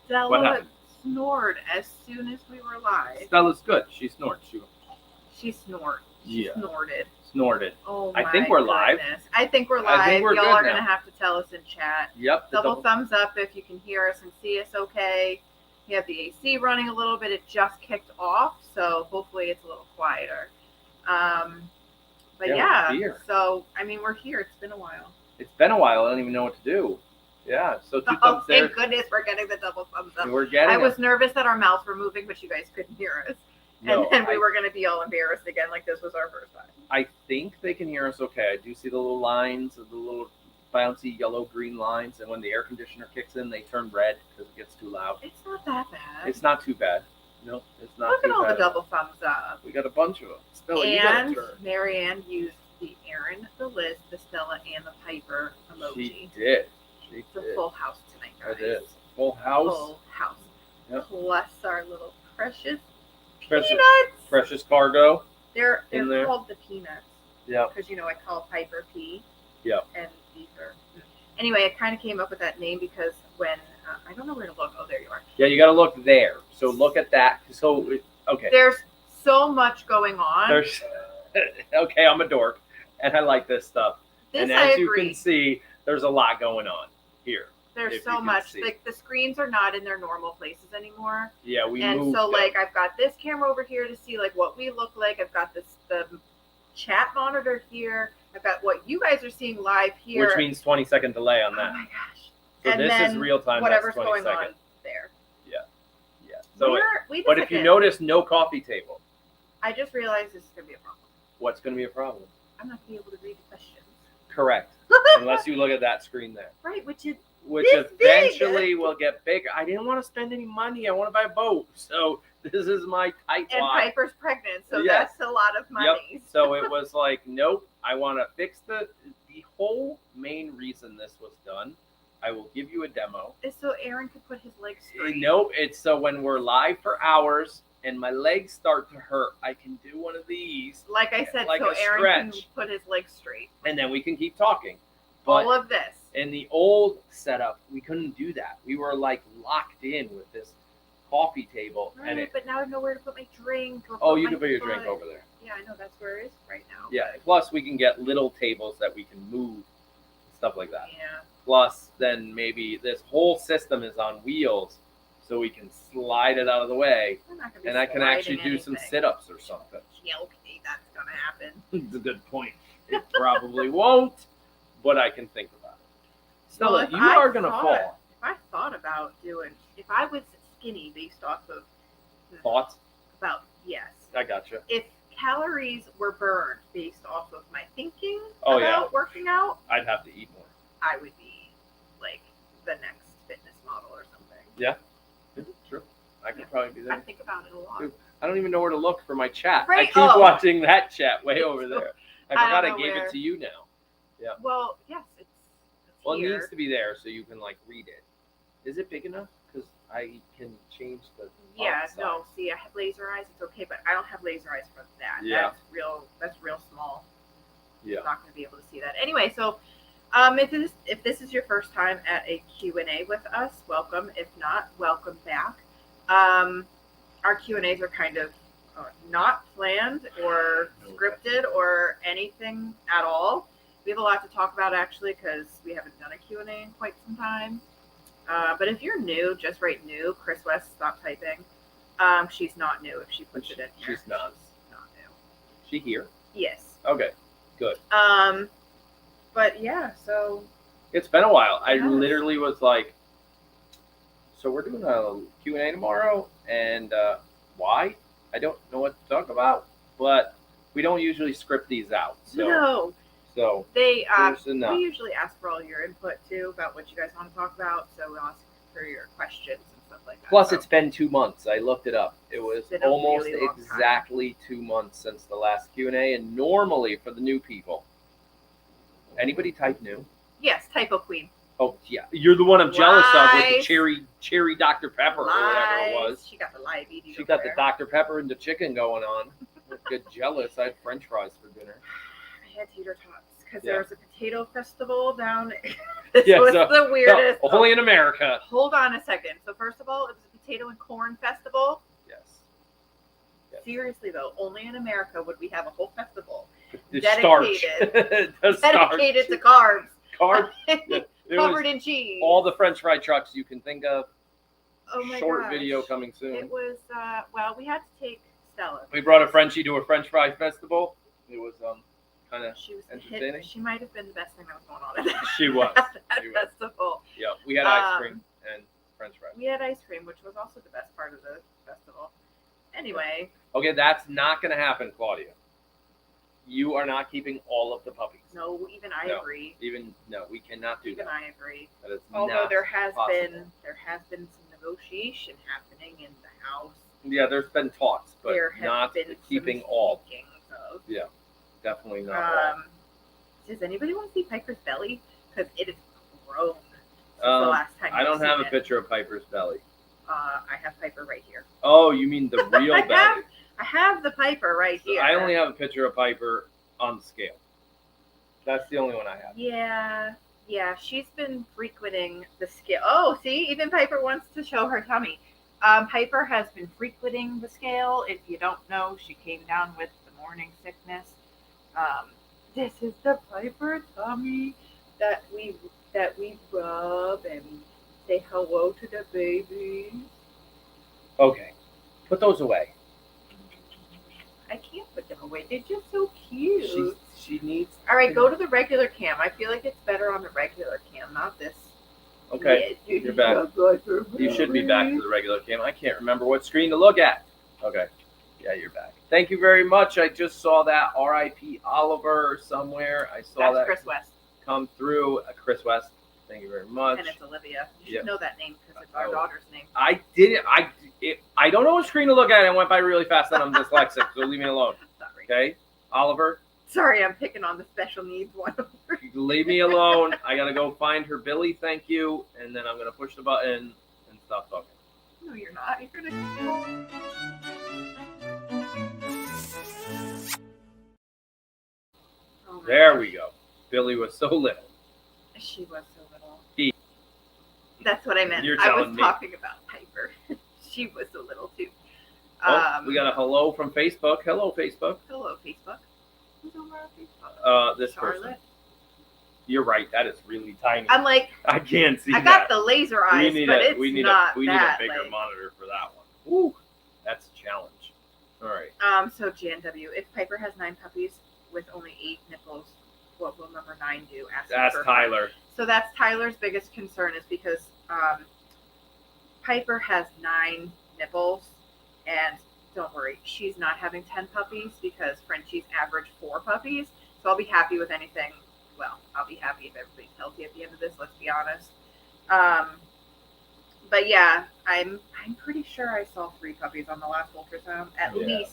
Stella snored as soon as we were live. Stella's good. She snorts. She snored. Yeah. Snorted. Oh my I think we're live. I think we're live. I think we're Y'all good are now. going to have to tell us in chat. Yep. Double thumbs up if you can hear us and see us okay. We have the AC running a little bit. It just kicked off, so hopefully it's a little quieter. But yeah, so, I mean, we're here. It's been a while. I don't even know what to do. Yeah, so 2 thumbs there. Thank goodness we're getting the double thumbs up. We're getting I was nervous that our mouths were moving, but you guys couldn't hear us. And then we were going to be all embarrassed again, like this was our first time. I think they can hear us okay. I do see the little lines, the little bouncy yellow-green lines, and when the air conditioner kicks in, they turn red because it gets too loud. It's not that bad. It's not too bad. No, it's not Look too bad. Look at all the double thumbs up. We got a bunch of them. Stella, and Marianne used the Aaron, the Liz, the Stella, and the Piper emoji. She did. It's a full house tonight, guys. It is. Full house. Full house. Yep. Plus our little precious peanuts. Precious cargo. They're called the peanuts. Yeah. Because, I call Piper P. Yeah. And Beaker. Anyway, I kind of came up with that name because when, I don't know where to look. Oh, there you are. Yeah, you got to look there. So look at that. So, okay. There's so much going on. Okay, I'm a dork, and I like this stuff. And as you can see, there's a lot going on here. There's so much. Like the screens are not in their normal places anymore. Yeah, we moved. And so, like, I've got this camera over here to see like what we look like. I've got the chat monitor here. I've got what you guys are seeing live here. Which means 20-second delay on that. Oh my gosh. So and this is real time. Whatever's that's 20 going seconds. on there. Yeah. So, but if you notice, no coffee table. I just realized this is gonna be a problem. What's gonna be a problem? I'm not gonna be able to read the questions. Correct. Unless you look at that screen there. Right, which eventually will get bigger. I didn't want to spend any money. I want to buy a boat. So this is my tight And Piper's pregnant, so that's a lot of money. Yep. So it was like, nope, I want to fix the whole main reason this was done. I will give you a demo. It's so Aaron could put his legs straight. Nope, it's so when we're live for hours and my legs start to hurt, I can do one of these. Like I said, like so Aaron can put his legs straight. And then we can keep talking. All of this. In the old setup, we couldn't do that. We were like locked in with this coffee table. Right, but now I know where to put my drink. You can put your drink over there. Yeah, I know that's where it is right now. Yeah, plus we can get little tables that we can move, stuff like that. Yeah. Plus, then maybe this whole system is on wheels, so we can slide it out of the way, and I can actually do some sit-ups or something. Yeah, okay, that's gonna happen. It's a good point. It probably won't, but I can think about it. Stella, you are gonna fall. If I thought about if I was skinny based off of thoughts yes, I gotcha. If calories were burned based off of my thinking about working out, I'd have to eat more. I would be like the next fitness model or something. Yeah, true. I could probably be there. I think about it a lot. Dude, I don't even know where to look for my chat. Right? I keep watching that chat way over there. I forgot I gave it to you now. Yeah. Well, yes, it's it needs to be there so you can like read it. Is it big enough? Because I can change the. Yeah, no. See, I have laser eyes. It's okay, but I don't have laser eyes for that. Yeah. That's real small. Yeah. I'm not going to be able to see that. Anyway, so if this is your first time at a Q&A with us, welcome. If not, welcome back. Our Q&As are kind of not planned or scripted or anything at all. We have a lot to talk about actually because we haven't done a Q&A in quite some time. But if you're new, just write new. Chris West, stop typing. She's not new if she puts it in here. She's not new. She here? Yes. Okay, good. But yeah, so. It's been a while. I literally was like, so we're doing a Q&A tomorrow, and why? I don't know what to talk about, but we don't usually script these out. So. No. So we usually ask for all your input too about what you guys want to talk about. So we'll ask for your questions and stuff like that. Plus, it's been 2 months. I looked it up. It was almost really exactly 2 months since the last Q&A. And normally for the new people, anybody type new? Yes, typo queen. Oh yeah, you're the one I'm jealous of with the cherry Dr. Pepper or whatever it was. She got the live eating. She got the Dr. Pepper and the chicken going on. Get jealous. I had French fries for dinner. I had tater tots because there was a potato festival down This was the weirdest. No, only in America. Hold on a second. So first of all, it was a potato and corn festival. Yes. Seriously though, only in America would we have a whole festival dedicated to carbs. Carbs. Covered in cheese. All the French fry trucks you can think of. Oh my Short gosh. video coming soon. It was well, we had to take Stella. We brought a Frenchie to a French fry festival. It was kind of entertaining. She might have been the best thing that was going on at that. She was. Festival. Yeah, we had ice cream and French fries. We had ice cream, which was also the best part of the festival. Anyway. Okay, that's not going to happen, Claudia. You are not keeping all of the puppies. No, even I agree. We cannot do that. Even I agree. That is Although not there has possible. been some negotiation happening in the house. Yeah, there's been talks, but there have not been keeping some all. Of. Yeah, definitely not all. Does anybody want to see Piper's belly? Because it is grown since the last time. I don't have a picture of Piper's belly. I have Piper right here. Oh, you mean the real belly? I have the Piper right here. I only have a picture of Piper on the scale. That's the only one I have. Yeah, she's been frequenting the scale. Oh, see, even Piper wants to show her tummy. Piper has been frequenting the scale. If you don't know, she came down with the morning sickness. This is the Piper tummy that we rub and say hello to the baby. Okay, put those away. I can't put them away. They're just so cute. She needs. All right, go to the regular cam. I feel like it's better on the regular cam, not this. Okay, you're back. You should be back to the regular cam. I can't remember what screen to look at. Okay, yeah, you're back. Thank you very much. I just saw that R.I.P. Oliver somewhere. I saw that Chris West. Come through. Chris West. Thank you very much. And it's Olivia. You should know that name because it's our daughter's name. I didn't. I don't know what screen to look at. I went by really fast and I'm dyslexic, so leave me alone. Sorry. Okay, Oliver. Sorry, I'm picking on the special needs one. Leave me alone. I gotta go find her Billy. Thank you, and then I'm gonna push the button and stop talking. No, you're not. You're gonna. Oh there we go. Billy was so little. She was so little. That's what I meant. You're I telling was me. talking about Piper. She was so little too. We got a hello from Facebook. Hello, Facebook. Hello, Facebook. Who's over on Facebook? This Charlotte. person. You're right. That is really tiny. I'm like, I can't see. I got the laser eyes, but it's we need not a that, bigger like, monitor for that one. Woo, that's a challenge. All right. So Jan W, if Piper has 9 puppies with only 8 nipples, what will number 9 do? Ask Tyler. So that's Tyler's biggest concern is because Piper has 9 nipples, and don't worry, she's not having 10 puppies because Frenchies average 4 puppies. So I'll be happy with anything. Well, I'll be happy if everybody's healthy at the end of this. Let's be honest. But yeah, I'm pretty sure I saw 3 puppies on the last ultrasound. At least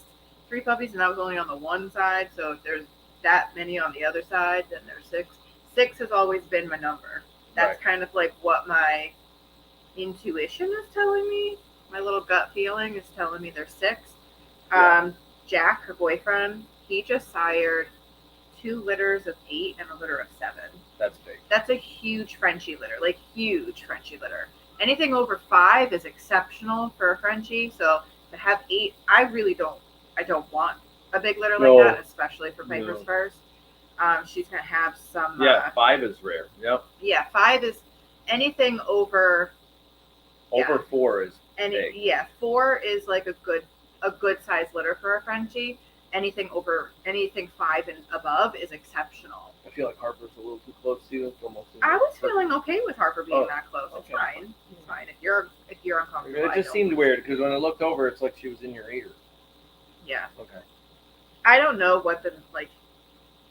3 puppies, and that was only on the one side. So if there's that many on the other side, then there's 6. 6 has always been my number. That's kind of like what my intuition is telling me. My little gut feeling is telling me there's 6. Jack, her boyfriend, he just sired 2 litters of 8 and a litter of 7. That's big. That's a huge Frenchie litter, like huge Frenchie litter. Anything over 5 is exceptional for a Frenchie. So to have 8, I don't want a big litter like that, especially for Piper's first. She's gonna have some. 5 is rare. Yep. Yeah, 5 is anything over. Over 4 is big. Yeah, 4 is like a good size litter for a Frenchie. Anything 5 and above is exceptional. I feel like Harper's a little too close to you. It's almost. I was feeling okay with Harper being that close. Okay. It's fine. It's fine. If you're uncomfortable. It just seemed weird because when I looked over, it's like she was in your ear. Yeah. Okay. I don't know what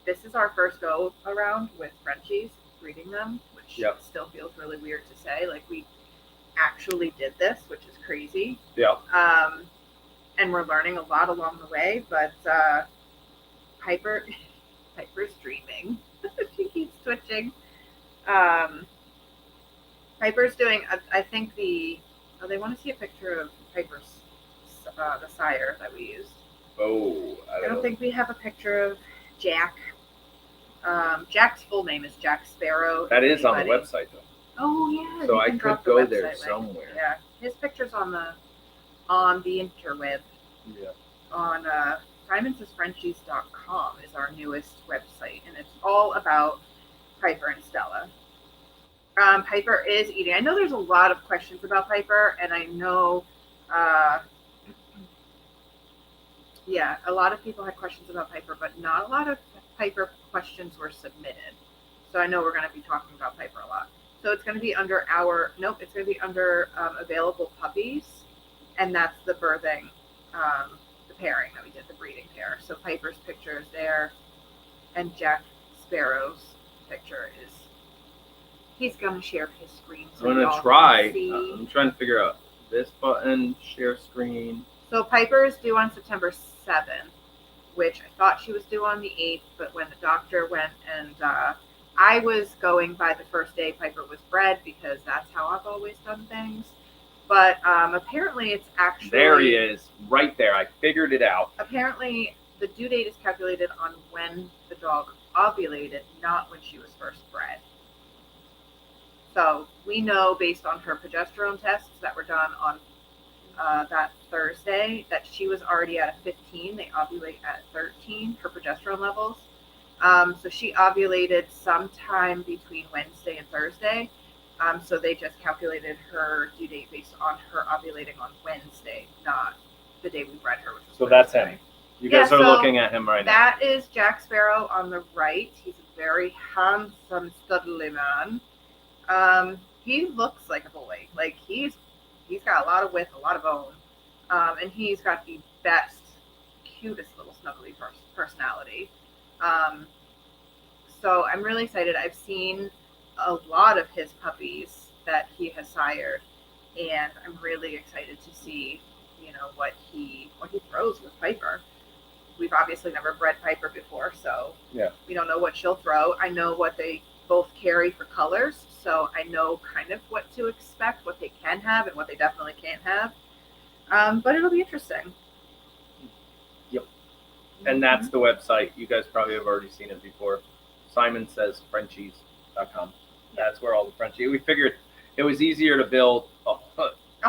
this is our first go around with Frenchies, breeding them, which still feels really weird to say. Like, we actually did this, which is crazy. Yeah. And we're learning a lot along the way, but Piper's dreaming. She keeps twitching. Piper's doing, I think they want to see a picture of Piper's, the sire that we used. Oh, I don't think we have a picture of Jack. Jack's full name is Jack Sparrow. That is on the Anybody- website though. Oh yeah. So you I can could drop the go website there link. somewhere. Yeah, his picture's on the interweb. Yeah. On Simons'sFrenchies.com is our newest website, and it's all about Piper and Stella. Piper is eating. I know there's a lot of questions about Piper, and I know, yeah, a lot of people had questions about Piper, but not a lot of Piper questions were submitted. So I know we're going to be talking about Piper a lot. So it's going to be under it's going to be under available puppies, and that's the birthing, the pairing that we did, the breeding pair. So Piper's picture is there, and Jack Sparrow's picture is. He's gonna share his screen. So I'm gonna try. I'm trying to figure out this button, share screen. So Piper is due on September 7th, which I thought she was due on the 8th, but when the doctor went and I was going by the first day Piper was bred because that's how I've always done things. But apparently it's actually... There he is, right there. I figured it out. Apparently the due date is calculated on when the dog ovulated, not when she was first bred. So we know based on her progesterone tests that were done on that Thursday that she was already at a 15. They ovulate at 13, her progesterone levels. So she ovulated sometime between Wednesday and Thursday. So they just calculated her due date based on her ovulating on Wednesday, not the day we bred her. Which was so that's Thursday. him. You guys are looking at him right now. That is Jack Sparrow on the right. He's a very handsome, studly man. He looks like a boy. Like he's got a lot of width, a lot of bone, and he's got the best, cutest little snuggly personality. So I'm really excited. I've seen a lot of his puppies that he has sired, and I'm really excited to see, what he throws with Piper. We've obviously never bred Piper before, so yeah, we don't know what she'll throw. I know what they both carry for colors, so I know kind of what to expect, what they can have and what they definitely can't have. But it'll be interesting. Yep. And that's the website. You guys probably have already seen it before. Syman says Frenchies.com. That's where all the Frenchies. We figured it was easier to build a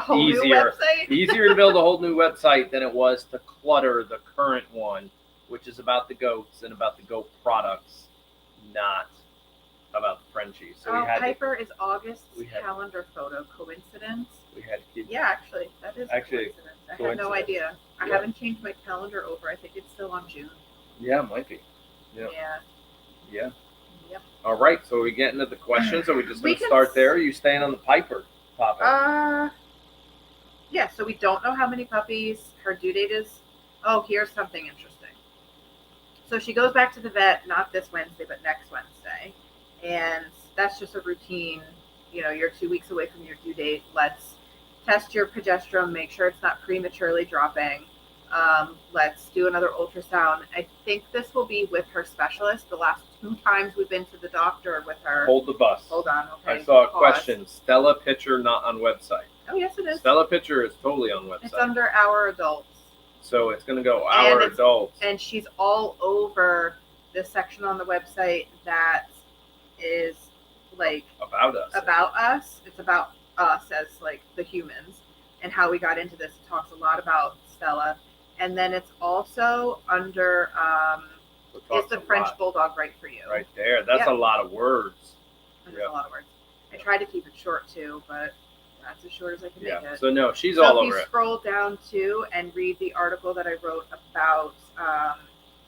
whole new website. Easier to build a whole new website than it was to clutter the current one, which is about the goats and about the goat products, not about the Frenchies. So Piper is August's calendar photo. Coincidence? We had to keep. Yeah, actually, that is coincidence. I had no idea. I haven't changed my calendar over. I think it's still on June. Yeah, it might be. Yeah. Yeah. Yep. All right. So we get into the questions. Are we just going to start there? Or are you staying on the Piper topic? Yeah. So we don't know how many puppies. Her due date is. Oh, here's something interesting. So she goes back to the vet not this Wednesday, but next Wednesday. And that's just a routine, you're 2 weeks away from your due date. Let's test your progesterone, make sure it's not prematurely dropping. Let's do another ultrasound. I think this will be with her specialist. The last 2 times we've been to the doctor with her. Hold the bus. Hold on, okay. I saw a question. Stella picture not on website. Oh, yes, it is. Stella picture is totally on website. It's under our adults. So it's going to go our adults. And she's all over the section on the website that is like about us. It's about us as like the humans and how we got into this. It talks a lot about Stella, and then it's also under is the French Bulldog right for you? Right there. That's a lot of words. That's a lot of words. I tried to keep it short too, but that's as short as I can make it. So no, she's all over it. If you scroll down too and read the article that I wrote about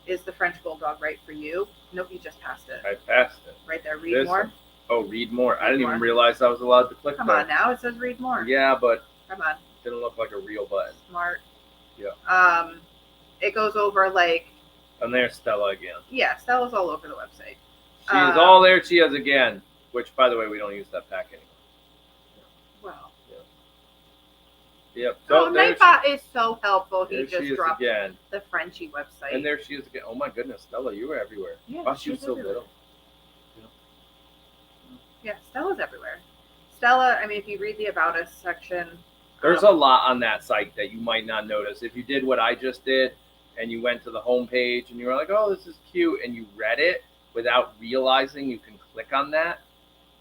is the French Bulldog right for you? Nope, you just passed it. I passed it. Right there, read more. Oh, read more. I didn't even realize I was allowed to click Come on now, it says read more. Yeah, but come on. It didn't look like a real button. Smart. Yeah. It goes over like. And there's Stella again. Yeah, Stella's all over the website. She's all there. She is again. Which, by the way, we don't use that pack anymore. Wow. Yep. So Nightbot is so helpful. He just dropped again. The Frenchie website. And there she is again. Oh my goodness, Stella, you were everywhere. Yeah, wow, she was so little. Yeah, Stella's everywhere. Stella, I mean, if you read the About Us section. There's a lot on that site that you might not notice. If you did what I just did and you went to the home page and you were like, oh, this is cute, and you read it without realizing you can click on that.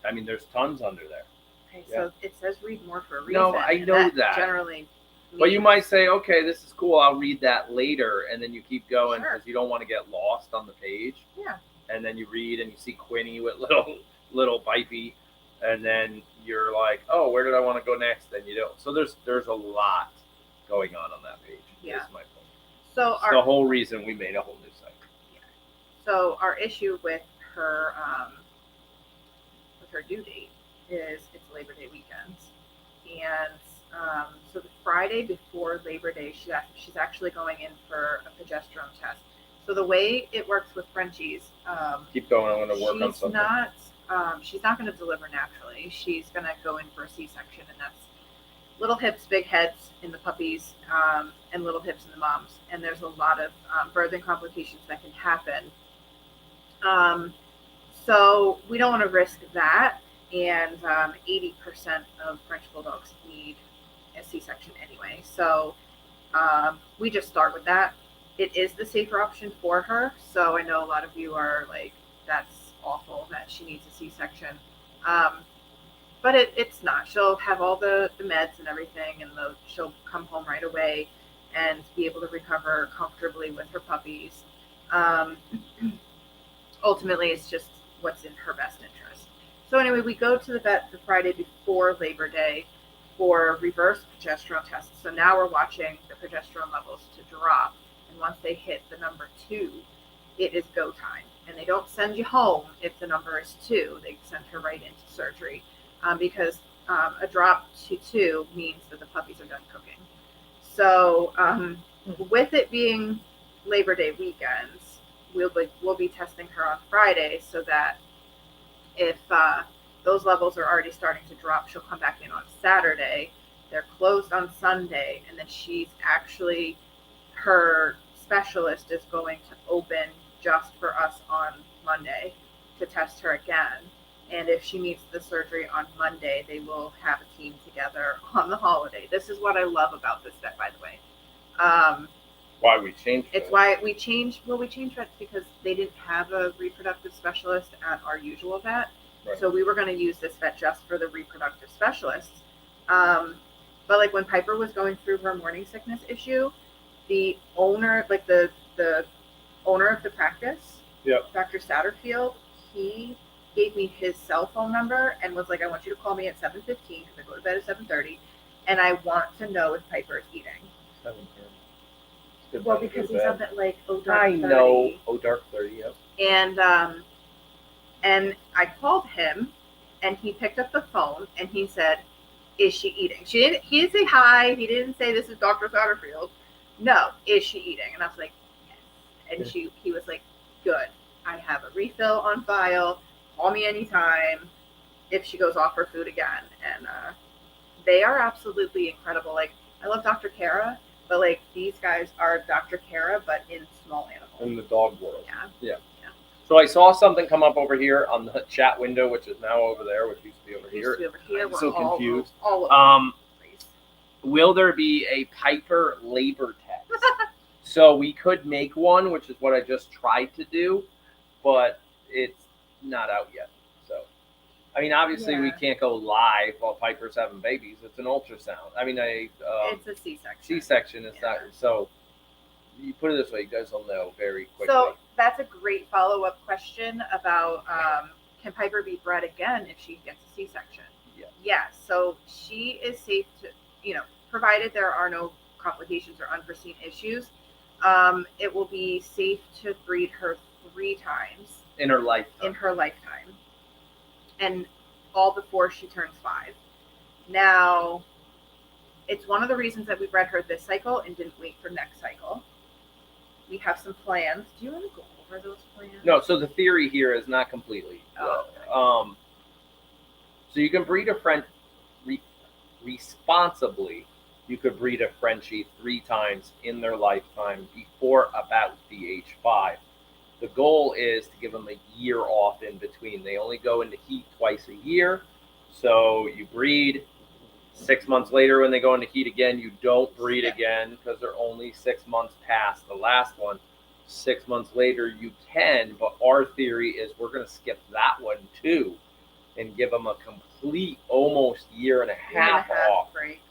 I mean, there's tons under there. Okay, Yeah. so it says read more for a reason. No, I and know that. generally. But you means- might say, okay, this is cool. I'll read that later, and then you keep going Sure. because you don't want to get lost on the page. Yeah. And then you read and you see Quinny with little Pipey, and then you're like, oh, where did I want to go next? Then you don't. So there's a lot going on that page. Yeah. Is my point. So It's the whole reason we made a whole new site. So our issue with her due date is it's Labor Day weekend, and so the Friday before Labor Day, she's actually going in for a progesterone test. So the way it works with Frenchies, Keep going. I'm going to work on something. She's not going to deliver naturally. She's going to go in for a C-section, and that's little hips, big heads in the puppies, and little hips in the moms. And there's a lot of birthing complications that can happen. So we don't want to risk that. And 80% of French Bulldogs need a C-section anyway. So we just start with that. It is the safer option for her. So I know a lot of you are like, that's awful that she needs a C-section. But it's not. She'll have all the meds and everything, and she'll come home right away and be able to recover comfortably with her puppies. Ultimately, it's just what's in her best interest. So anyway, we go to the vet the Friday before Labor Day for reverse progesterone tests. So now we're watching the progesterone levels to drop. And once they hit the number 2, it is go time. And they don't send you home if the number is 2. They send her right into surgery because a drop to 2 means that the puppies are done cooking. So with it being Labor Day weekends, we'll be testing her on Friday so that if those levels are already starting to drop, she'll come back in on Saturday. They're closed on Sunday, and then her specialist is going to open just for us on Monday to test her again. And if she needs the surgery on Monday, they will have a team together on the holiday. This is what I love about this vet, by the way. Why we changed It's it. why we changed vets because they didn't have a reproductive specialist at our usual vet. Right. So we were going to use this vet just for the reproductive specialists. But like when Piper was going through her morning sickness issue, the owner, like the owner of the practice, Yep. Dr. Satterfield, he gave me his cell phone number and was like, I want you to call me at 7:15 because I go to bed at 7:30, and I want to know if Piper is eating. 7:30. Well, because he's up at like dark 30. I know. Dark 30. Yep. And I called him, and he picked up the phone, and he said, "Is she eating?" He didn't say hi. He didn't say this is Dr. Satterfield. No, is she eating? And I was like, yes. And he was like, good. I have a refill on file. Call me anytime if she goes off her food again. And they are absolutely incredible. Like, I love Dr. Kara, but like these guys are Dr. Kara, but in small animals. In the dog world. Yeah. So I saw something come up over here on the chat window, which is now over there, which used to be over Used here. to be over here. I'm We're so confused. all over the place. Will there be a Piper labor test? So we could make one, which is what I just tried to do, but it's not out yet. So, I mean, obviously we Yeah. can't go live while Piper's having babies. It's an ultrasound. I mean, It's a C-section. C-section is Yeah. not. So you put it this way, you guys will know very quickly. So that's a great follow-up question about can Piper be bred again if she gets a C-section? Yeah. Yes. So she is safe to, provided there are no complications or unforeseen issues, it will be safe to breed her 3 times in her lifetime. in her lifetime, and all before she turns 5. Now, it's one of the reasons that we bred her this cycle and didn't wait for next cycle. We have some plans. Do you want to go over those plans? No, so the theory here is not completely. Oh, okay. So you can breed a French responsibly. You could breed a Frenchie 3 times in their lifetime before about the age 5. The goal is to give them a year off in between. They only go into heat twice a year. So you breed 6 months later when they go into heat again, you don't breed again because they're only 6 months past the last one. 6 months later you can, but our theory is we're going to skip that one too and give them a complete almost year and a half off break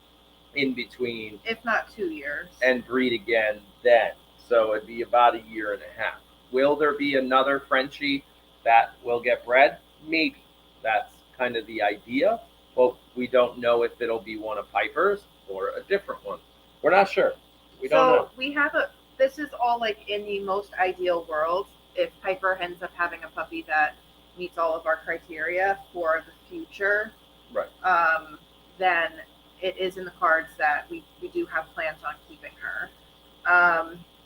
in between, if not 2 years, and breed again then. So it'd be about a year and a half. Will there be another Frenchie that will get bred? Maybe. That's kind of the idea, but we don't know if it'll be one of Piper's or a different one. We're not sure. We don't know. We have this is all like in the most ideal world. If Piper ends up having a puppy that meets all of our criteria for the future, right? Then it is in the cards that we do have plans on keeping her.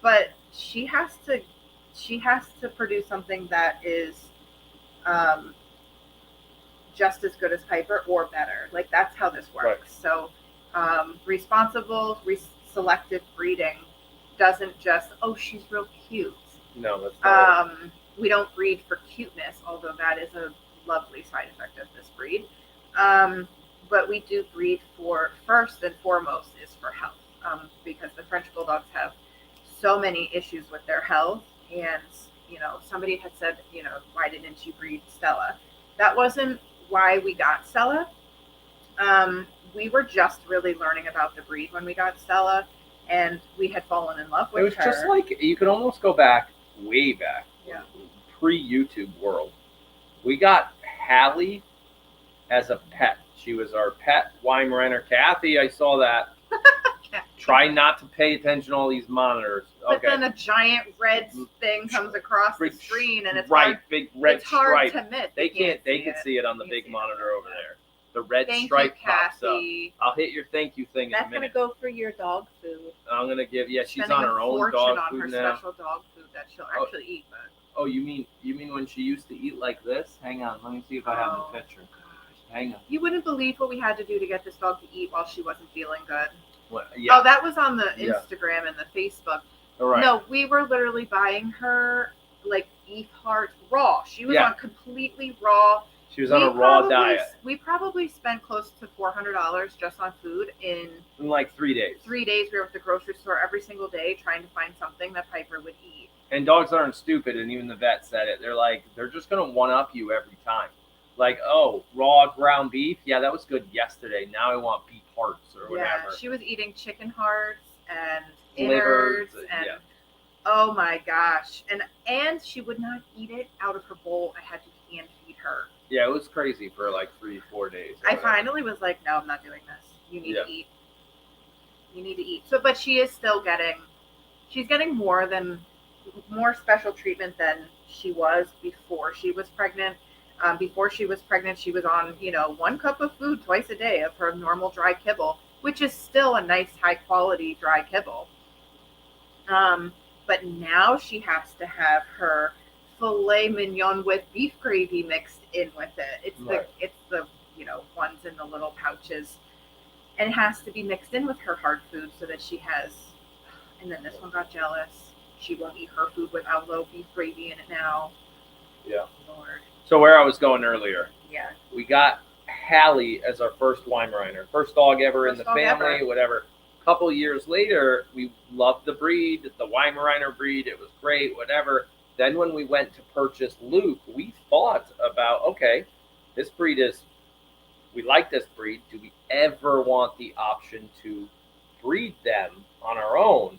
But she has to produce something that is just as good as Piper or better. Like, that's how this works. Right. So responsible selective breeding doesn't just, oh, she's real cute. No, that's not it. We don't breed for cuteness, although that is a lovely side effect of this breed. But we do breed for, first and foremost, is for health, because the French Bulldogs have so many issues with their health. And, somebody had said, why didn't you breed Stella? That wasn't why we got Stella. We were just really learning about the breed when we got Stella, and we had fallen in love with her. It was just like, you could almost go back, way back, yeah, pre-YouTube world. We got Hallie as a pet. She was our pet Weimaraner. Kathy, I saw that. Try not to pay attention to all these monitors. But then a giant red thing comes across the screen, and it's right, big red hard stripe. to miss. They can see it on the big monitor over there. The red stripe pops up. I'll hit your thank you thing in a minute. That's gonna go for your dog food. I'm gonna give. Yeah, she's on her own dog food now. Special dog food that she'll actually eat. But oh, you mean when she used to eat like this? Hang on, let me see if I have the picture. Hang on. You wouldn't believe what we had to do to get this dog to eat while she wasn't feeling good. What? Yeah. Oh, that was on the Instagram and the Facebook. Right. No, we were literally buying her like beef heart raw. She was on completely raw. She was on a raw diet. We probably spent close to $400 just on food in like 3 days. 3 days, we were at the grocery store every single day trying to find something that Piper would eat. And dogs aren't stupid, and even the vet said it. They're just gonna one up you every time. Like, oh, raw ground beef, yeah, that was good yesterday. Now I want beef hearts or whatever. Yeah, she was eating chicken hearts and livers and oh my gosh, and she would not eat it out of her bowl. I had to hand feed her. Yeah, it was crazy for like 3-4 days. I finally was like, no, I'm not doing this. You need to eat. You need to eat. So, but she is still she's getting more special treatment than she was before she was pregnant. Before she was pregnant, she was on, 1 cup of food twice a day of her normal dry kibble, which is still a nice, high quality dry kibble. But now she has to have her filet mignon with beef gravy mixed in with it. It's the ones in the little pouches, and it has to be mixed in with her hard food so that she has. And then this one got jealous. She won't eat her food without low beef gravy in it now. Yeah. Lord. So where I was going earlier. Yeah. We got Hallie as our first Weimaraner, first dog ever in the family, whatever. A couple years later, we loved the breed, the Weimaraner breed. It was great, whatever. Then when we went to purchase Luke, we thought about, okay, this breed we like this breed. Do we ever want the option to breed them on our own?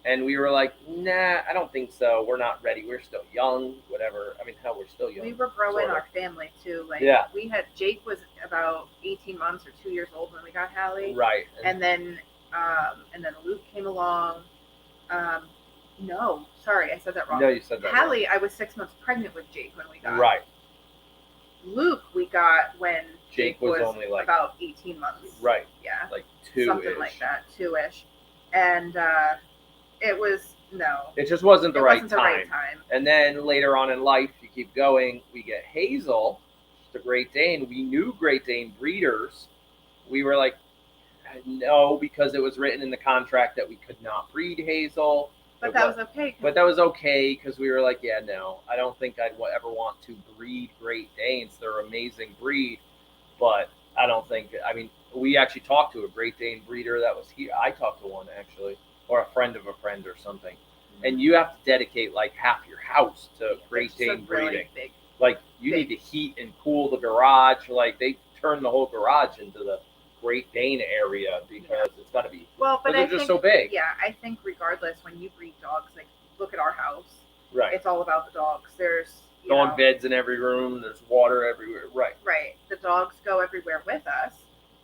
And we were like, nah, I don't think so. We're not ready. We're still young, whatever. I mean, hell, we're still young. We were growing our family, too. We had, Jake was about 18 months or 2 years old when we got Hallie. Right. And then Luke came along. No, sorry, I said that wrong. No, you said that Hallie, I was 6 months pregnant with Jake when we got. Right. Luke, we got when Jake was only like about 18 months. Right. Yeah. Like 2-ish. Something like that, 2-ish. And it was, no. It just wasn't the right time. And then later on in life, you keep going, we get Hazel, the Great Dane. We knew Great Dane breeders. We were like, no, because it was written in the contract that we could not breed Hazel. But that was okay. But that was okay because we were like, yeah, no, I don't think I'd ever want to breed Great Danes. They're an amazing breed, but I don't think, we actually talked to a Great Dane breeder that was here. I talked to one, actually, or a friend of a friend or something. and you have to dedicate like half your house to Great It's just a Dane really breeding. big. Like you big. need to heat and cool the garage. Like they turn the whole garage into the Great Dane area because it's got to be. Well, but they're I just think so big. yeah, I think regardless when you breed dogs, like look at our house. Right. It's all about the dogs. There's Dog beds in every room. There's water everywhere. Right. Right. The dogs go everywhere with us,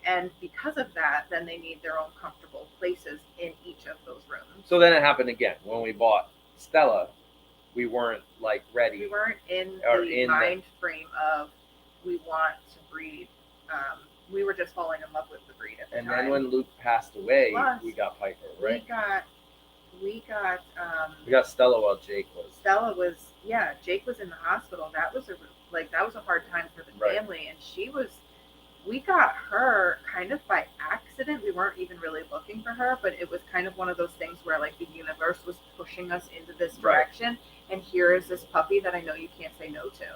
and because of that, then they need their own comfortable places in each of those rooms. So then it happened again when we bought Stella. We weren't like ready. We weren't in Or the in mind frame of we want to breed. We were just falling in love with the breed at the And time. then when Luke passed away, Plus, we got Piper, right? We got We got Stella while Jake was. Stella was Jake was in the hospital. That was a hard time for the Right. family, and we got her kind of by accident. We weren't even really looking for her, but it was kind of one of those things where like the universe was pushing us into this direction, and here is this puppy that I know you can't say no to.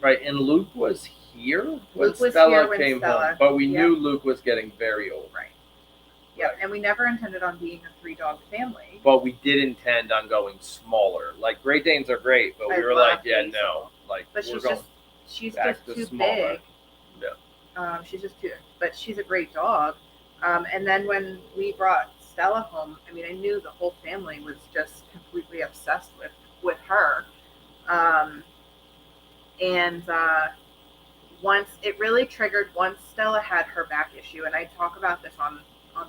Right, and Luke was here when Luke was Stella here when came Stella- home, but we yeah. knew Luke was getting very old. Right. Yeah, Right. and we never intended on being a 3-dog family. But we did intend on going smaller. Like Great Danes are great, but I we were love like, yeah, Hazel. no, like But we're she's back just to too smaller. big. Yeah. She's just too, but she's a great dog. And then when we brought Stella home, I mean, I knew the whole family was just completely obsessed with her. Once it really triggered, once Stella had her back issue, and I talk about this on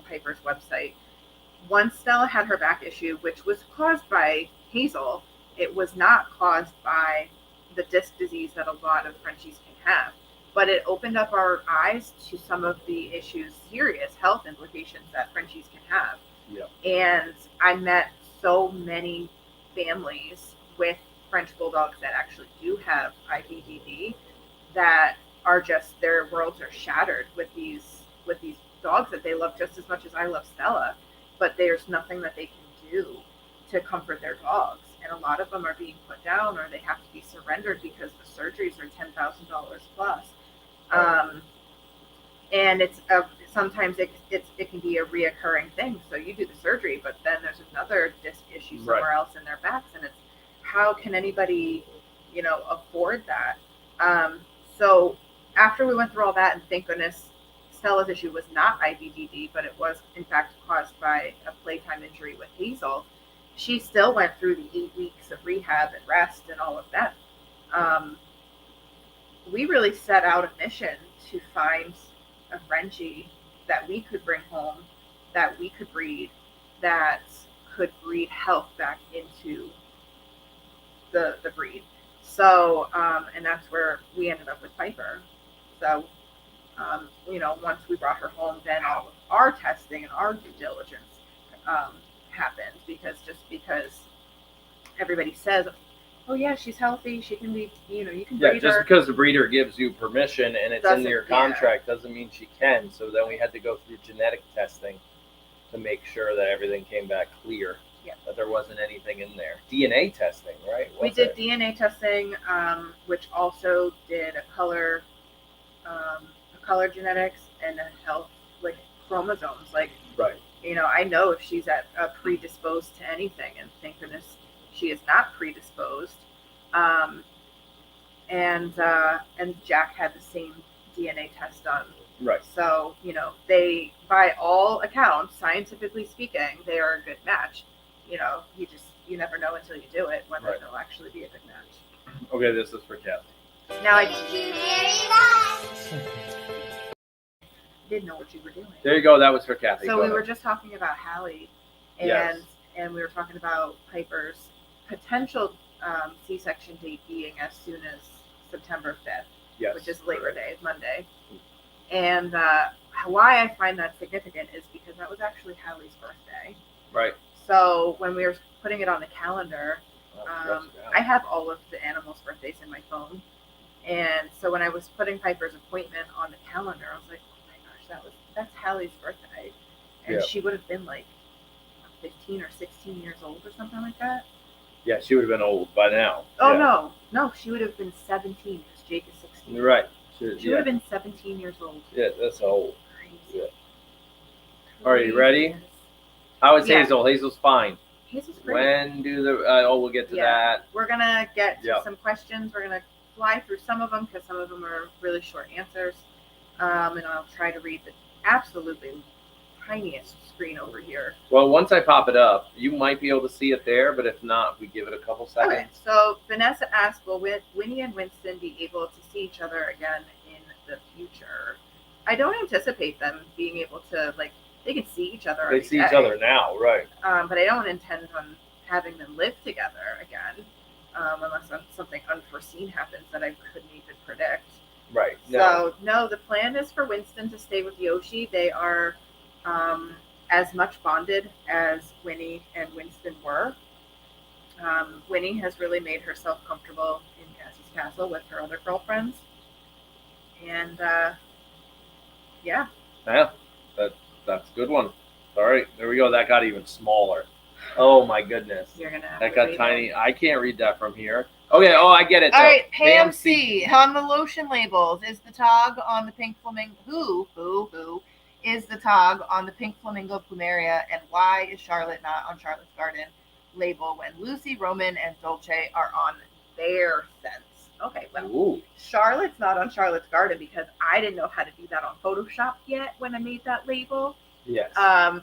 Piper's website. Once Stella had her back issue, which was caused by Hazel, it was not caused by the disc disease that a lot of Frenchies can have. But it opened up our eyes to some of the issues, serious health implications that Frenchies can have. Yeah. And I met so many families with French Bulldogs that actually do have IBDD that are just, their worlds are shattered with these dogs that they love just as much as I love Stella, but there's nothing that they can do to comfort their dogs. And a lot of them are being put down or they have to be surrendered because the surgeries are $10,000 plus. And it's sometimes it can be a reoccurring thing. So you do the surgery, but then there's another disc issue somewhere else in their backs, and it's how can anybody, afford that? So after we went through all that, and thank goodness Stella's issue was not IBDD, but it was in fact caused by a playtime injury with Hazel. She still went through the 8 weeks of rehab and rest and all of that. We really set out a mission to find a Frenchie that we could bring home, that we could breed, that could breed health back into the breed. So, and that's where we ended up with Piper. So, once we brought her home, then all of our testing and our due diligence happened because everybody says, oh yeah, she's healthy, she can be, you can breed just her. because the breeder gives you permission and it's in your contract doesn't mean she can. So then we had to go through genetic testing to make sure that everything came back clear. Yeah. That there wasn't anything in there. DNA testing, right? We did DNA testing, which also did a color genetics and a health, like chromosomes. Like, right. I know if she's predisposed to anything, and thank goodness she is not predisposed. And Jack had the same DNA test done. Right. So, they, by all accounts, scientifically speaking, they are a good match. You never know until you do it whether they'll actually be a good match. Okay, this is for Kathy. Now I Thank you very much. didn't know what you were doing. There you go. That was for Kathy. So Go we ahead. were just talking about Hallie, and Yes. and we were talking about Piper's potential C-section date being as soon as September 5th, Yes. which is Labor Day, Monday. And why I find that significant is because that was actually Hallie's birthday. Right. So when we were putting it on the calendar, Oh, I have all of the animals' birthdays in my phone. And so when I was putting Piper's appointment on the calendar, I was like, oh my gosh, that's Hallie's birthday. And Yeah. she would have been like 15 or 16 years old or something like that. Yeah, she would have been old by now. Oh, Yeah. no, she would have been 17 because Jake is 16. You're right. She would have been 17 years old. Yeah, that's old. Crazy. Yeah. All right, you ready? Craziness. How is Yeah. Hazel? Hazel's fine. his is great. When do the? We'll get to Yeah. that. We're gonna get to Yep. some questions. We're gonna fly through some of them because some of them are really short answers. And I'll try to read the absolutely tiniest screen over here. Well, once I pop it up, you might be able to see it there, but if not, we give it a couple seconds. Okay, so Vanessa asked, will Winnie and Winston be able to see each other again in the future? I don't anticipate them being able to, like, they can see each other They every see each day. other now, right? But I don't intend on having them live together again, unless something unforeseen happens that I couldn't even predict. Right. No. So, no, the plan is for Winston to stay with Yoshi. They are as much bonded as Winnie and Winston were. Winnie has really made herself comfortable in Cassie's castle with her other girlfriends. And, yeah. Yeah, that's a good one. All right, there we go. That got even smaller. Oh my goodness. You're going to have That to got read tiny. it. I can't read that from here. Okay. Oh, I get it. All So, right, Pam C. On the lotion labels, is the tog on the pink flamingo? Who is the tog on the pink flamingo plumeria, and why is Charlotte not on Charlotte's Garden label when Lucy, Roman, and Dolce are on their scents? Okay, well, ooh, Charlotte's not on Charlotte's Garden because I didn't know how to do that on Photoshop yet when I made that label. yes.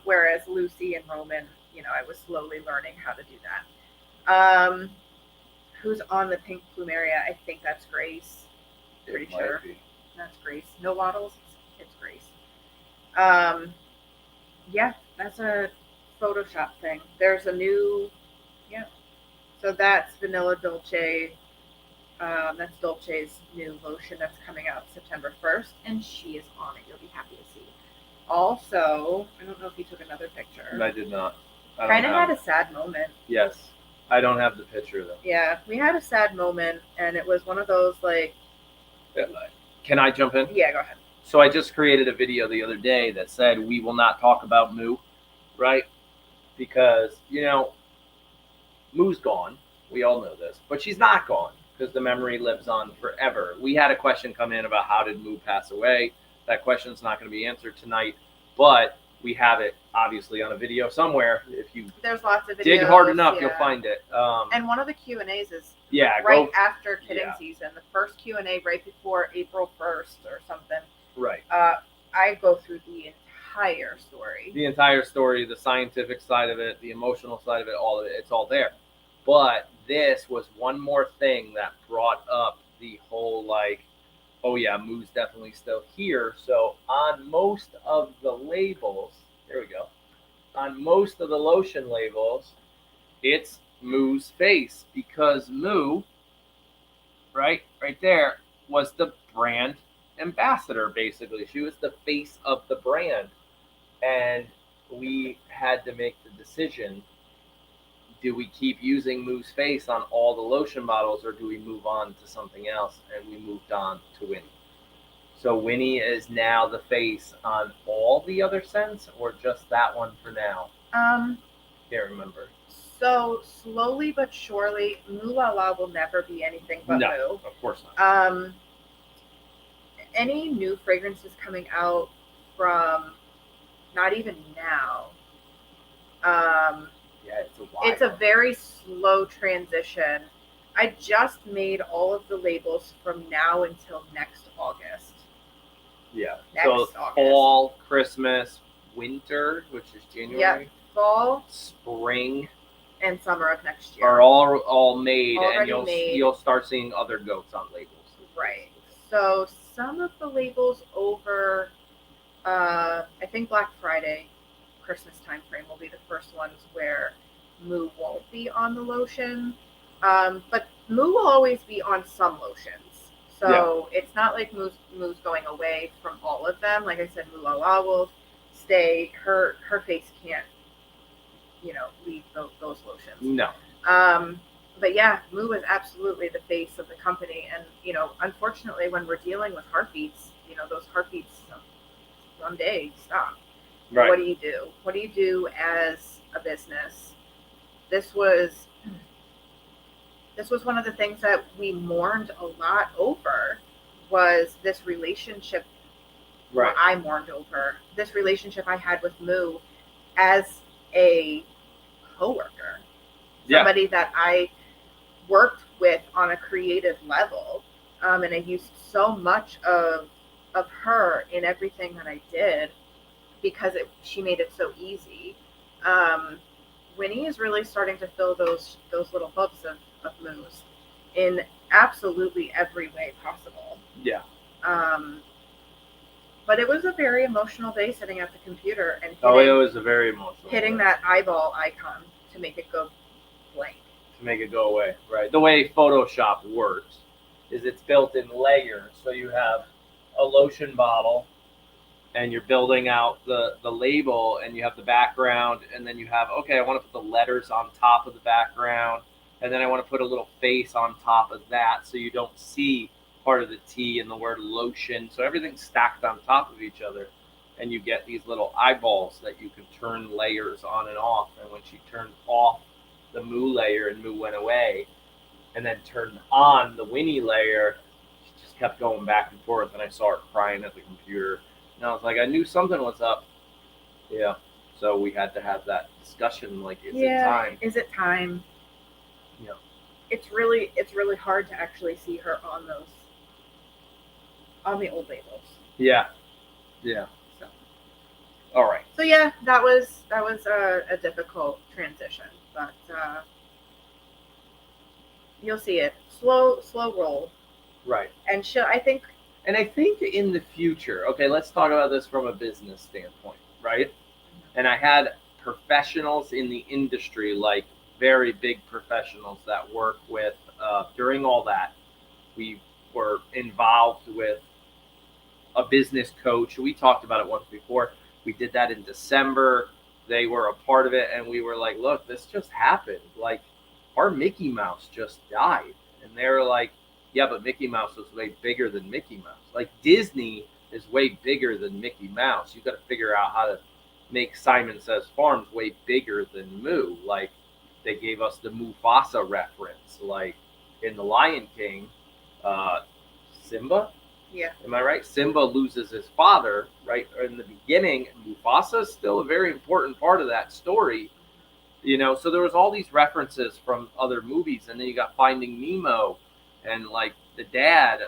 Whereas Lucy and Roman, I was slowly learning how to do that. Who's on the pink plumeria? I think that's Grace. Pretty It might sure be. that's Grace. No waddles. It's Grace. Yeah, that's a Photoshop thing. There's a new, yeah. So that's Vanilla Dolce. That's Dolce's new lotion that's coming out September 1st, and she is on it. You'll be happy to see. Also, I don't know if you took another picture. I did not. I don't Kind of have- had a sad moment. Yes. I don't have the picture though. Yeah, we had a sad moment, and it was one of those like, Can I jump in? yeah, go ahead. So I just created a video the other day that said we will not talk about Moo, right? Because, Moo's gone. We all know this. But she's not gone because the memory lives on forever. We had a question come in about how did Moo pass away. That question's not going to be answered tonight, but we have it obviously on a video somewhere. If you There's lots of videos. dig hard enough, yeah. you'll find it. And one of the Q&As is Yeah, right go. after kidding Yeah. season, the first Q&A right before April 1st or something. Right. I go through the entire story. The entire story, the scientific side of it, the emotional side of it, all of it, it's all there. But this was one more thing that brought up the whole oh yeah, Moo's definitely still here. So on most of the labels, there we go. On most of the lotion labels, it's Moo's face because Moo, right there, was the brand ambassador, basically. She was the face of the brand. And we had to make the decision, do we keep using Moo's face on all the lotion bottles or do we move on to something else? And we moved on to Winnie. So Winnie is now the face on all the other scents or just that one for now? Can't remember. So slowly but surely, Moo La La will never be anything but No, Moo. of course not. Any new fragrances coming out from not even now. Yeah, it's a while. It's a very slow transition. I just made all of the labels from now until next August. Yeah. Next So August. fall, Christmas, winter, which is January, Fall spring and summer of next year. are all made, and Already you'll made. start seeing other goats on labels. Right. So some of the labels over, I think Black Friday, Christmas time frame will be the first ones where Moo won't be on the lotion. But Moo will always be on some lotions. So it's not like Moo's going away from all of them. Like I said, Moo La La will stay. Her face can't, leave those lotions. No. But yeah, Moo is absolutely the face of the company. And, unfortunately, when we're dealing with heartbeats, those heartbeats someday stop. Right. What do you do? What do you do as a business? This was one of the things that we mourned a lot over was this relationship. Right. Or I mourned over this relationship I had with Moo as a coworker, Yeah. somebody that I worked with on a creative level, and I used so much of her in everything that I did because she made it so easy. Winnie is really starting to fill those little hooks of Moose in absolutely every way possible. Yeah. But it was a very emotional day sitting at the computer and It was a very emotional. hitting day. that eyeball icon to make it go blank. To make it go away, right? The way Photoshop works is it's built in layers. So you have a lotion bottle, and you're building out the label, and you have the background, and then you have, okay, I want to put the letters on top of the background, and then I want to put a little face on top of that so you don't see part of the T and the word lotion. So everything's stacked on top of each other, and you get these little eyeballs that you can turn layers on and off. And when she turned off the Moo layer and Moo went away, and then turned on the Winnie layer, she just kept going back and forth, and I saw her crying at the computer. And I was like, I knew something was up. Yeah. So we had to have that discussion, like, is it time? Is it time? Yeah. It's really hard to actually see her on the old labels. Yeah. Yeah. So. All right. So yeah, that was a difficult transition, but you'll see it. Slow roll. Right. And I think in the future, okay, let's talk about this from a business standpoint, right? And I had professionals in the industry, like very big professionals that work with, during all that, we were involved with a business coach. We talked about it once before. We did that in December. They were a part of it, and we were like, look, this just happened. Like, our Mickey Mouse just died. And they were like, yeah, but Mickey Mouse was way bigger than Mickey Mouse. Like, Disney is way bigger than Mickey Mouse. You got to figure out how to make Simon Says Farms way bigger than Moo. Like, they gave us the Mufasa reference. Like, in The Lion King, Simba? Yeah. Am I right? Simba loses his father, right? In the beginning, Mufasa is still a very important part of that story. You know, so there was all these references from other movies, and then you got Finding Nemo, and like the dad,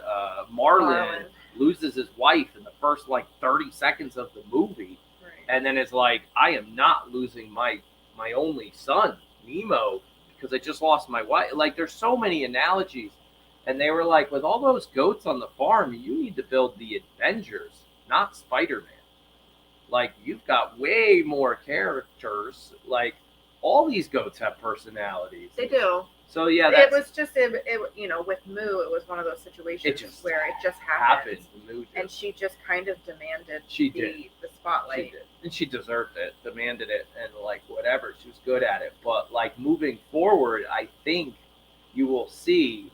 Marlin, loses his wife in the first like 30 seconds of the movie, Right. and then it's like, I am not losing my only son, Nemo, because I just lost my wife. Like, there's so many analogies, and they were like, with all those goats on the farm, you need to build the Avengers, not Spider-Man. Like, you've got way more characters. Like, all these goats have personalities. They do. So yeah, it was just you know, with Moo, it was one of those situations where it just happened. And she just kind of demanded the spotlight. She did. And she deserved it, demanded it, and like whatever, she was good at it. But like moving forward, I think you will see,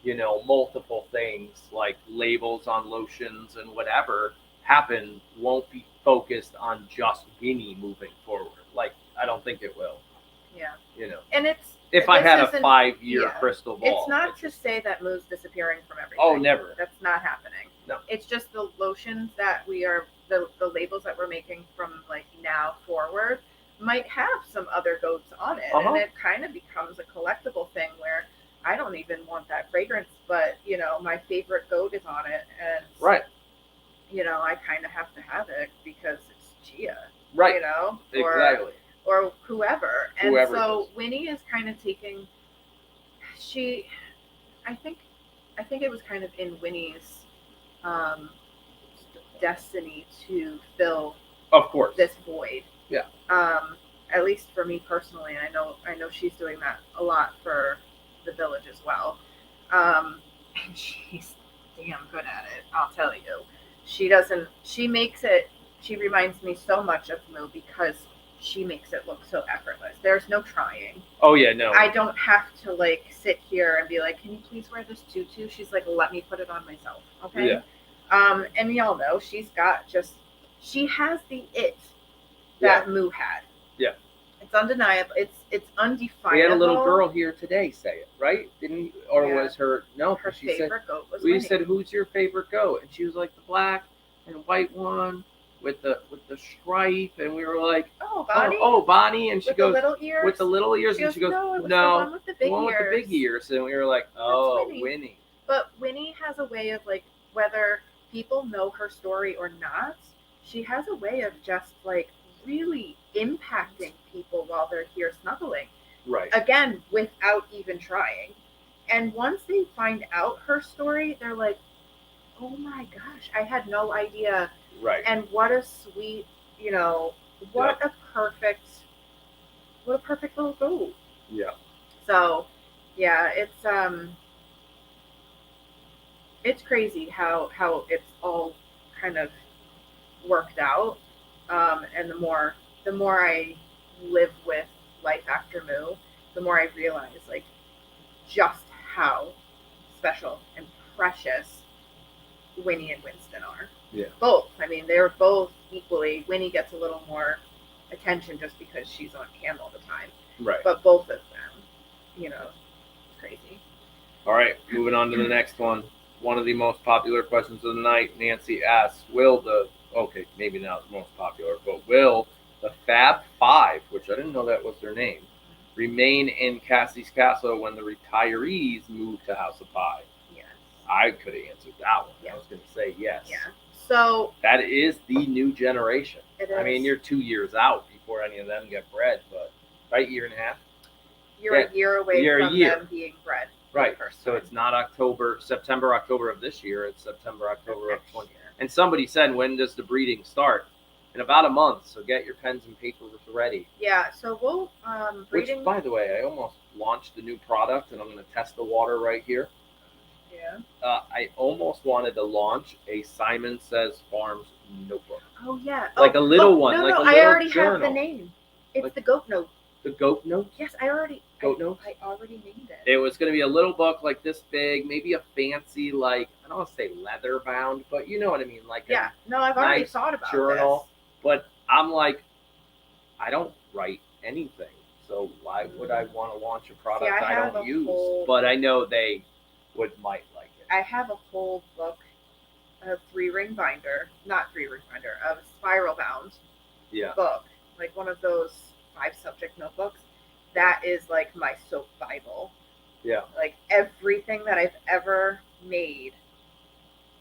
you know, multiple things like labels on lotions and whatever happen won't be focused on just Winnie moving forward. Like, I don't think it will. Yeah. You know. And if I had a 5-year crystal ball. It's not to say that Moo's disappearing from everything. Oh, never. That's not happening. No. It's just the lotions that we are, the labels that we're making from like now forward might have some other goats on it. And it kind of becomes a collectible thing where I don't even want that fragrance, but you know, my favorite goat is on it, and right. You know, I kind of have to have it because it's Gia. Right. You know? Exactly. Or whoever. And whoever so does. Winnie is kind of taking, I think it was kind of in Winnie's destiny to fill, of course, this void. Yeah. At least for me personally, I know she's doing that a lot for the village as well. And she's damn good at it, I'll tell you. She reminds me so much of Moo because she makes it look so effortless. There's no trying. Oh yeah, no. I don't have to like sit here and be like, can you please wear this tutu? She's like, let me put it on myself. Okay. Yeah. And y'all know she has the it that Moo had. Yeah. It's undeniable. It's undefinable. We had a little girl here today say it, right? Didn't we? Or was her her she favorite goat was we Winnie. said, who's your favorite goat? And she was like, the black and white one with the stripe, and we were like, Oh, Bonnie. oh, Bonnie, and she with goes the little ears. with the little ears, and she goes, no, it was no, the one with the big one ears. with the big ears, and we were like, oh, Winnie. Winnie. But Winnie has a way of like, whether people know her story or not, she has a way of just like really impacting people while they're here snuggling. Right. Again, without even trying. And once they find out her story, they're like, oh my gosh, I had no idea. Right. And what a sweet, what a perfect little goat. Yeah. So, yeah, it's crazy how it's all kind of worked out. And the more I live with life after Moo, the more I realize like just how special and precious Winnie and Winston are. Yeah. Both. I mean, they're both equally. Winnie gets a little more attention just because she's on cam all the time. Right. But both of them, crazy. All right, moving on to the next one. One of the most popular questions of the night. Nancy asks, maybe not the most popular, but will the Fab Five, which I didn't know that was their name, remain in Cassie's Castle when the retirees move to House of Pie? Yes. I could have answered that one. Yeah. I was going to say yes. Yeah. So that is the new generation. it is. I mean, you're 2 years out before any of them get bred, but right, year and a half. You're a year away from them being bred. Right. So it's not September, October of this year. It's September, October of 20. Year. And somebody said, when does the breeding start? In about a month. So get your pens and papers ready. Yeah. So we'll breeding. Which, by the way, I almost launched a new product, and I'm going to test the water right here. Yeah. I almost wanted to launch a Syman Says Farms notebook. Oh yeah. Like a little one. No, like no, a little I already journal. have the name. It's Like- the goat note. The goat note? Yes, I already. Goat notes? I already named it. It was going to be a little book like this big, maybe a fancy, like, I don't want to say leather bound, but you know what I mean. Like Yeah. No, I've already nice thought about journal. But I'm like, I don't write anything. So why would I want to launch a product I I have don't a use? whole- But I know they might like it. I have a whole book, a 3-ring binder, not 3-ring binder, of spiral bound Yeah. book, like one of those 5-subject notebooks. That is like my soap Bible. Yeah. Like everything that I've ever made,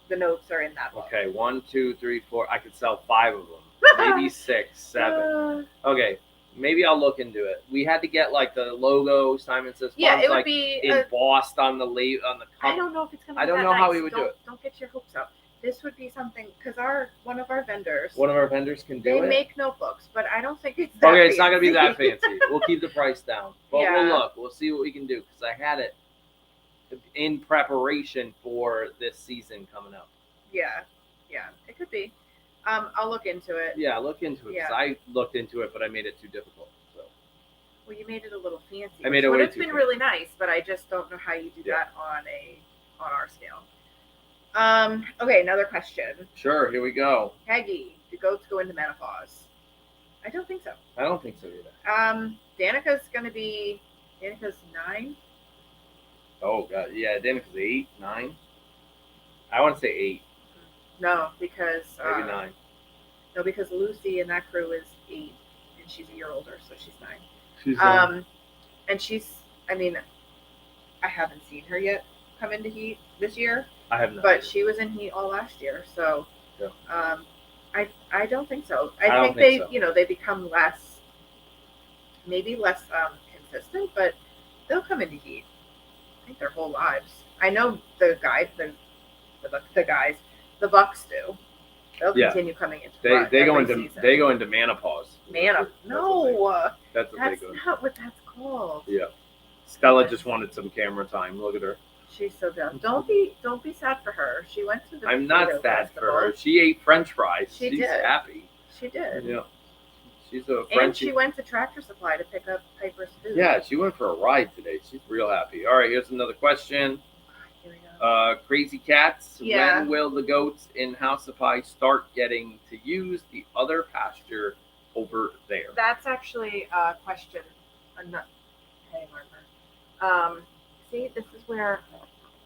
the notes are in that book. Okay, 1, 2, 3, 4. I could sell 5 of them. Maybe 6, 7. Okay, maybe I'll look into it. We had to get like the logo, Syman Says Farms, Yeah, it would like be. embossed on the on the cup. I don't know if it's gonna. I be don't that know how nice. we would do it. Don't get your hopes up. This would be something because one of our vendors, One of our vendors can do they it. make notebooks, but I don't think it's. That Okay, it's not gonna be that fancy. fancy. We'll keep the price down, but Yeah. we'll look. We'll see what we can do because I had it in preparation for this season coming up. Yeah, it could be. I'll look into it. Yeah, look into it. 'Cause Yeah. I looked into it, but I made it too difficult. So Well, you made it a little fancy. I made it which way it's too been fancy. really nice, but I just don't know how you do Yeah. that on our scale. Okay, another question. sure, here we go. Peggy, do goats go into menopause? I don't think so. I don't think so either. Danica's 9. Oh god, yeah, Danica's 8, 9. I want to say 8, No, because maybe 9. No, because Lucy and that crew is 8, and she's a year older, so she's 9. She's And she's. I mean, I haven't seen her yet come into heat this year, I have not. but she was in heat all last year. So, Yeah. I don't think so. I don't think think they, so. they become less consistent, but they'll come into heat. I think their whole lives. I know the guys, the bucks do. They'll Yeah. continue coming into they rut go every into season. they go into menopause. That's what That's what that's they go. not what that's called. Yeah. Stella just wanted some camera time. Look at her. She's so dumb. Don't be sad for her. She went to the. I'm not potato sad for festival. her. She ate French fries. She She's did. happy. She did. Yeah. She's a And Frenchie. she went to Tractor Supply to pick up Piper's food. Yeah, she went for a ride today. She's real happy. All right, here's another question. Here we go. Crazy cats. Yeah. When will the goats in House of Pie start getting to use the other pasture over there? That's actually a question. Hey, Margaret. See, this is where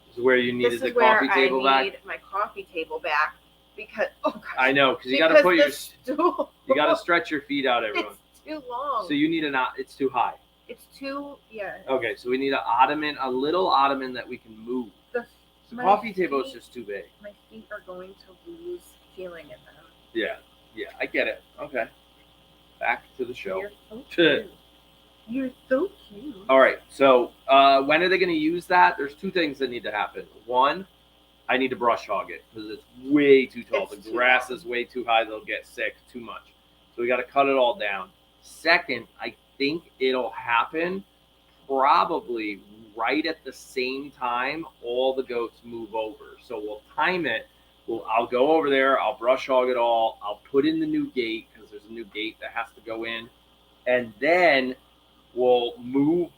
This is where you needed this the is where coffee I table back. need my coffee table back. because gosh, I know, because you got to put the stool. you got to stretch your feet out, everyone. It's too long. So you need it's too high. It's too Okay, so we need an ottoman, a little ottoman that we can move. The coffee table is just too big. My feet are going to lose feeling in them. Yeah, I get it. Okay, back to the show. You're so cute. You're so cute. All right, so when are they going to use that? There's two things that need to happen. One, I need to brush hog it because it's way too tall. The grass is way too high. They'll get sick too much. So we got to cut it all down. Second, I think it'll happen probably right at the same time all the goats move over. So we'll time it. I'll go over there. I'll brush hog it all. I'll put in the new gate because there's a new gate that has to go in. And then we'll move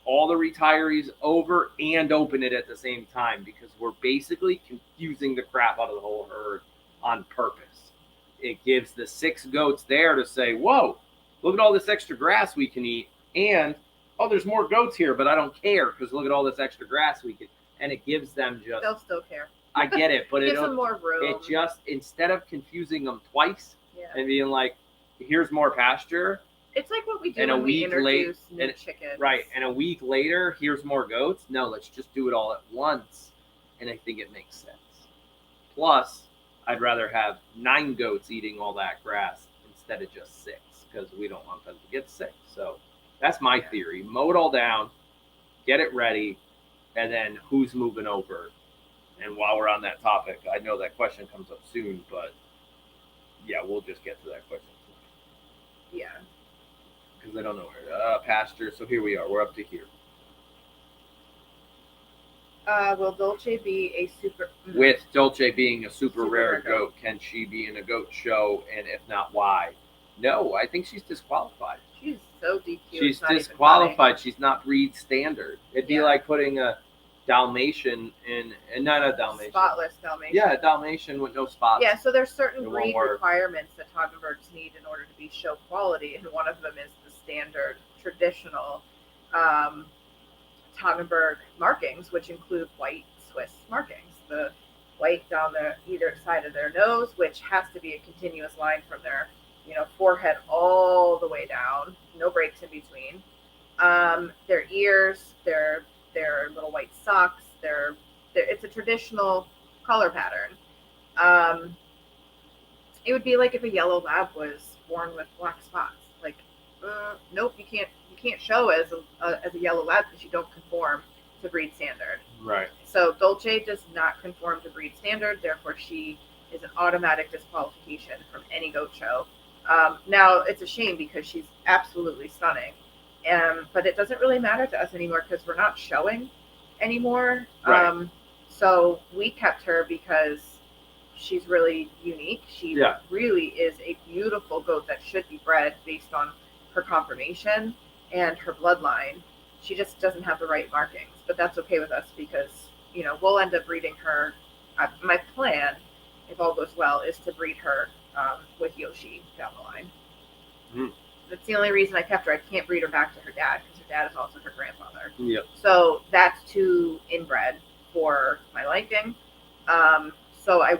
all the retirees over and open it at the same time because we're basically confusing the crap out of the whole herd on purpose. It gives the 6 goats there to say, whoa, look at all this extra grass we can eat. And, oh, there's more goats here, but I don't care because look at all this extra grass we can. And it gives them just. They'll still care. I get it, but gives them more room. It just, instead of confusing them twice and being like, here's more pasture. It's like what we do when we introduce new chickens. Right, and a week later, here's more goats. No, let's just do it all at once. And I think it makes sense. Plus, I'd rather have 9 goats eating all that grass instead of just 6 because we don't want them to get sick. So that's my theory. Mow it all down, get it ready, and then who's moving over? And while we're on that topic, I know that question comes up soon, but yeah, we'll just get to that question soon. Yeah. Because I don't know where. Pasture, so here we are. We're up to here. Will Dolce be a super... With Dolce being a super rare goat, can she be in a goat show? And if not, why? No, I think she's disqualified. She's so DQ. She's disqualified. She's not breed standard. It'd be like putting a Dalmatian and not a Dalmatian. Spotless Dalmatian. Yeah, a Dalmatian with no spots. Yeah, so there's certain breed requirements that Toggenburgs need in order to be show quality, and one of them is the standard traditional Toggenburg markings, which include white Swiss markings. The white down either side of their nose, which has to be a continuous line from their forehead all the way down, no breaks in between. Their ears, their little white socks, it's a traditional color pattern. It would be like if a yellow lab was born with black spots. Like, nope, you can't show as a yellow lab because you don't conform to breed standard. Right. So Dolce does not conform to breed standard, therefore she is an automatic disqualification from any goat show. Now it's a shame because she's absolutely stunning. But it doesn't really matter to us anymore because we're not showing anymore. Right. So we kept her because she's really unique. She really is a beautiful goat that should be bred based on her conformation and her bloodline. She just doesn't have the right markings, but that's okay with us because, we'll end up breeding her. My plan, if all goes well, is to breed her with Yoshi down the line. Mm. That's the only reason I kept her. I can't breed her back to her dad because her dad is also her grandfather. Yep. So that's too inbred for my liking. So I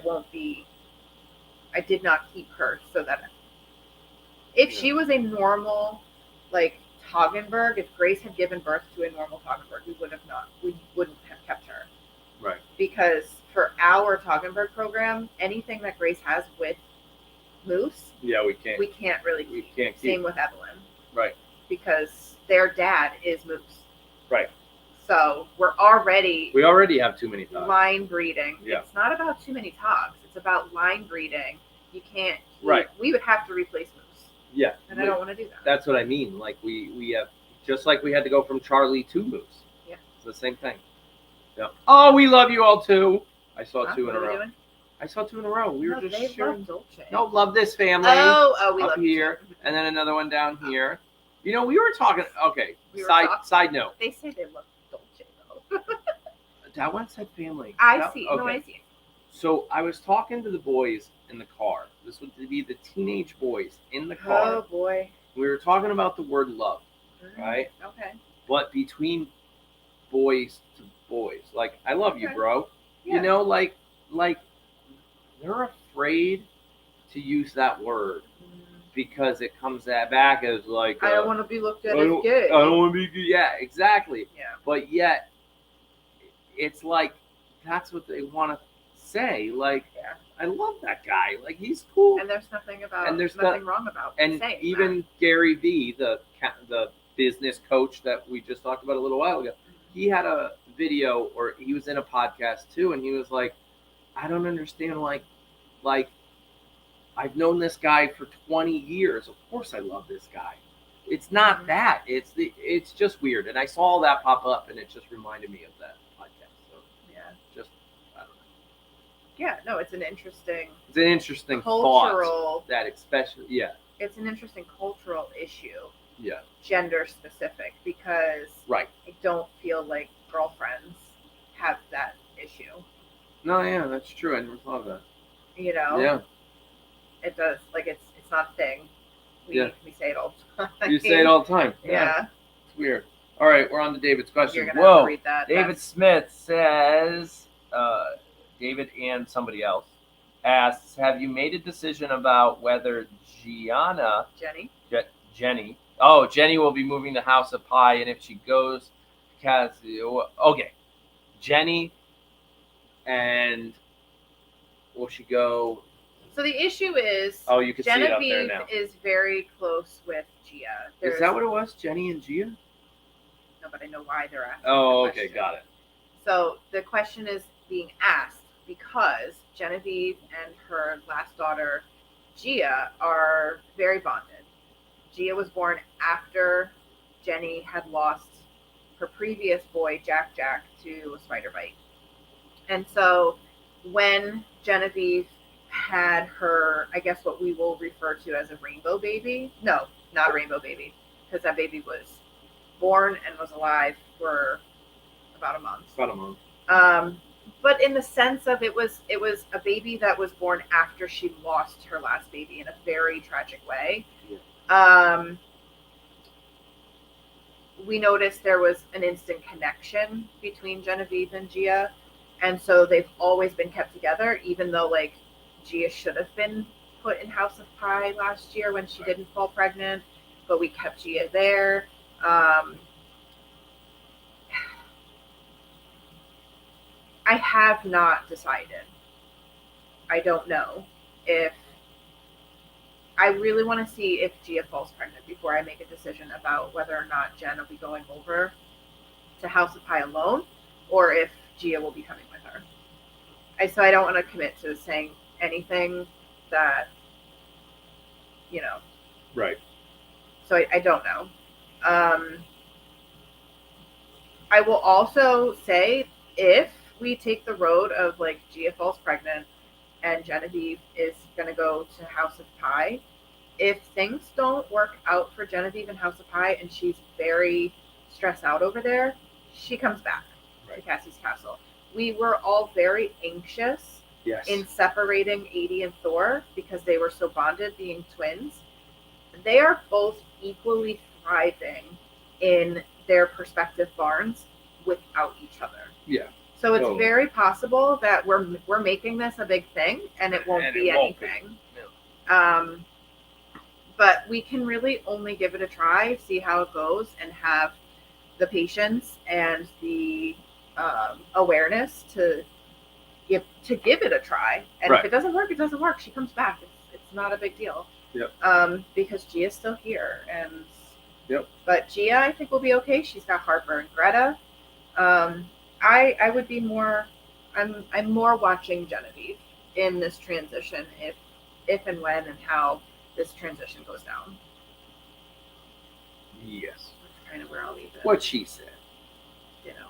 did not keep her so that if she was a normal, like Toggenburg, if Grace had given birth to a normal Toggenburg, we wouldn't have kept her. Right. Because for our Toggenburg program, anything that Grace has with moose, we can't really keep. Same with Evelyn. Right. Because their dad is moose. Right. So we already have too many togs. Line breeding. Yeah. It's not about too many togs. It's about line breeding. You can't. Right. We would have to replace moose. Yeah. And I don't want to do that. That's what I mean. Like we have, just like we had to go from Charlie to moose. Yeah. It's the same thing. Yeah. Oh, we love you all too. I saw 2 in a row. Doing? I saw 2 in a row. We were just sharing. Love Dolce. No, love this family. Oh, we up love here, and then another one down here. We were talking. Okay. Side note. They say they love Dolce though. That one said family. I see. Okay. No, I see. So I was talking to the boys in the car. This would be the teenage boys in the car. Oh boy. We were talking about the word love, right? Okay. But between boys to boys, like I love you, bro. Yeah. Like they're afraid to use that word because it comes back as like I don't want to be looked at I as don't- gay. I don't want to be good. Yeah, exactly. Yeah. But yet, it's like that's what they want to say. Like, Yeah. I love that guy. Like, he's cool. And there's nothing about And there's nothing wrong about And saying even Gary Vee, the business coach that we just talked about a little while ago, he had a video, or he was in a podcast too, and he was like, I don't understand, like I've known this guy for 20 years. Of course I love this guy. It's not that. It's just weird. And I saw that pop up, and it just reminded me of that podcast. So yeah. just, I don't know. Yeah, no, it's an interesting cultural thought, that especially, it's an interesting cultural issue, yeah, gender specific, because right. I don't feel like girlfriends have that issue. No, yeah, that's true. I never thought of that. You know? Yeah. It does. Like, it's not a thing. We say it all the time. You say it all the time. Yeah. It's weird. All right, we're on to David's question. You're gonna have to read that. David Smith says, David and somebody else asks, have you made a decision about whether Jenny will be moving to House of Pie, and if she goes, Jenny, and will she go? So the issue is, Oh, you can see it up there Genevieve now. is very close with Gia. Is that what it was? Jenny and Gia? No, but I know why they're asking. Oh, the okay, question. got it. So the question is being asked because Genevieve and her last daughter, Gia, are very bonded. Gia was born after Jenny had lost her previous boy, Jack, to a spider bite. And so when Genevieve had her, I guess what we will refer to as a rainbow baby. No, not a rainbow baby, because that baby was born and was alive for about a month. But in the sense of it was a baby that was born after she lost her last baby in a very tragic way. Yeah. We noticed there was an instant connection between Genevieve and Gia, and so they've always been kept together, even though like Gia should have been put in House of Pie last year when she didn't fall pregnant, but we kept Gia there. I have not decided. I don't know if I really want to see if Gia falls pregnant before I make a decision about whether or not Jen will be going over to House of Pie alone, or if Gia will be coming with her. So I don't want to commit to saying anything that, you know. Right. So I don't know. I will also say if we take the road of like Gia falls pregnant and Genevieve is going to go to House of Pie, if things don't work out for Genevieve in House of Pie and she's very stressed out over there, she comes back to Cassie's Castle. We were all very anxious in separating Adie and Thor because they were so bonded, being twins. They are both equally thriving in their respective barns without each other. Yeah. So it's very possible that we're making this a big thing and it won't be anything. No. But we can really only give it a try, see how it goes, and have the patience and the awareness to give it a try. And if it doesn't work, it doesn't work. She comes back. It's not a big deal. Yep. Because Gia's still here, and yep. But Gia, I think, will be okay. She's got Harper and Greta. I would be more. I'm more watching Genevieve in this transition, if and when and how this transition goes down. Yes. That's kind of where I'll leave it. What she said. You know.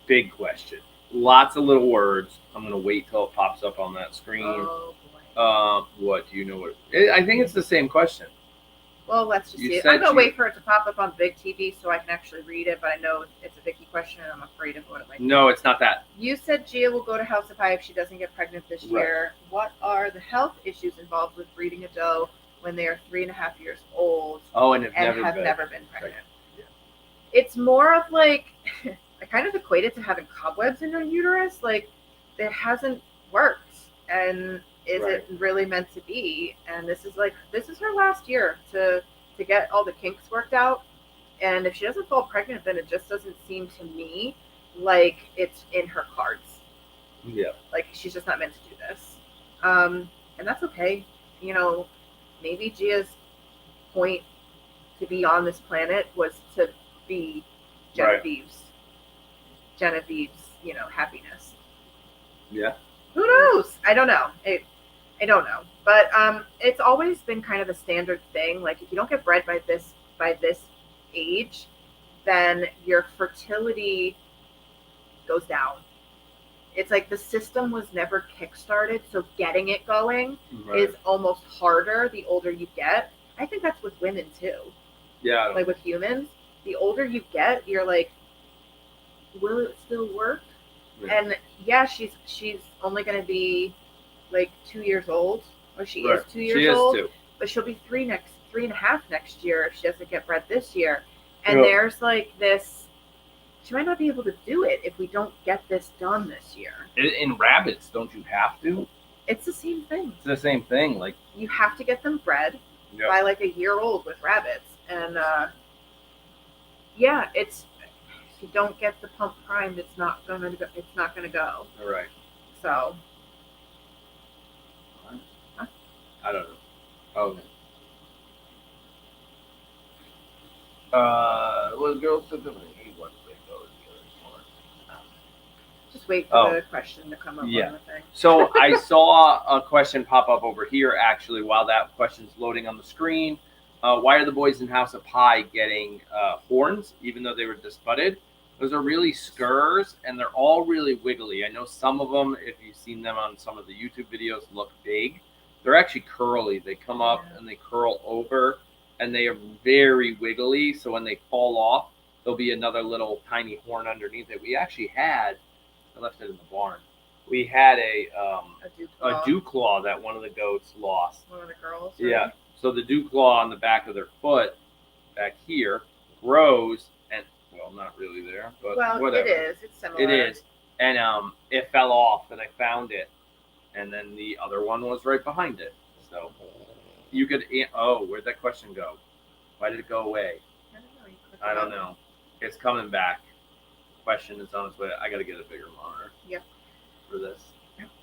Big question. Lots of little words. I'm gonna wait till it pops up on that screen. Oh boy. What do you know? I think it's the same question. Well, let's just You see it. said I'm gonna you- wait for it to pop up on big TV so I can actually read it. But I know it's a Vicky question, and I'm afraid of what it might be. No, it's not that. You said Gia will go to House of Pie if she doesn't get pregnant this year. What are the health issues involved with breeding a doe when they are 3.5 years old Oh, and and have never been pregnant? Yeah. It's more of like I kind of equate it to having cobwebs in your uterus. Like it hasn't worked, and is Right. it really meant to be? And this is her last year to get all the kinks worked out. And if she doesn't fall pregnant, then it just doesn't seem to me like it's in her cards. Yeah. Like she's just not meant to do this. And that's okay. You know, maybe Gia's point to be on this planet was to be Genevieve's, you know, happiness. Yeah. Who knows? I don't know. I don't know. But it's always been kind of a standard thing. Like if you don't get bred by this age, then your fertility goes down. It's like the system was never kickstarted, so getting it going Right. is almost harder the older you get. I think that's with women too. Yeah. Like with humans, the older you get, you're like, will it still work? Yeah. And yeah, she's only going to be like 2 years old, or she Right. is 2 years She is old, too. but she'll be 3.5 next year if she doesn't get bred this year. And Yeah. there's like this, she might not be able to do it if we don't get this done this year. In rabbits, don't you have to? It's the same thing. It's the same thing. Like, You have to get them bred Yeah. by like a year old with rabbits. And yeah, it's, if you don't get the pump primed, it's not gonna go. All right. So I don't know. Oh. what girls said to me? What they go to the other one. just wait for Oh. the question to come up Yeah. on the thing. So I saw a question pop up over here actually while that question's loading on the screen. Why are the boys in House of Pie getting horns even though they were disbudded? Those are really scurs and they're all really wiggly. I know some of them, if you've seen them on some of the YouTube videos, look big. They're actually curly. They come up and they curl over and they are very wiggly. So when they fall off, there'll be another little tiny horn underneath it. We actually had, I left it in the barn. We had a dew claw that one of the goats lost. One of the girls. Yeah. right? So the dew claw on the back of their foot, back here, grows and well, not really there, but Well, whatever. it is. It's similar. It is, and it fell off, and I found it, and then the other one was right behind it. So you could. Oh, where'd that question go? Why did it go away? I don't know. You click I it don't up. know. It's coming back. Question is on its way. I got to get a bigger monitor. Yep. For this.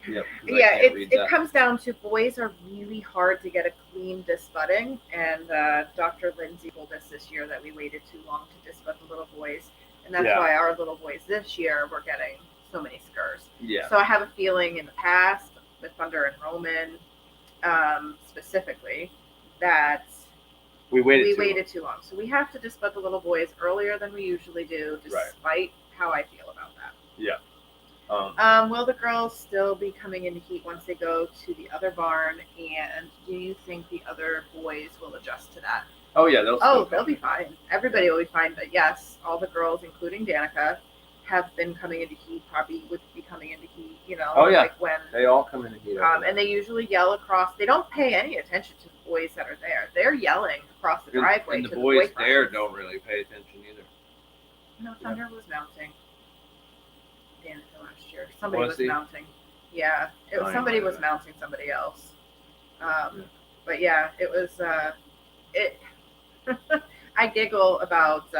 Yep. 'cause I Yeah, can't read it that. comes down to boys are really hard to get a clean disbudding, and Dr. Lindsay told us this year that we waited too long to disbud the little boys, and that's Yeah. why our little boys this year were getting so many scurs. Yeah. So I have a feeling in the past with Thunder and Roman, specifically, that we waited. we too waited too long. So we have to disbud the little boys earlier than we usually do, Right. despite how I feel about that. long. Will the girls still be coming into heat once they go to the other barn? And do you think the other boys will adjust to that? Oh yeah, they'll. Oh, still they'll come. be fine. Everybody will be fine. But yes, all the girls, including Danica, have been coming into heat. Probably would be coming into heat. You know, Oh, yeah. like when. They all come in heat. And they usually yell across. They don't pay any attention to the boys that are there. They're yelling across the driveway and to the boys boyfriends. there don't really pay attention either. No, Thunder was mounting. Danica last year. Somebody Was was he? mounting. Yeah, it was I somebody know was that. mounting somebody else. But yeah, it was. It. I giggle about.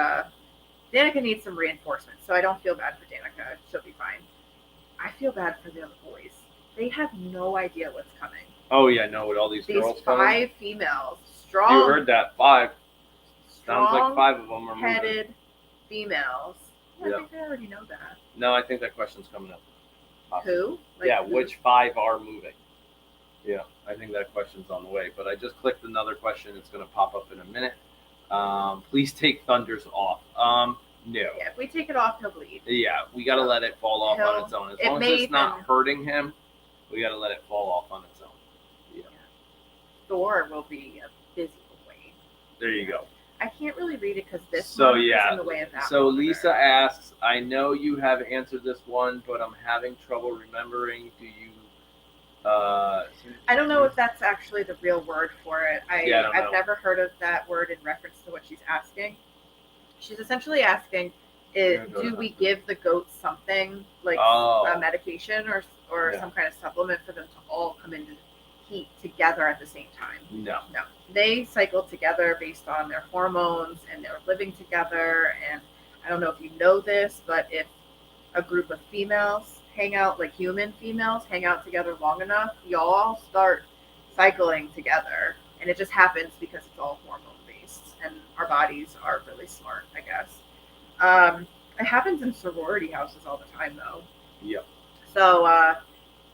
Danica needs some reinforcement, so I don't feel bad for Danica. She'll be fine. I feel bad for the other boys. They have no idea what's coming. Oh yeah, no, with all these These girls coming. 5 females, strong. You heard that? 5. Sounds like strong 5 of them are moving. headed females. Yeah, Yeah. I think I already know that. No, I think that question's coming up. Who? Like, Yeah, who? which 5 are moving? Yeah, I think that question's on the way. But I just clicked another question. It's going to pop up in a minute. Please take Thunders off. No. Yeah, if we take it off, he'll bleed. Yeah, we got to let it fall off on its own. As It long as may it's not even- hurting him, we got to let it fall off on its own. Yeah. Thor will be a busy boy. There you go. I can't really read it because this So, one yeah. is in the way of that. So one over Lisa there. asks, I know you have answered this one, but I'm having trouble remembering. Do you? I don't know if that's actually the real word for it. Yeah, I don't know. I've never heard of that word in reference to what she's asking. She's essentially asking, Yeah, go do ahead. we give the goats something like Oh. a medication or Yeah. some kind of supplement for them to all come into compete together at the same time. No. No, they cycle together based on their hormones and they're living together. And I don't know if you know this, but if a group of females hang out, like human females, hang out together long enough, y'all start cycling together. And it just happens because it's all hormone based. And our bodies are really smart, I guess. It happens in sorority houses all the time, though. Yep. So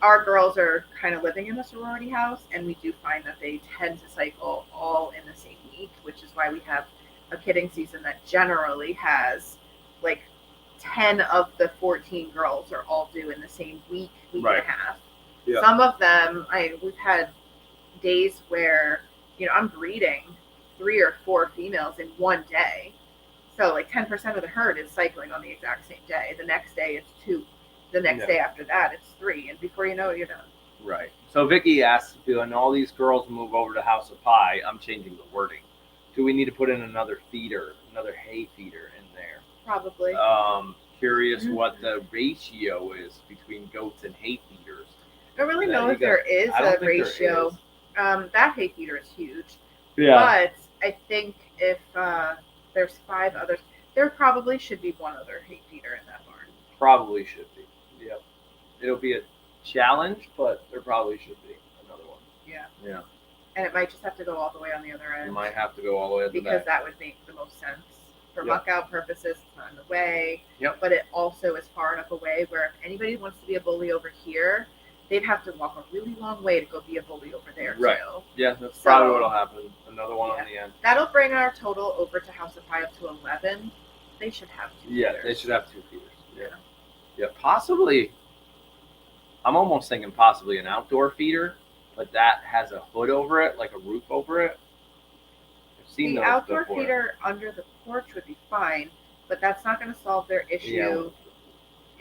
our girls are kind of living in a sorority house, and we do find that they tend to cycle all in the same week, which is why we have a kidding season that generally has like 10 of the 14 girls are all due in the same week and Right. a half. Yeah. Some of them, we've had days where, I'm breeding 3 or 4 females in one day. So like 10% of the herd is cycling on the exact same day. The next day it's 2. The next day after that it's 3. And before you know it, you're done. Right. So Vicky asked, when all these girls move over to House of Pie, I'm changing the wording. Do we need to put in another feeder, another hay feeder in there? Probably. Curious what the ratio is between goats and hay feeders. I don't really that know you if there got- is I don't a think there ratio. is. That hay feeder is huge. Yeah. But I think if there's 5 others, there probably should be 1 other hay feeder in that barn. Probably should be. Yep. It'll be a challenge, but there probably should be another one. Yeah. Yeah. And it might just have to go all the way on the other You end. might have to go all the way to the Because back. that would make the most sense. For Yep. muck out purposes, it's not in the way. Yep. But it also is far enough away where if anybody wants to be a bully over here, they'd have to walk a really long way to go be a bully over there Right. too. Yeah, that's So- probably what'll happen. Another one on the end. That'll bring our total over to House of Pie up to 11. They should have 2 Yeah, feeders. they should have 2 feeders. Yeah. Yeah, possibly. I'm almost thinking possibly an outdoor feeder, but that has a hood over it, like a roof over it. I've seen The those outdoor before. feeder under the porch would be fine, but that's not going to solve their issue.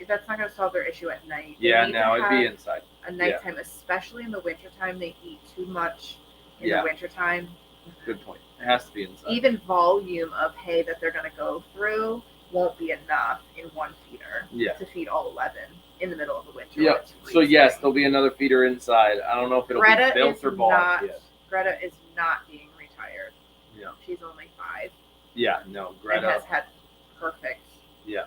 That's not going to solve their issue at night. They Yeah, need no, to it'd be have inside. a nighttime, especially in the wintertime. They eat too much in Yeah. the wintertime. Good point. It has to be inside. Even volume of hay that they're going to go through won't be enough in one feeder Yeah. to feed all 11 in the middle of the winter. when Yep. it's So yes, freezing. there'll be another feeder inside. I don't know if it'll Greta be built is or bought not. yet. Greta is not being retired. Yeah. She's only 5 Yeah, no, and Greta. has had perfect. Yeah.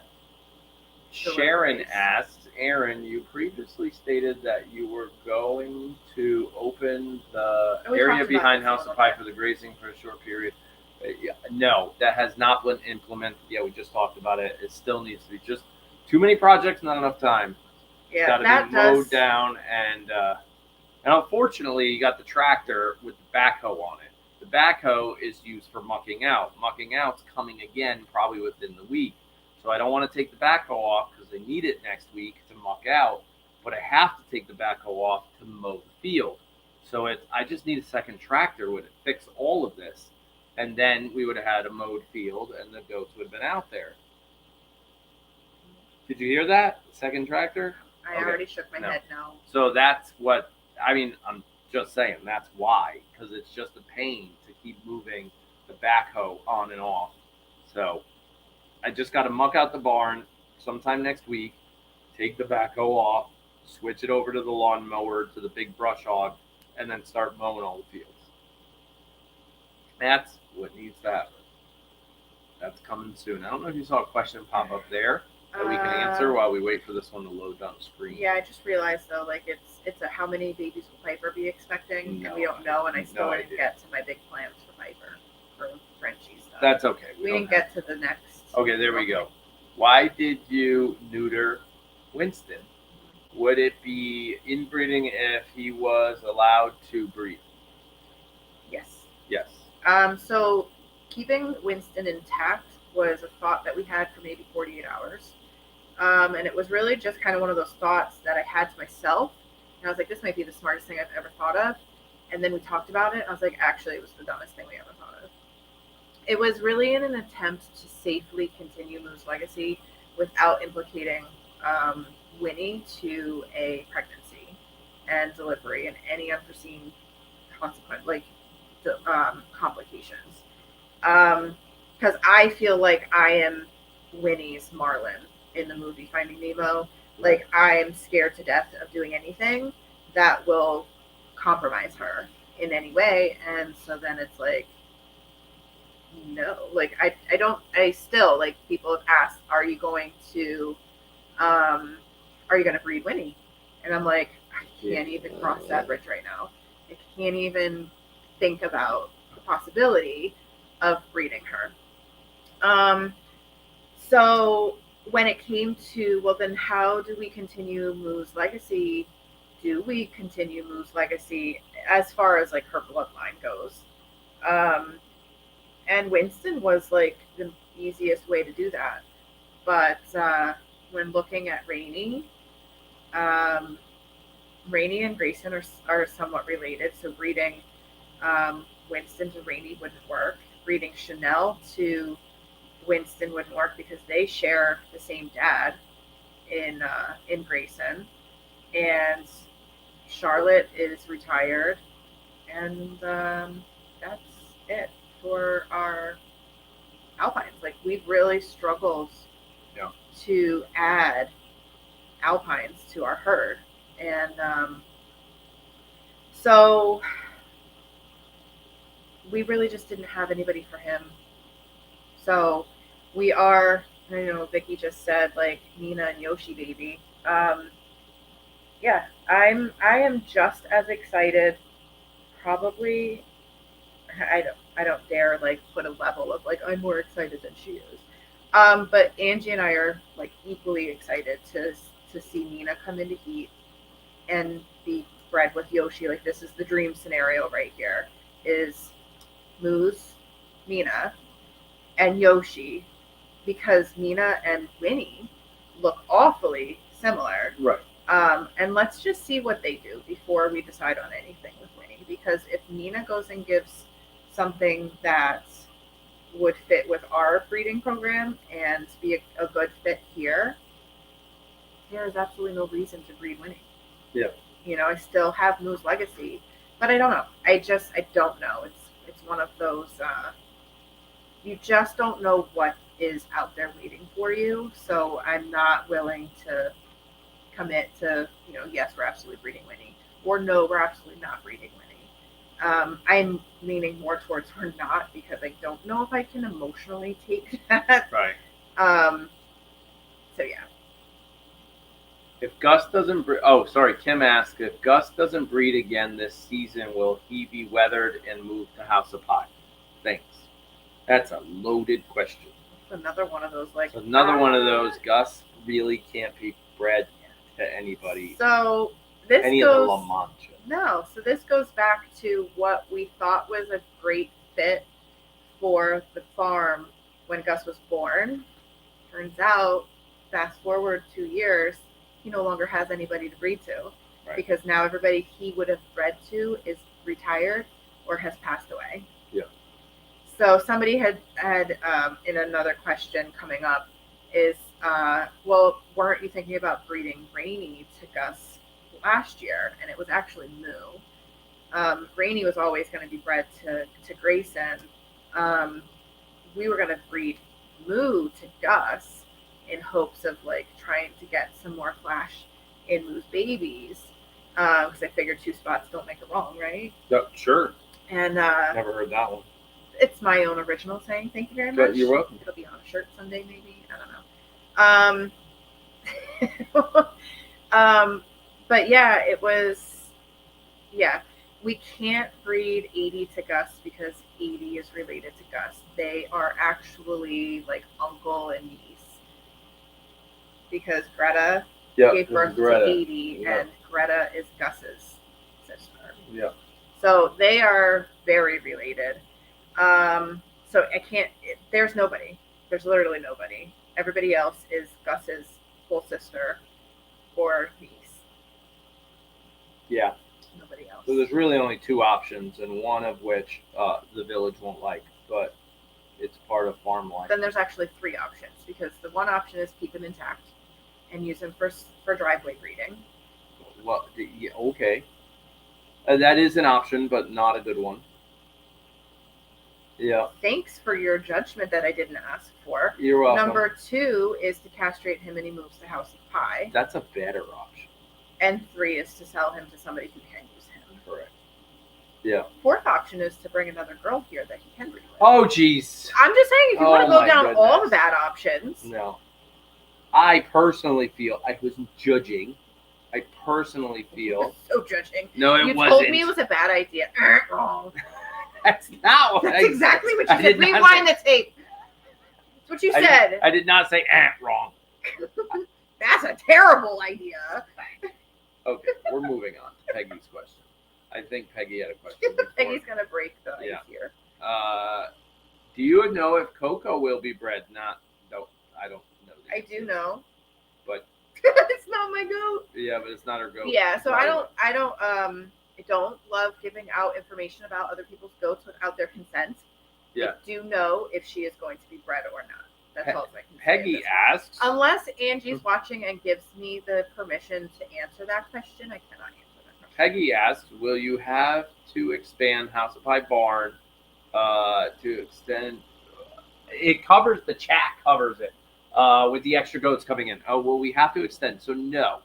Sharon deliveries. asked, Aaron, you previously stated that you were going to open the We area talked behind about this a House of little Pie bit. for the grazing for a short period. Yeah, no, that has not been implemented. Yeah, we just talked about it. It still needs to be just too many projects, not enough time. Yeah, Got to that be mowed does. down, and unfortunately, you got the tractor with the backhoe on it. The backhoe is used for mucking out. Mucking out's coming again probably within the week. So I don't want to take the backhoe off because they need it next week to muck out, but I have to take the backhoe off to mow the field. So I just need a second tractor would fix all of this, and then we would have had a mowed field, and the goats would have been out there. Did you hear that? Second tractor? I Okay. already shook my No. head no. So that's what I mean. I'm just saying that's why, because it's just a pain to keep moving the backhoe on and off. So I just got to muck out the barn sometime next week, take the backhoe off, switch it over to the lawnmower to the big brush hog, and then start mowing all the fields. That's what needs to happen. That's coming soon. I don't know if you saw a question pop up there that we can answer while we wait for this one to load on the screen. Yeah, I just realized though, like it's a how many babies will Piper be expecting, and we don't know, and I still No didn't idea. get to my big plans for Piper for Frenchies stuff. That's okay. we don't didn't get to the next. Okay, there we go. Why did you neuter Winston? Would it be inbreeding if he was allowed to breed? Yes. Yes. So keeping Winston intact was a thought that we had for maybe 48 hours. And it was really just kind of one of those thoughts that I had to myself. And I was like, this might be the smartest thing I've ever thought of. And then we talked about it. And I was like, actually, it was the dumbest thing we ever thought of. It was really in an attempt to safely continue Moo's legacy without implicating Winnie to a pregnancy and delivery and any unforeseen consequence, like complications. Because I feel like I am Winnie's Marlin in the movie Finding Nemo. Like, I am scared to death of doing anything that will compromise her in any way. And so then it's like, no, like I still, like, people have asked, are you going to breed Winnie? And I'm like, I can't even cross that bridge right now. I can't even think about the possibility of breeding her. So when it came to, well, then how do we continue Moo's legacy? Do we continue Moo's legacy as far as like her bloodline goes? And Winston was like the easiest way to do that. But when looking at Rainey and Grayson are somewhat related. So breeding Winston to Rainey wouldn't work. Breeding Chanel to Winston wouldn't work because they share the same dad in Grayson. And Charlotte is retired, and that's it for our Alpines. Like, we've really struggled to add Alpines to our herd, and so we really just didn't have anybody for him. So we are, I know Vicky just said, like, Nina and Yoshi baby. Yeah, I am just as excited. Probably, I don't dare like put a level of like I'm more excited than she is. But Angie and I are like equally excited to see Nina come into heat and be bred with Yoshi. Like, this is the dream scenario right here: is Moose, Nina, and Yoshi, because Nina and Winnie look awfully similar. Right. And let's just see what they do before we decide on anything with Winnie. Because if Nina goes and gives something that would fit with our breeding program and be a good fit here, there is absolutely no reason to breed Winnie. Yeah. You know, I still have Moo's legacy, but I don't know. I don't know. It's one of those, you just don't know what is out there waiting for you. So I'm not willing to commit to, yes, we're absolutely breeding Winnie, or no, we're absolutely not breeding Winnie. I'm leaning more towards we're not, because I don't know if I can emotionally take that. Right. So yeah. If Gus doesn't Kim asked, if Gus doesn't breed again this season, will he be weathered and moved to House of Pie? Thanks. That's a loaded question. It's another one of those, like, It's another one of those. Gus really can't be bred to anybody. So this any goes, of the La Mancha. No, so this goes back to what we thought was a great fit for the farm when Gus was born. Turns out, fast forward 2 years, he no longer has anybody to breed to. Right. Because now everybody he would have bred to is retired or has passed away. Yeah. So somebody had in another question coming up is, well, weren't you thinking about breeding Rainey to Gus last year? And it was actually Moo. Rainey was always going to be bred to Grayson. We were going to breed Moo to Gus in hopes of like trying to get some more flash in Moo's babies, because I figured 2 spots don't make a wrong, right? Yep, sure. And Never heard that one. it's my own original saying. Thank you very much. You're welcome. It'll be on a shirt someday, maybe. I don't know. But yeah, it was. Yeah, we can't breed 80 to Gus because 80 is related to Gus. They are actually like uncle and niece. Because Greta gave birth to 80, and Greta is Gus's sister. Yeah. So they are very related. So I can't. There's nobody. There's literally nobody. Everybody else is Gus's full sister or niece. Yeah. Nobody else. So there's really only 2 options, and one of which the village won't like, but it's part of farm life. Then there's actually 3 options, because the one option is keep them intact and use them for driveway breeding. Well, yeah, okay. That is an option, but not a good one. Yeah. Thanks for your judgment that I didn't ask for. You're welcome. Number 2 is to castrate him and he moves to House of Pie. That's a better option. And 3 is to sell him to somebody who can use him. Correct. Yeah. Fourth option is to bring another girl here that he can breed with. Oh, jeez. I'm just saying, if you want Oh to go my down all the goodness. bad options, No. I personally feel, I wasn't judging. I personally feel. so judging. No, it You wasn't. told me it was a bad idea. Wrong. That's not what That's I exactly what I you said. did not Rewind the tape. That's what you said. I did not say wrong. That's a terrible idea. Okay, we're moving on to Peggy's question. I think Peggy had a question before. Peggy's gonna break the ice Yeah. here. Do you know if Coco will be bred? No, I don't know. I do know. But it's not my goat. yeah, but it's not her goat. Yeah, so Sorry. I don't love giving out information about other people's goats without their consent. Yeah. I do know if she is going to be bred or not. That's all I can say. Peggy asks. Unless Angie's watching and gives me the permission to answer that question, I cannot answer that question. Peggy asks, will you have to expand House of Pie Barn to extend? It covers, the chat covers it with the extra goats coming in. Oh, well, we have to extend. So, no.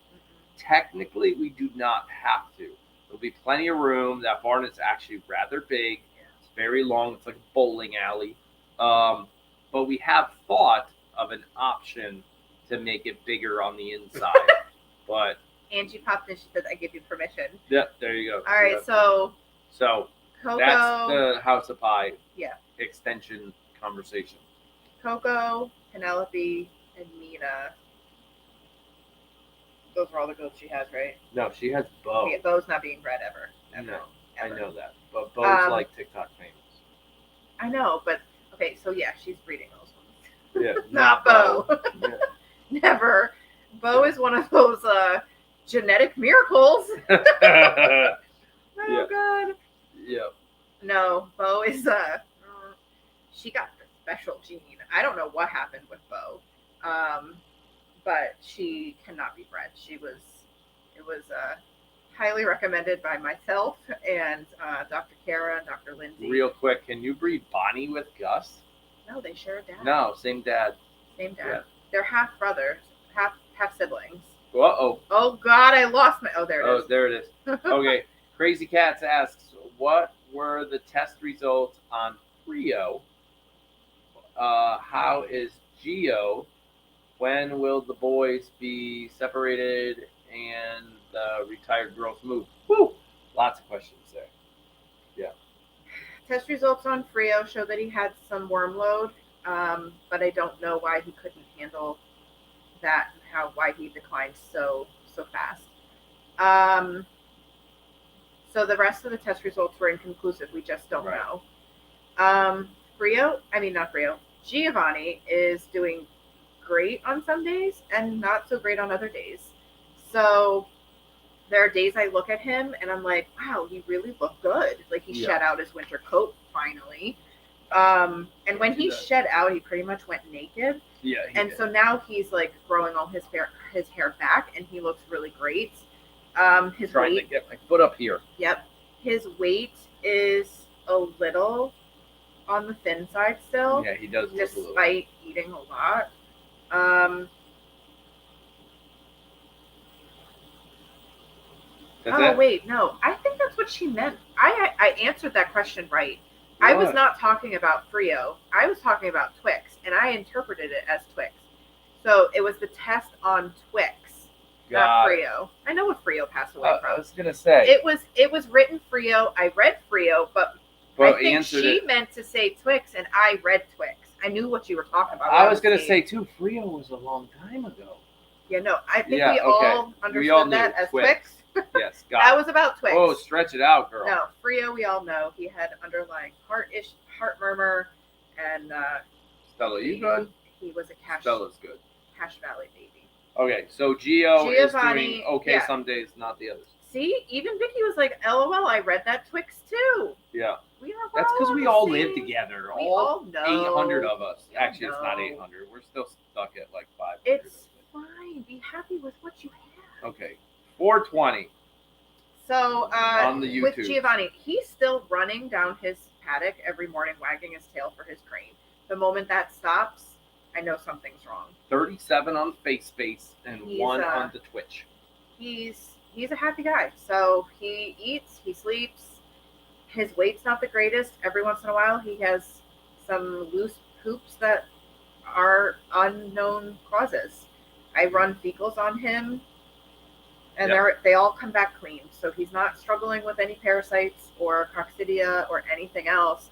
Technically, we do not have to. There'll be plenty of room. That barn is actually rather big. It's very long. It's like a bowling alley. But we have thought of an option to make it bigger on the inside. But Angie popped in. She said, "I give you permission." yeah, there you go. All right, so Coco, that's the House of Pie extension conversation. Coco, Penelope, and Mina. Those are all the goats she has, right? No, she has Bo. Yeah, Bo's not being bred ever. No, ever. I know that. But Bo's like TikTok famous. I know, but okay, so yeah, she's breeding those ones. Yeah, not Bo. Yeah. Never. Bo is one of those genetic miracles. Oh Yeah. God. Yeah. No, Bo is she got the special gene. I don't know what happened with Bo. But she cannot be bred. It was highly recommended by myself and Dr. Kara and Dr. Lindsay. Real quick, can you breed Bonnie with Gus? No, they share a dad. No, same dad. Same dad. Yeah. They're half brothers, half siblings. Uh-oh. Oh God, I lost my. Oh, there it is. Oh, there it is. Okay. Crazy Cats asks, what were the test results on Frio? How is Geo? When will the boys be separated and the retired girls move? Woo! Lots of questions there. Yeah. Test results on Frio show that he had some worm load, but I don't know why he couldn't handle that and why he declined so fast. So the rest of the test results were inconclusive. We just don't know. Giovanni is doing great on some days and not so great on other days. So there are days I look at him and I'm like, wow, he really looked good. Like he shed out his winter coat finally. And when he shed out, he pretty much went naked. Yeah. And so now he's like growing all his hair back and he looks really great. His trying weight, to get my foot up here. Yep. His weight is a little on the thin side still. Yeah, he does. Despite eating a lot. Wait, no. I think that's what she meant. I answered that question right. What? I was not talking about Frio. I was talking about Twix, and I interpreted it as Twix. So it was the test on Twix, not Frio. I know what Frio passed away from. I was gonna say It was written Frio. I read Frio, but I think she meant to say Twix, and I read Twix. I knew what you were talking about. I was gonna say too. Frio was a long time ago. Yeah, no, I think we all understood that as Twix. Yes, got that was about Twix. Oh, stretch it out, girl. No, Frio, we all know he had underlying heart murmur, and Stella, you good? He was a Cache Stella's good. Valley baby. Okay, so Giovanni is doing okay yeah. some days, not the others. See, even Vicky was like, "LOL, I read that Twix too." Yeah. That's because we all live together. We all know. 800 of us. Actually, it's not know. 800. We're still stuck at like 500. It's fine. Be happy with what you have. Okay. 420. So on the with YouTube. Giovanni, he's still running down his paddock every morning, wagging his tail for his crane. The moment that stops, I know something's wrong. 37 on FaceSpace and He's, 1 on the Twitch. He's a happy guy. So he eats, he sleeps. his weight's not the greatest. Every once in a while, he has some loose poops that are unknown causes. I run fecals on him, and they all come back clean. So he's not struggling with any parasites or coccidia or anything else.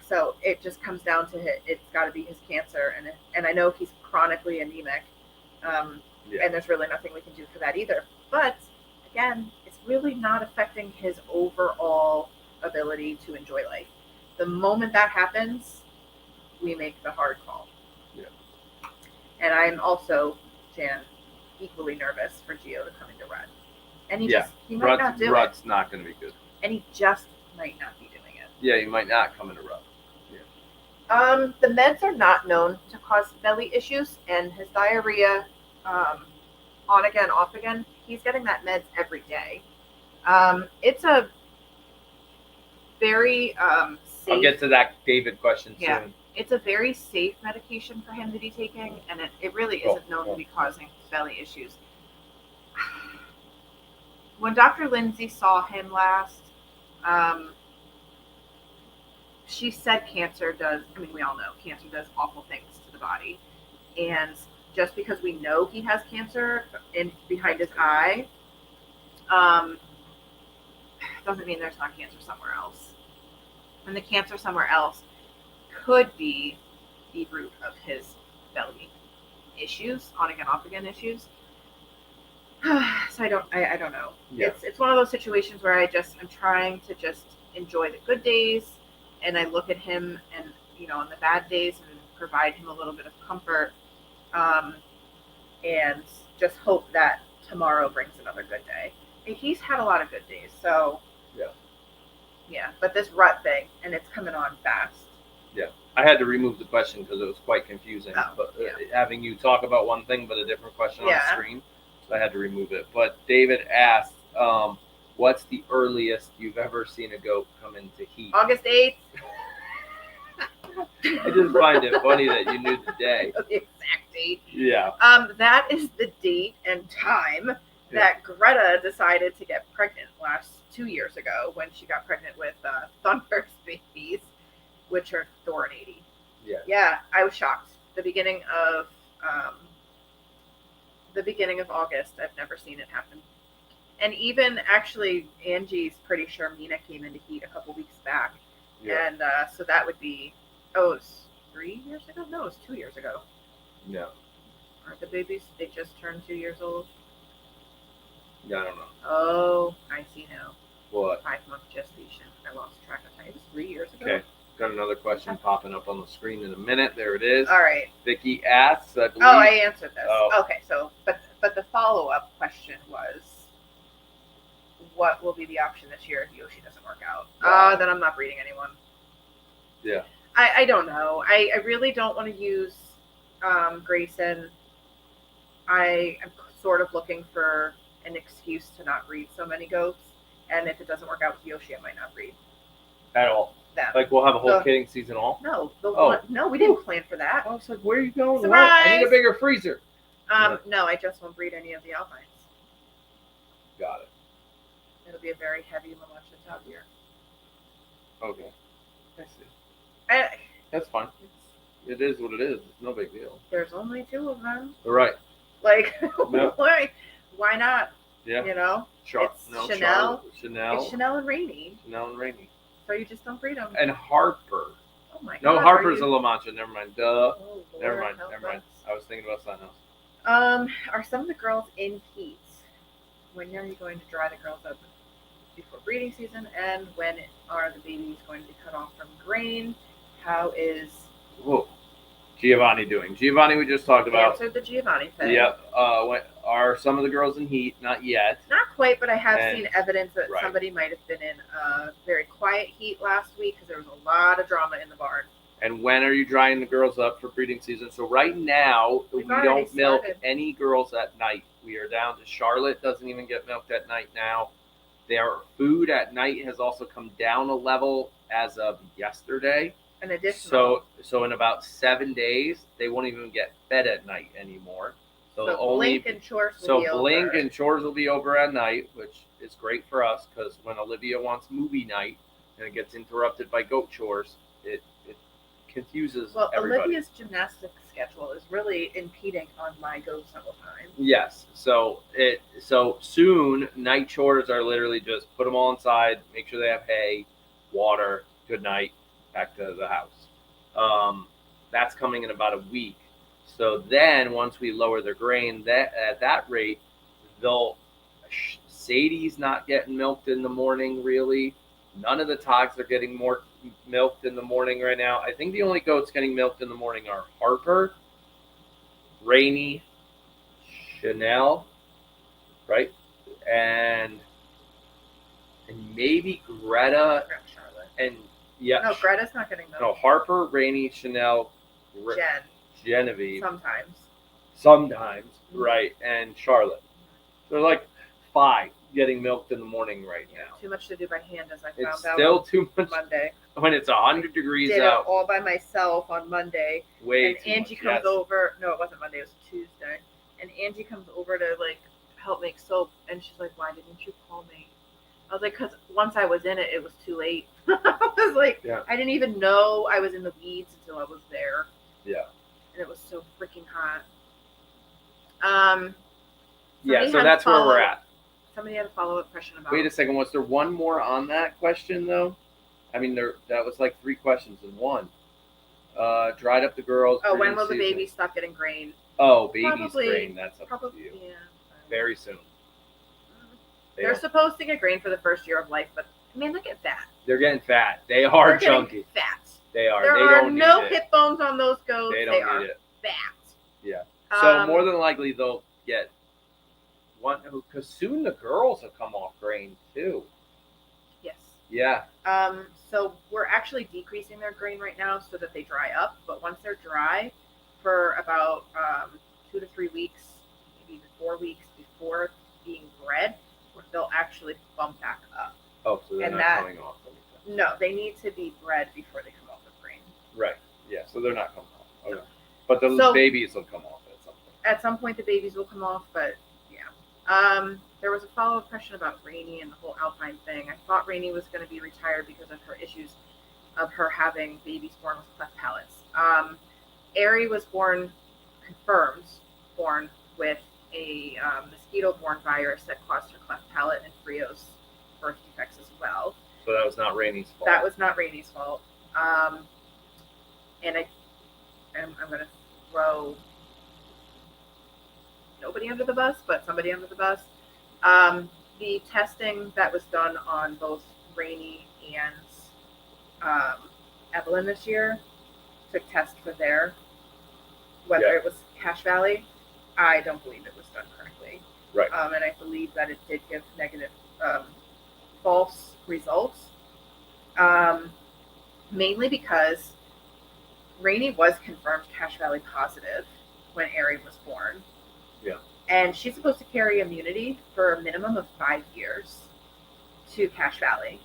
So it just comes down to it's got to be his cancer, and I know he's chronically anemic, and there's really nothing we can do for that either. But again, it's really not affecting his overall ability to enjoy life. The moment that happens, we make the hard call. Yeah. And I'm also, Jan, equally nervous for Gio to come into rut. And he might not do Rut's it. not going to be good. And he just might not be doing it. Yeah, he might not come into rut. The meds are not known to cause belly issues, and his diarrhea, on again, off again, he's getting that meds every day. It's a very safe. I'll get to that David question soon. It's a very safe medication for him to be taking, and it really isn't known to be causing belly issues. When Dr. Lindsay saw him last, she said cancer does, we all know cancer does awful things to the body. And just because we know he has cancer behind his eye, doesn't mean there's not cancer somewhere else. And the cancer somewhere else could be the root of his belly issues, on again, off again issues. So I don't know. Yeah. It's one of those situations where I'm trying to just enjoy the good days, and I look at him and, on the bad days and provide him a little bit of comfort, and just hope that tomorrow brings another good day. And he's had a lot of good days, so yeah. But this rut thing, and it's coming on fast. Yeah, I had to remove the question because it was quite confusing. But having you talk about one thing but a different question on the screen, so I had to remove it. But David asked, what's the earliest you've ever seen a goat come into heat? August 8th. I just find it funny that you knew the day. The exact date. Yeah. That is the date and time that Greta decided to get pregnant 2 years ago, when she got pregnant with Thunder's babies, which are Thor and 80. Yeah. Yeah, I was shocked. The beginning of August, I've never seen it happen. And even actually, Angie's pretty sure Mina came into heat a couple weeks back. Yeah. And so that would be, it was 3 years ago? No, it was 2 years ago. No. Aren't the babies? They just turned 2 years old. Yeah, I don't know. Oh, I see now. What? 5-month gestation. I lost track of time. It was 3 years ago. Okay. Got another question popping up on the screen in a minute. There it is. All right. Vicky asks, I believe. Oh, I answered this. Oh. Okay, so but the follow-up question was, what will be the option this year if Yoshi doesn't work out? Wow. Then I'm not breeding anyone. Yeah. I don't know. I really don't want to use Grayson. I am sort of looking for an excuse to not breed so many goats. And if it doesn't work out with Yoshi, I might not breed At all. them. Like, we'll have a whole kidding season all? No, Oh. no, we didn't plan for that. I was like, where are you going? Surprise! What? I need a bigger freezer. No, I just won't breed any of the Alpines. Got it. It'll be a very heavy La Mancha top year. Okay. I see. That's fine. It is what it is. It's no big deal. There's only 2 of them. Right. Like, Yeah. why not? Yeah. You know? It's No, Chanel. Chanel. It's Chanel and Rainy. Chanel and Rainy. So you just don't breed them. And Harper. Oh my god. No, are Harper's you- a La Mancha. Never mind. Duh. Oh, Lord, Never mind. help Never mind. us. I was thinking about something else. Are some of the girls in heat? When are you going to dry the girls up before breeding season? And when are the babies going to be cut off from grain? How is Whoa. Giovanni doing? Giovanni we just talked about. answered the Giovanni thing? Yep. Are some of the girls in heat? Not yet. Not quite, but I have And- seen evidence that right. somebody might have been in a very quiet heat last week because there was a lot of drama in the barn. And when are you drying the girls up for breeding season? So right now, We've we already don't milk started. any girls at night. We are down to Charlotte doesn't even get milked at night now. Their food at night has also come down a level as of yesterday. An additional. So in about 7 days, they won't even get fed at night anymore. So So only Blink and Chores will be over. Blink and chores will be over at night, which is great for us because when Olivia wants movie night and it gets interrupted by goat chores, it confuses Well, everybody. Olivia's gymnastics schedule is really impeding on my go snuggle time. Yes. So soon night chores are literally just put them all inside, make sure they have hay, water, good night, back to the house. That's coming in about a week. So then once we lower their grain, that at that rate, Sadie's not getting milked in the morning really. None of the togs are getting more milked in the morning right now. I think the only goats getting milked in the morning are Harper, Rainy, Chanel, right? And maybe Greta Charlotte. and yeah. No, Greta's not getting milk. No, Harper, Rainy, Chanel, Jen. Genevieve. Sometimes. Right, and Charlotte. So like 5 getting milked in the morning right now. Too much to do by hand, as I It's found out still on too much Monday. when it's 100 degrees Did out. it all by myself on Monday. Way And too Angie much. comes Yes. over. No, it wasn't Monday. It was Tuesday. And Angie comes over to like help make soap, and she's like, "Why didn't you call me?" I was like, "Cause once I was in it, it was too late." I was like, Yeah. I didn't even know I was in the weeds until I was there. Yeah. And it was so freaking hot. Yeah, somebody so had that's where we're at. Somebody had a follow-up question about. Wait a second. Was there one more on that question though? I mean, that was like 3 questions in one. Dried up the girls. Oh, when breeding will the season. baby stop getting grain? Oh, baby's Probably- grain. That's up Probably, to you. yeah. Very soon. They're supposed to get grain for the first year of life, but man, look at that. They're getting fat. They are They're getting chunky. fat. They are. There they are don't no need it. hip bones on those goats. They They don't are need it. fat. Yeah. So Um, more than likely they'll get one because soon the girls will come off grain too. Yes. Yeah. So we're actually decreasing their grain right now so that they dry up. But once they're dry, for about 2 to 3 weeks, maybe even 4 weeks before being bred, they'll actually bump back up. Oh, so they're And not coming off. anything. No, they need to be bred before they come off of grain. Right. Yeah. So they're not coming off. Okay. But the So- babies will come off at some point. At some point, the babies will come off, but yeah. There was a follow-up question about Rainy and the whole Alpine thing. I thought Rainy was going to be retired because of her issues of her having babies born with cleft palates. Aerie was confirmed born with a mosquito-borne virus that caused her cleft palate and Frio's birth defects as well. So that was not Rainy's fault. That was not Rainy's fault. And I'm going to throw nobody under the bus, but somebody under the bus. The testing that was done on both Rainy and Evelyn this year took tests for whether it was Cache Valley. I don't believe it was done correctly. Right. And I believe that it did give negative, false results. Mainly because Rainy was confirmed Cache Valley positive when Aerie was born. Yeah. And she's supposed to carry immunity for a minimum of 5 years to Cache Valley.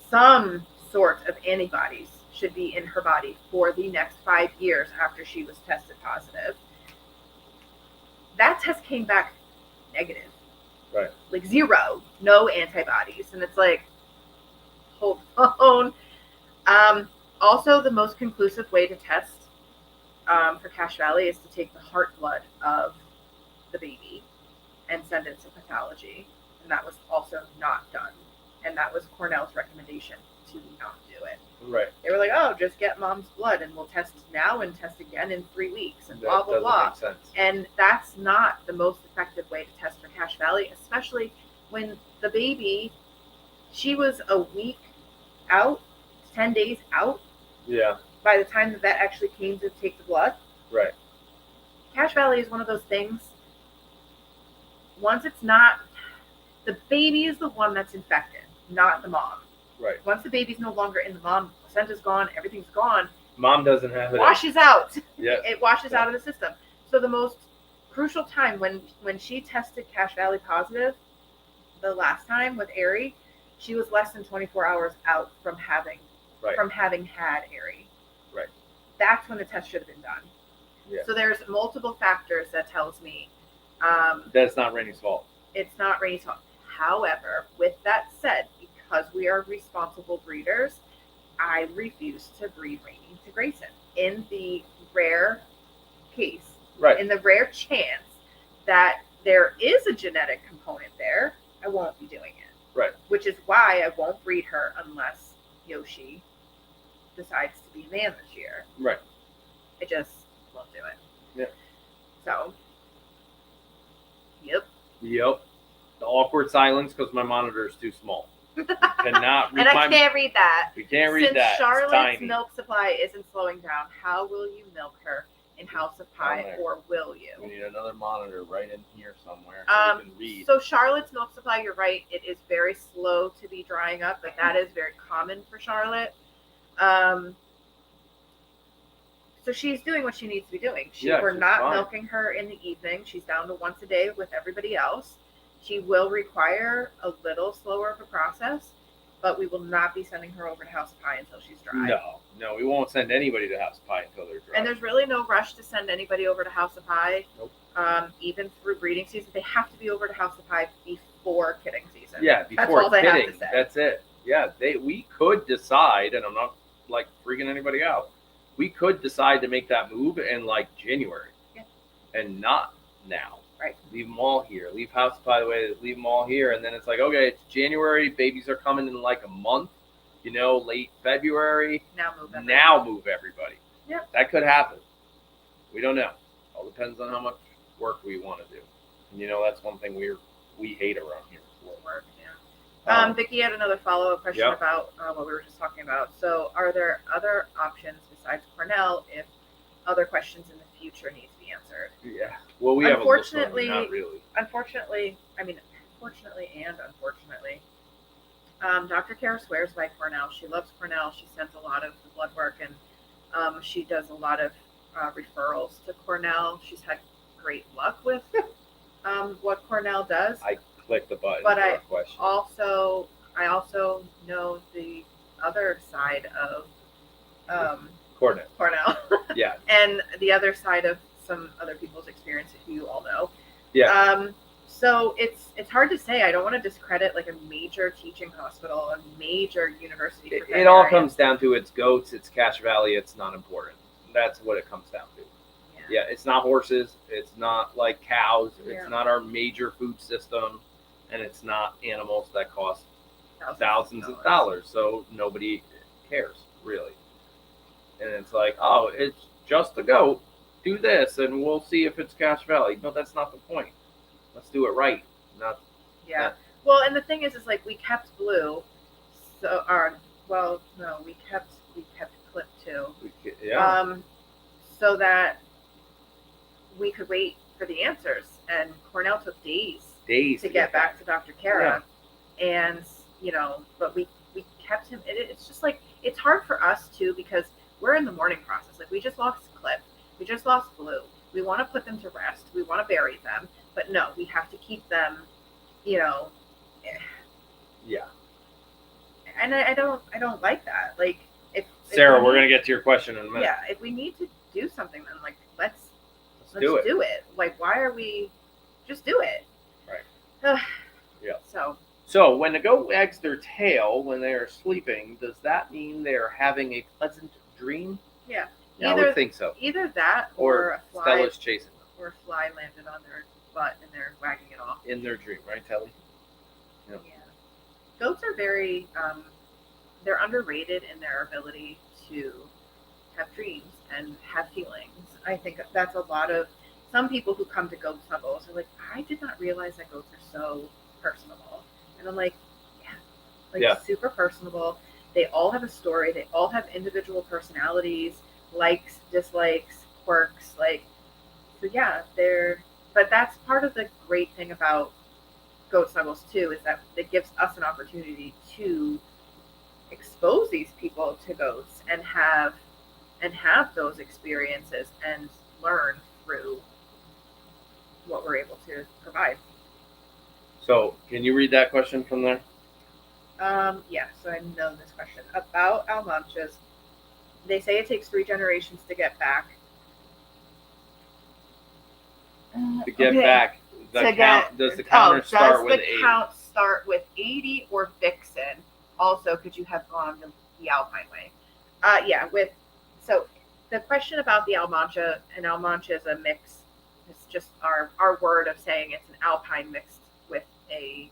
Some sort of antibodies should be in her body for the next 5 years after she was tested positive. That test came back negative. Right. Like 0, no antibodies. And it's like, hold on. Also, the most conclusive way to test for Cache Valley is to take the heart blood of the baby and send it to pathology. And that was also not done. And that was Cornell's recommendation to not do it. Right. They were like, oh, just get mom's blood and we'll test now and test again in 3 weeks and blah, That blah, doesn't blah. make sense. And that's not the most effective way to test for Cache Valley, especially when the baby, she was a week out, 10 days out Yeah. by the time the vet actually came to take the blood. Right. Cache Valley is one of those things, once it's not, the baby is the one that's infected, not the mom. Right. Once the baby's no longer in the mom, placenta's gone, everything's gone, Mom doesn't have it. washes out. Yeah. It washes out of the system. So the most crucial time when she tested Cache Valley positive, the last time with Aerie, she was less than 24 hours out from having Right. had Aerie. Right. That's when the test should have been done. Yeah. So there's multiple factors that tells me That's not Rainy's fault. it's not Rainy's fault. However, with that said, because we are responsible breeders, I refuse to breed Rainy to Grayson. In the rare case, Right. in the rare chance that there is a genetic component there, I won't be doing it. Right. Which is why I won't breed her unless Yoshi decides to be a man this year. Right. I just won't do it. Yeah. So, yep. Yep. The awkward silence because my monitor is too small. Cannot read And I can't read that. We can't read Since that. It's Charlotte's tiny. milk supply isn't slowing down, how will you milk her in House of Pie, there. or will We you? need another monitor right in here somewhere so we can read. So Charlotte's milk supply, you're right, it is very slow to be drying up, but that is very common for Charlotte. So she's doing what she needs to be doing. We're she's not fine. milking her in the evening. She's down to once a day with everybody else. She will require a little slower of a process, but we will not be sending her over to House of Pie until she's dry. No, we won't send anybody to House of Pie until they're dry. And there's really no rush to send anybody over to House of Pie. Nope. Even through breeding season, they have to be over to House of Pie before kidding season. Yeah, before all they have to kidding. say. That's it. Yeah, we could decide, and I'm not like freaking anybody out. We could decide to make that move in like January, Yeah. and not now. Right. Leave them all here. Leave House of Pie the way. Leave them all here, and then it's like, okay, it's January. Babies are coming in like a month. Late February. Now move everybody. Now move everybody. Yep. That could happen. We don't know. All depends on how much work we want to do. And that's one thing we hate around here. Work, yeah. Vicky had another follow-up question Yep. about what we were just talking about. So, are there other options besides Cornell if other questions in the future need to be answered? Yeah. Well, we have a list of them, Unfortunately- not really. Unfortunately, fortunately and unfortunately, Dr. Kara swears by Cornell. She loves Cornell. She sends a lot of the blood work, and she does a lot of referrals to Cornell. She's had great luck with what Cornell does. I clicked the button But for I a question. I also know the other side of Coordinate. Cornell Yeah. and the other side of some other people's experience, who you all know. Yeah. So it's hard to say. I don't want to discredit like a major teaching hospital, a major university. for It all veterinarians. comes down to it's goats, it's Cache Valley, it's not important. That's what it comes down to. Yeah, it's not horses, it's not like cows, Yeah. it's not our major food system, and it's not animals that cost thousands of dollars. So nobody cares, really. And it's like, oh, it's just a goat. Do this, and we'll see if it's Cache Valley. No, that's not the point. Let's do it right. Not Yeah. Well, and the thing is like we kept Blue, so we kept Clip too. yeah. So that we could wait for the answers, and Cornell took days Days to get back to Dr. Kara, and but we kept him. It's just like it's hard for us too because we're in the mourning process. Like we just lost Clip, we just lost Blue. We want to put them to rest. We want to bury them, but no, we have to keep them. Yeah. And I don't like that. Like if Sarah, we're gonna get to your question in a minute. Yeah, if we need to do something, then like let's do it. do it. Like why are we? Just do it. Right. Yeah. So when the goat wags their tail when they are sleeping, does that mean they're having a pleasant dream? yeah, Yeah, I would think so. either that or a fly Stella's chasing them or a fly landed on their butt and they're wagging it off. in their dream, right, Telly? Yeah. Goats are very they're underrated in their ability to have dreams and have feelings. I think that's a lot of some people who come to goat snuggles are like, I did not realize that goats are so personable. And I'm like, super personable. They all have a story. They all have individual personalities, likes, dislikes, quirks. But that's part of the great thing about goat snuggles too, is that it gives us an opportunity to expose these people to goats and have those experiences and learn through what we're able to provide. So, can you read that question from there? Yeah, so I know this question about Almanchas. They say it takes 3 generations to get back. To get back, does the counter start with 8? Does the count start with 80 or Vixen. Also, could you have gone the Alpine way? Yeah. So the question about the Almancha, and Almancha is a mix. It's just our word of saying it's an Alpine mixed with a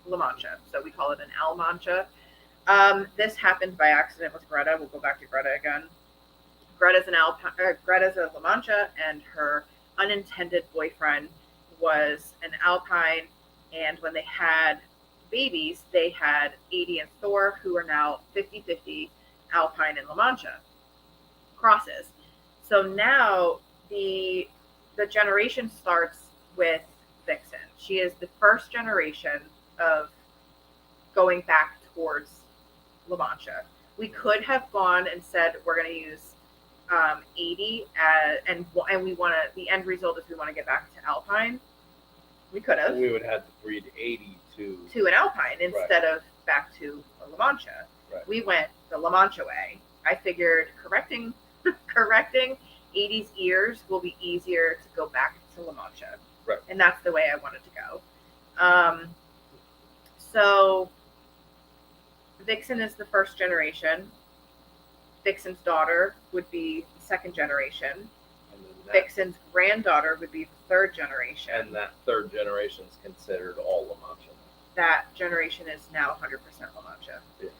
La Mancha. So we call it an Almancha. This happened by accident with Greta. We'll go back to Greta again. Greta's a La Mancha, and her unintended boyfriend was an Alpine. And when they had babies, they had 80 and Thor, who are now 50-50 Alpine and La Mancha crosses. So now the generation starts with Vixen. She is the first generation of going back towards La Mancha. We could have gone and said we're going to use 80 and we want to. The end result is we want to get back to Alpine. We could have. We would have to breed 80 to an Alpine instead of back to a La Mancha. Right. We went the La Mancha way. I figured correcting 80's ears will be easier to go back to La Mancha. Right. And that's the way I wanted to go. So Vixen is the first generation. Vixen's daughter would be the second generation. Vixen's granddaughter would be the third generation. And that third generation is considered all La Mancha. That generation is now 100% La Mancha. Yeah.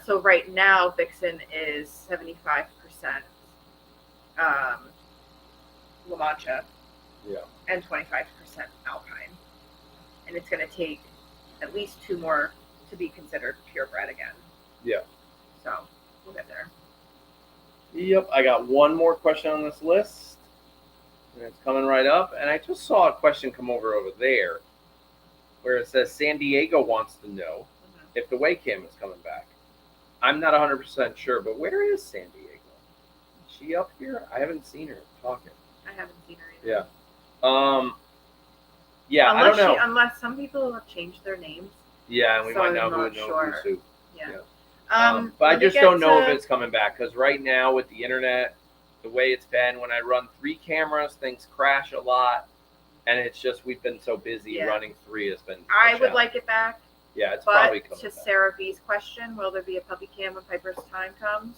So right now, Vixen is 75% La Mancha, and 25% Alpine. And it's going to take at least 2 more to be considered purebred again. Yeah. So we'll get there. Yep, I got one more question on this list, and it's coming right up. And I just saw a question come over there, where it says San Diego wants to know if the Waycam is coming back. I'm not 100% sure, but where is San Diego? Is she up here? I haven't seen her talking. I haven't seen her either. Yeah. Yeah, unless I don't know. Unless some people have changed their names. Yeah, and we So might I'm know not who knows sure. who. Yeah. But I when we just get don't know if to- it's coming back, because right now with the internet, the way it's been, when I run 3 cameras, things crash a lot, and it's just we've been so busy. Yeah. Running 3 has been. I would like it back. Yeah, it's But probably coming to back. Sarah B's question, will there be a puppy cam when Piper's time comes?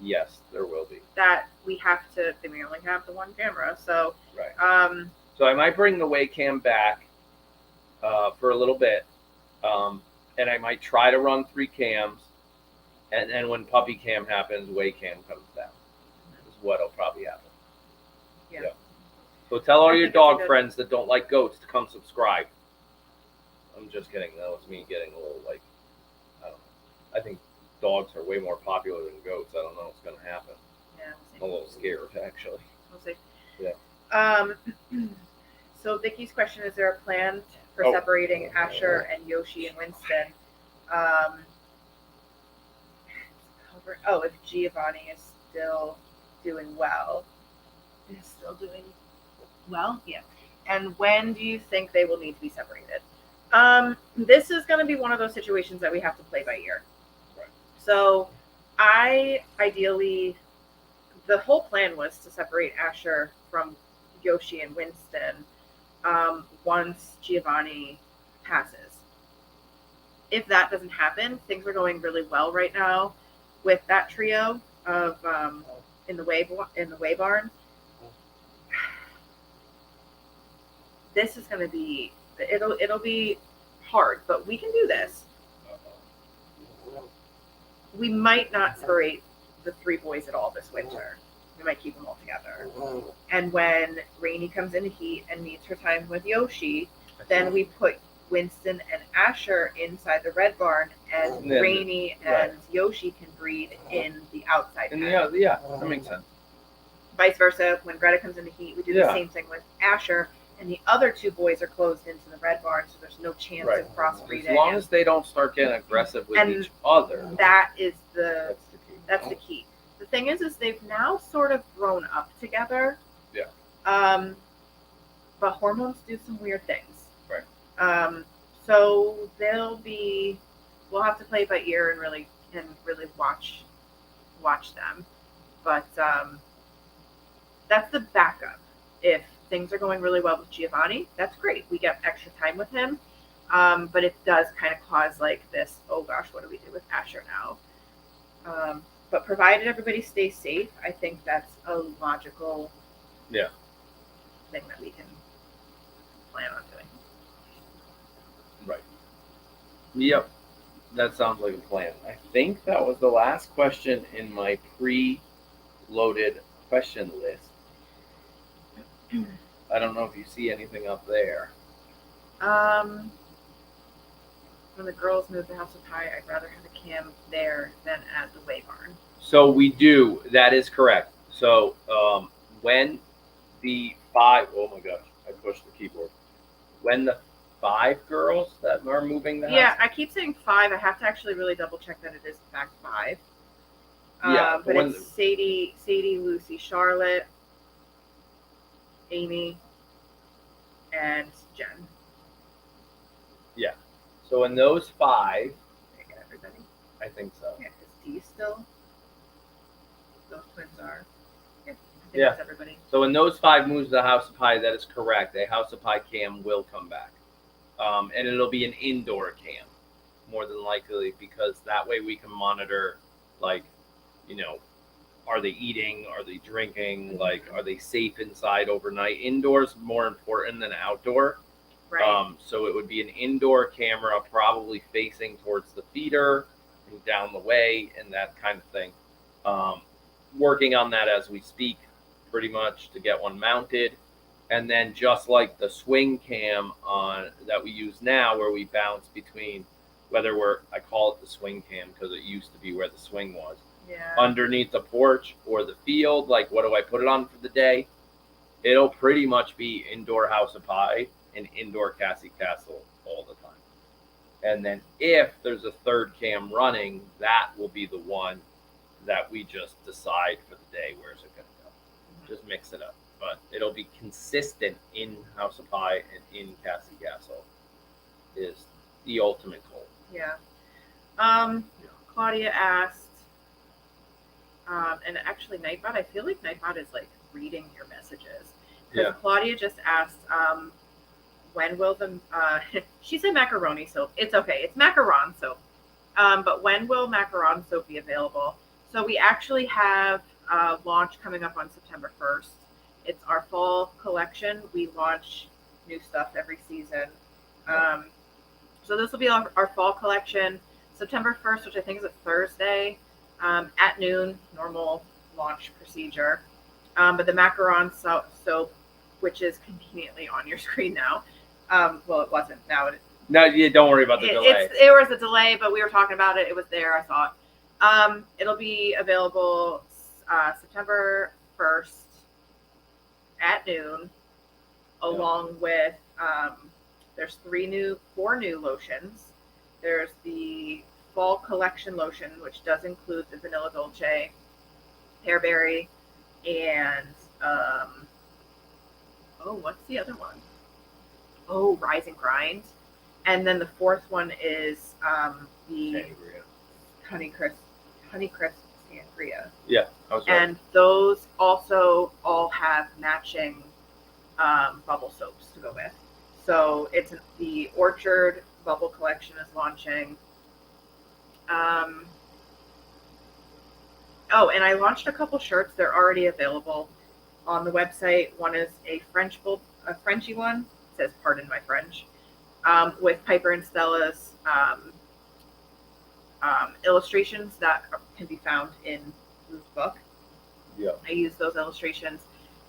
Yes, there will be. That we have to. We only have the 1 camera, so Right. So I might bring the Waycam back for a little bit, and I might try to run 3 cams, and then when puppy cam happens, Waycam comes down. Is what'll probably happen. Yeah. So tell all I your think it's a dog good- friends that don't like goats to come subscribe. I'm just kidding. That was me getting a little I don't know. I think dogs are way more popular than goats. I don't know what's going to happen. yeah, I'm a little scared, actually. we'll see. Yeah. So Vicky's question: is there a plan for Oh. separating Asher and Yoshi and Winston? If Giovanni is still doing well. Is still doing well? Yeah. And when do you think they will need to be separated? This is going to be one of those situations that we have to play by ear. Right. So the whole plan was to separate Asher from Yoshi and Winston once Giovanni passes. If that doesn't happen, things are going really well right now with that trio of in the way barn. This is going to be it'll be hard, but we can do this. We might not separate the 3 boys at all this winter. We might keep them all together. And when Rainy comes into heat and needs her time with Yoshi, then we put Winston and Asher inside the red barn, and Then- Rainy right. and Yoshi can breed in the outside And pen. yeah, that makes sense. Vice versa, when Greta comes into heat, we do the Yeah. same thing with Asher, and the other 2 boys are closed into the red barn, so there's no chance Right. of crossbreeding. As long as they don't start getting aggressive with And each other, that is the that's the key. That's the key. The thing is they've now sort of grown up together. Yeah. But hormones do some weird things. Right. So we'll have to play by ear and really watch them. But that's the backup. If things are going really well with Giovanni, that's great. We get extra time with him. But it does kind of cause like this, oh gosh, what do we do with Pasture now? But provided everybody stays safe, I think that's a logical thing that we can plan on doing. Right. Yep. That sounds like a plan. I think that was the last question in my pre-loaded question list. I don't know if you see anything up there. When the girls move the house up high, I'd rather have a cam there than at the weigh barn. So we do. That is correct. So when the 5, oh my gosh, I pushed the keyboard. When the 5 girls that are moving the Yeah, house. I keep saying 5. I have to actually really double check that it is in fact 5. Yeah, but when it's Sadie, Lucy, Charlotte, Amy, and Jen. Yeah. So in those 5, I get everybody. I think so. Yeah, is Dee still? Those twins are. Yeah, I think Yeah. that's everybody. So when those 5 moves the House of Pie, that is correct. A House of Pie cam will come back. And it'll be an indoor cam, more than likely, because that way we can monitor, like, you know, are they eating? Are they drinking? Like, are they safe inside overnight? Indoors more important than outdoor. Right. So it would be an indoor camera, probably facing towards the feeder and down the way and that kind of thing. Working on that as we speak, pretty much, to get one mounted. And then just like the swing cam on that we use now, where we bounce between whether I call it the swing cam because it used to be where the swing was, Yeah. underneath the porch or the field. Like, what do I put it on for the day? It'll pretty much be indoor House of Pie and indoor Cassie Castle all the time. And then if there's a third cam running, that will be the one that we just decide for the day, where's it going to go. Just mix it up. But it'll be consistent in House of Pie and in Cassie Castle is the ultimate goal. Yeah. Claudia asked, and actually Nightbot, I feel like Nightbot is like reading your messages. Because Claudia just asked, when will the, she said macaroni soap. It's okay. It's macaron soap. But when will macaron soap be available? So we actually have a launch coming up on September 1st. It's our fall collection. We launch new stuff every season. So this will be our fall collection, September 1st, which I think is a Thursday, at noon, normal launch procedure. But the macaron soap, which is conveniently on your screen now. Well, it wasn't. Now it is. No, yeah, don't worry about the delay. It was a delay, but we were talking about it. It was there. I saw it. It'll be available September 1st at noon, along with there's 4 new lotions. There's the fall collection lotion, which does include the Vanilla Dolce, Hairberry, and what's the other one? Oh, Rise and Grind. And then the 4th one is the Honeycrisp Sangria. Yeah, I was right. And those also all have matching bubble soaps to go with. So it's the Orchard Bubble Collection is launching. And I launched a couple shirts. They're already available on the website. One is a Frenchy one. It says "Pardon my French," with Piper and Stella's illustrations that can be found in Lou's book. Yeah. I used those illustrations,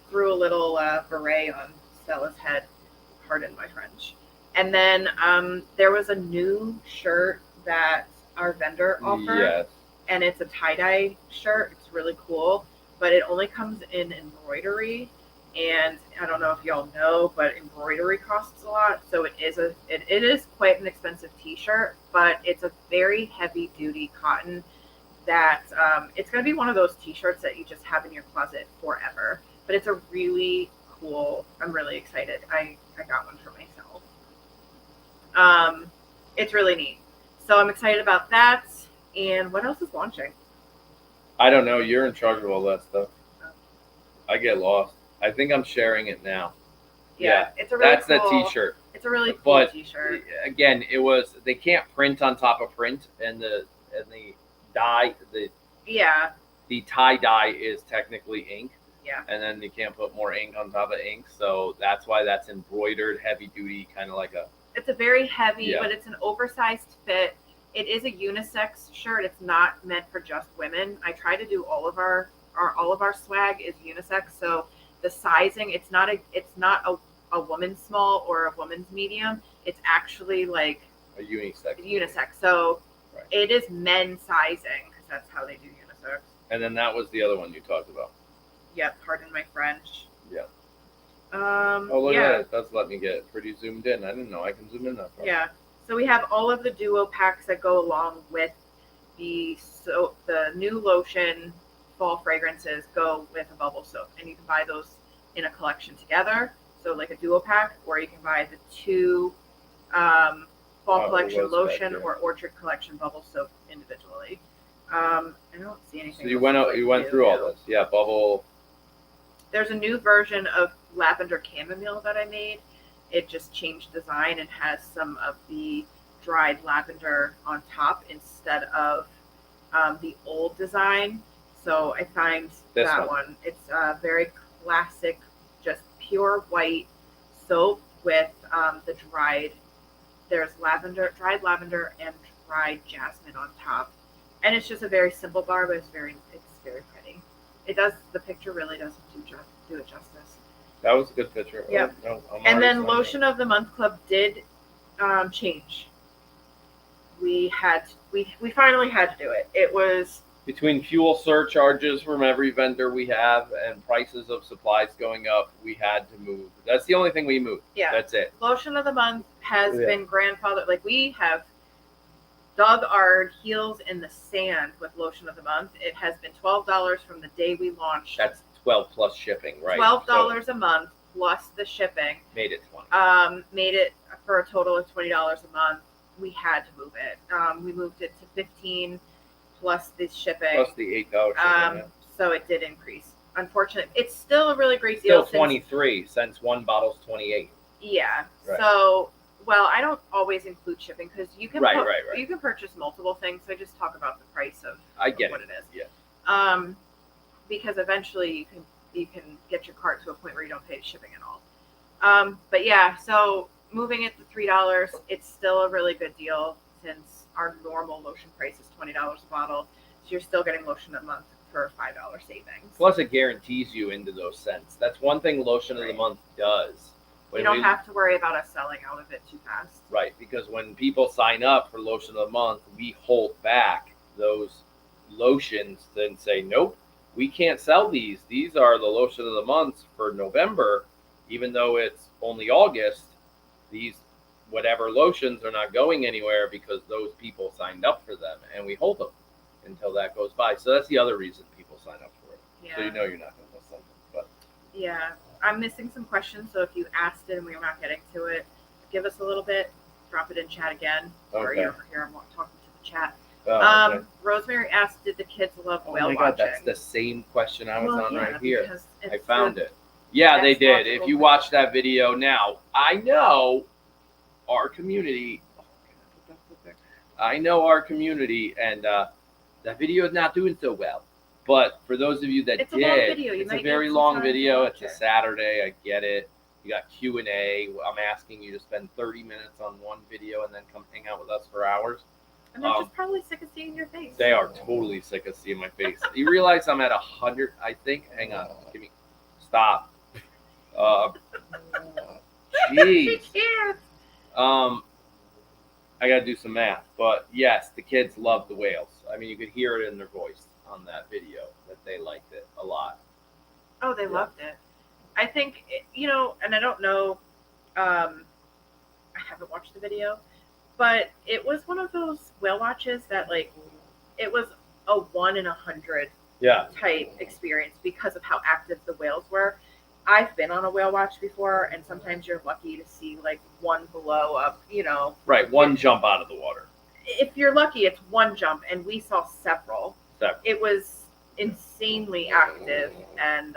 threw a little beret on Stella's head. Pardon my French. And then there was a new shirt that our vendor offered. Yes. And it's a tie-dye shirt. It's really cool, but it only comes in embroidery. And I don't know if y'all know, but embroidery costs a lot. So it is quite an expensive t-shirt, but it's a very heavy-duty cotton that it's going to be one of those t-shirts that you just have in your closet forever. But it's a really cool, I'm really excited. I got one for myself. It's really neat. So I'm excited about that. And what else is launching? I don't know. You're in charge of all that stuff. I get lost. I think I'm sharing it now. Yeah, it's a really that's cool, the t-shirt. It's a really cool But t-shirt. again, they can't print on top of print, and the dye Yeah, the tie dye is technically ink, yeah. and then you can't put more ink on top of ink, so that's why that's embroidered, heavy duty, kind of like a. It's a very heavy, Yeah. but it's an oversized fit. It is a unisex shirt. It's not meant for just women. I try to do all of our swag is unisex. So the sizing, it's not a woman's small or a woman's medium. It's actually like A unisex. unisex. So Right. it is men's sizing because that's how they do unisex. And then that was the other one you talked about. Yep. Pardon my French. Yeah. Oh, look yeah. at that. It does let me get it pretty zoomed in. I didn't know I can zoom in that far. Yeah. So we have all of the duo packs that go along with the new lotion fall fragrances go with a bubble soap, and you can buy those in a collection together. So like a duo pack, or you can buy the two fall collection was back lotion there. or orchard collection bubble soap individually. I don't see anything. So you else went new, through all no. this. Yeah, bubble. There's a new version of lavender chamomile that I made. It just changed design and has some of the dried lavender on top instead of the old design. So I find This that one. It's a very classic, just pure white soap with the dried. There's dried lavender and dried jasmine on top, and it's just a very simple bar, but it's very pretty. The picture really doesn't do it justice. That was a good picture. Yep. Oh, no, I'm And already then signed Lotion of the Month Club did change. We finally had to do it. It was Between fuel surcharges from every vendor we have and prices of supplies going up, we had to move. That's the only thing we moved. yeah. That's it. Lotion of the Month has Yeah. been grandfathered. Like we have dug our heels in the sand with Lotion of the Month. It has been $12 from the day we launched. That's 12 plus shipping, right? $12 a month plus the shipping. So made it 20. Made it for a total of $20 a month. We had to move it. We moved it to $15 plus the shipping. Plus the $8 shipping. Yeah. So it did increase. Unfortunately, it's still a really great Still deal. 23 since one bottle's 28. Yeah. Right. So, well, I don't always include shipping because you can Right. you can purchase multiple things. So I just talk about the price of I get what it. it is. Yeah. Because eventually you can get your cart to a point where you don't pay shipping at all. But yeah, so moving it to $3, it's still a really good deal since our normal lotion price is $20 a bottle. So you're still getting Lotion a month for a $5 savings. Plus, it guarantees you into those scents. That's one thing Lotion of the Right. Month does. You don't have to worry about us selling out of it too fast. Right, because when people sign up for Lotion of the Month, we hold back those lotions and say, nope, we can't sell these. These are the Lotion of the Month for November, even though it's only August. These whatever lotions are not going anywhere because those people signed up for them, and we hold them until that goes by. So that's the other reason people sign up for it. Yeah. So you know you're not going to miss something. But Yeah, I'm missing some questions, so if you asked it and we're not getting to it, give us a little bit, drop it in chat again, or Okay. you're over here, I'm talking to the chat. okay. Rosemary asked, did the kids love Oh whale my God, watching? that's the same question I was Well, on yeah, right here. because I it's found the- it. Yeah, they next did. logical If you thing. watch that video now, I know our community. Oh, can I put that there? I know our community, and that video is not doing so well. But for those of you that It's a did, long video. You it's might a very need some long time to video. watch It's a it. Saturday. I get it. You got Q&A. I'm asking you to spend 30 minutes on one video and then come hang out with us for hours. And they're just probably sick of seeing your face. They are totally sick of seeing my face. You realize I'm at 100, I think. Hang on. Give me. Stop. Jeez. Cheers. I got to do some math. But yes, the kids love the whales. I mean, you could hear it in their voice on that video that they liked it a lot. Oh, they loved it. I think, and I don't know, I haven't watched the video, but it was one of those whale watches that, like, it was a 1 in 100 Yeah. type experience because of how active the whales were. I've been on a whale watch before, and sometimes you're lucky to see, like, one blow up, Right. One jump out of the water. If you're lucky, it's one jump, and we saw several. Several. It was insanely active, and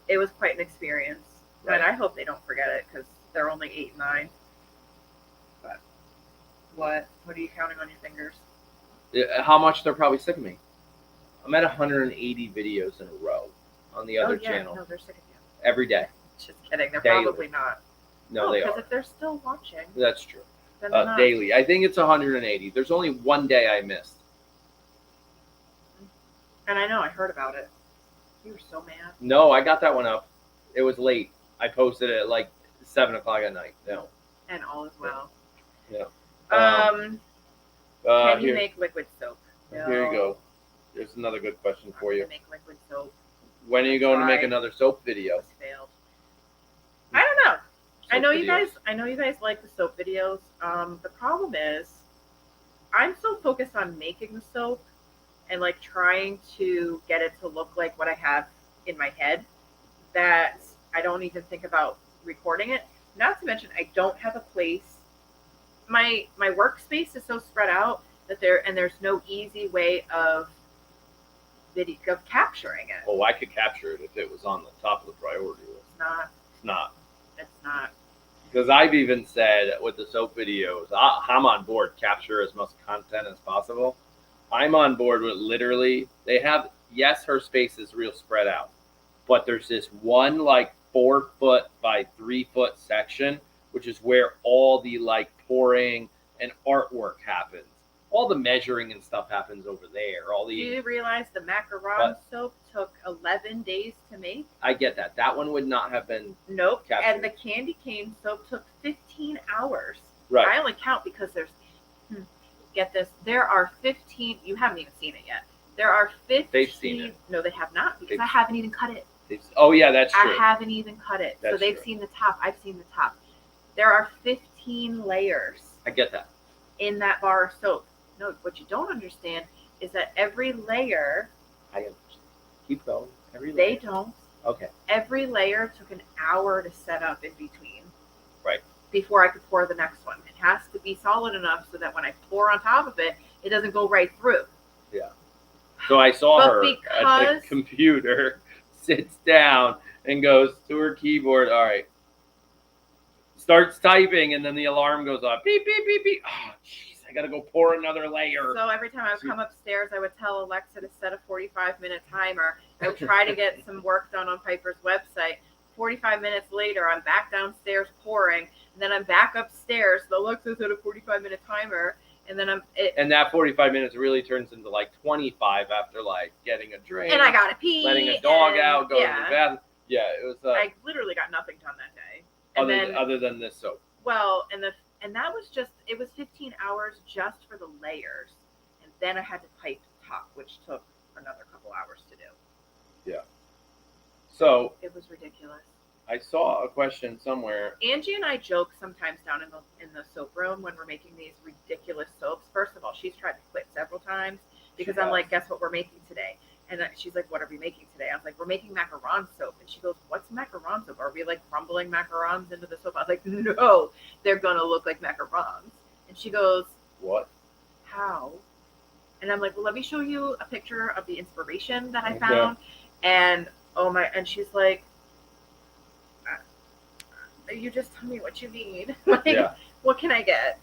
it was quite an experience. Right. But I hope they don't forget it because they're only 8 and 9. But what are you counting on your fingers? How much they're probably sick of me. I'm at 180 videos in a row on the other channel No, they're sick of you. every day. Just kidding. They're Daily. probably not. No, they Because are. if they're still watching, That's true. then they're not. Daily. I think it's 180. There's only one day I missed. And I know, I heard about it. You were so mad. No, I got that one up. It was late. I posted it at like 7 o'clock at night. No. And all is well. Yeah. Can you Here, make liquid soap? No. here you go. There's another good question for you. Make liquid soap. When are you going to make Try. another soap video? Just failed. I don't know. I Soap know videos. you guys like the soap videos. The problem is I'm so focused on making the soap and like trying to get it to look like what I have in my head that I don't even think about recording it. Not to mention I don't have a place. My workspace is so spread out that there's no easy way of capturing it. Oh, I could capture it if it was on the top of the priority list. It's not. It's not. It's not. Because I've even said with the soap videos, I'm on board, capture as much content as possible. I'm on board with literally, they have, yes, her space is real spread out, but there's this one like 4 foot by 3 foot section, which is where all the like pouring and artwork happens. All the measuring and stuff happens over there. Do you realize the macaron soap took 11 days to make? I get that. That one would not have been Nope. captured. And the candy cane soap took 15 hours. right. I only count because there's, get this, there are 15, you haven't even seen it yet. There are 15. They've seen it. No, they have not because They've- I haven't even cut it. Oh yeah, that's true. I haven't even cut it. So That's they've true. seen the top. I've seen the top. There are 15 layers I get that. in that bar of soap. No, what you don't understand is that every layer, I understand. Keep going. Every they layer. don't. Okay. Every layer took an hour to set up in between. Right. Before I could pour the next one. It has to be solid enough so that when I pour on top of it, it doesn't go right through. So I saw But her at because- the computer, sits down and goes to her keyboard. All right. Starts typing, and then the alarm goes off. Beep, beep, beep, beep. Oh, jeez, I got to go pour another layer. So every time I would come upstairs, I would tell Alexa to set a 45-minute timer. I would try to get some work done on Piper's website. 45 minutes later, I'm back downstairs pouring, and then I'm back upstairs. So Alexa set a 45-minute timer, and then And that 45 minutes really turns into like 25 after like getting a drink, and I gotta pee, letting a dog and, out, going yeah, to the bathroom. Yeah, it was I literally got nothing done that day. And other than this soap. well, and that was just, it was 15 hours just for the layers, and then I had to pipe top, which took another couple hours to do. So It was ridiculous. I saw a question somewhere. Angie and I joke sometimes down in the soap room when we're making these ridiculous soaps. First of all, she's tried to quit several times because I'm has. like, guess what we're making today? And she's like, what are we making today? I was like, we're making macaron soap. And she goes, what's macaron soap? Are we like crumbling macarons into the soap? I was like, no, they're going to look like macarons. And she goes, What? how? And I'm like, well, let me show you a picture of the inspiration that I Okay. found. And and she's like, you just tell me what you need. Like, Yeah. what can I get?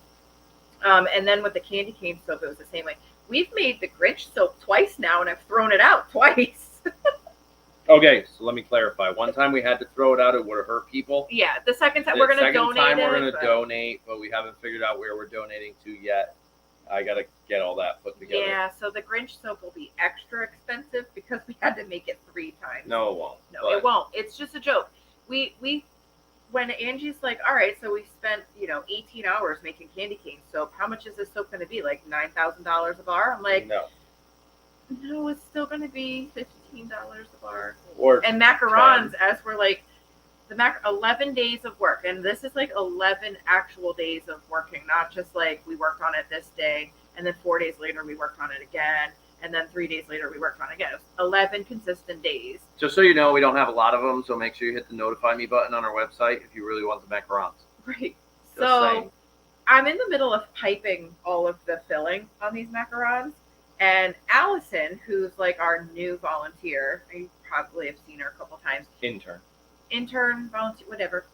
And then with the candy cane soap, it was the same way. We've made the Grinch soap twice now, and I've thrown it out twice. Okay, so let me clarify. One time we had to throw it out; it would have hurt people. Yeah, the second time The we're gonna second donate time it. we're gonna but- donate, but we haven't figured out where we're donating to yet. I gotta get all that put together. Yeah, so the Grinch soap will be extra expensive because we had to make it 3 times. No, it won't. No, but it won't. It's just a joke. We when Angie's like, all right, so we spent 18 hours making candy cane soap. How much is this soap going to be? Like $9,000 a bar? I'm like, no, it's still going to be $15 a bar. Or And macarons, as we're like, 11 days of work, and this is like 11 actual days of working, not just like we worked on it this day, and then 4 days later we worked on it again, and then 3 days later we worked on it again. It was 11 consistent days. just so you know, we don't have a lot of them, so make sure you hit the notify me button on our website if you really want the macarons. Right. Just So saying. I'm in the middle of piping all of the filling on these macarons, and Allison, who's like our new volunteer, you probably have seen her a couple times, Intern. intern, volunteer, whatever.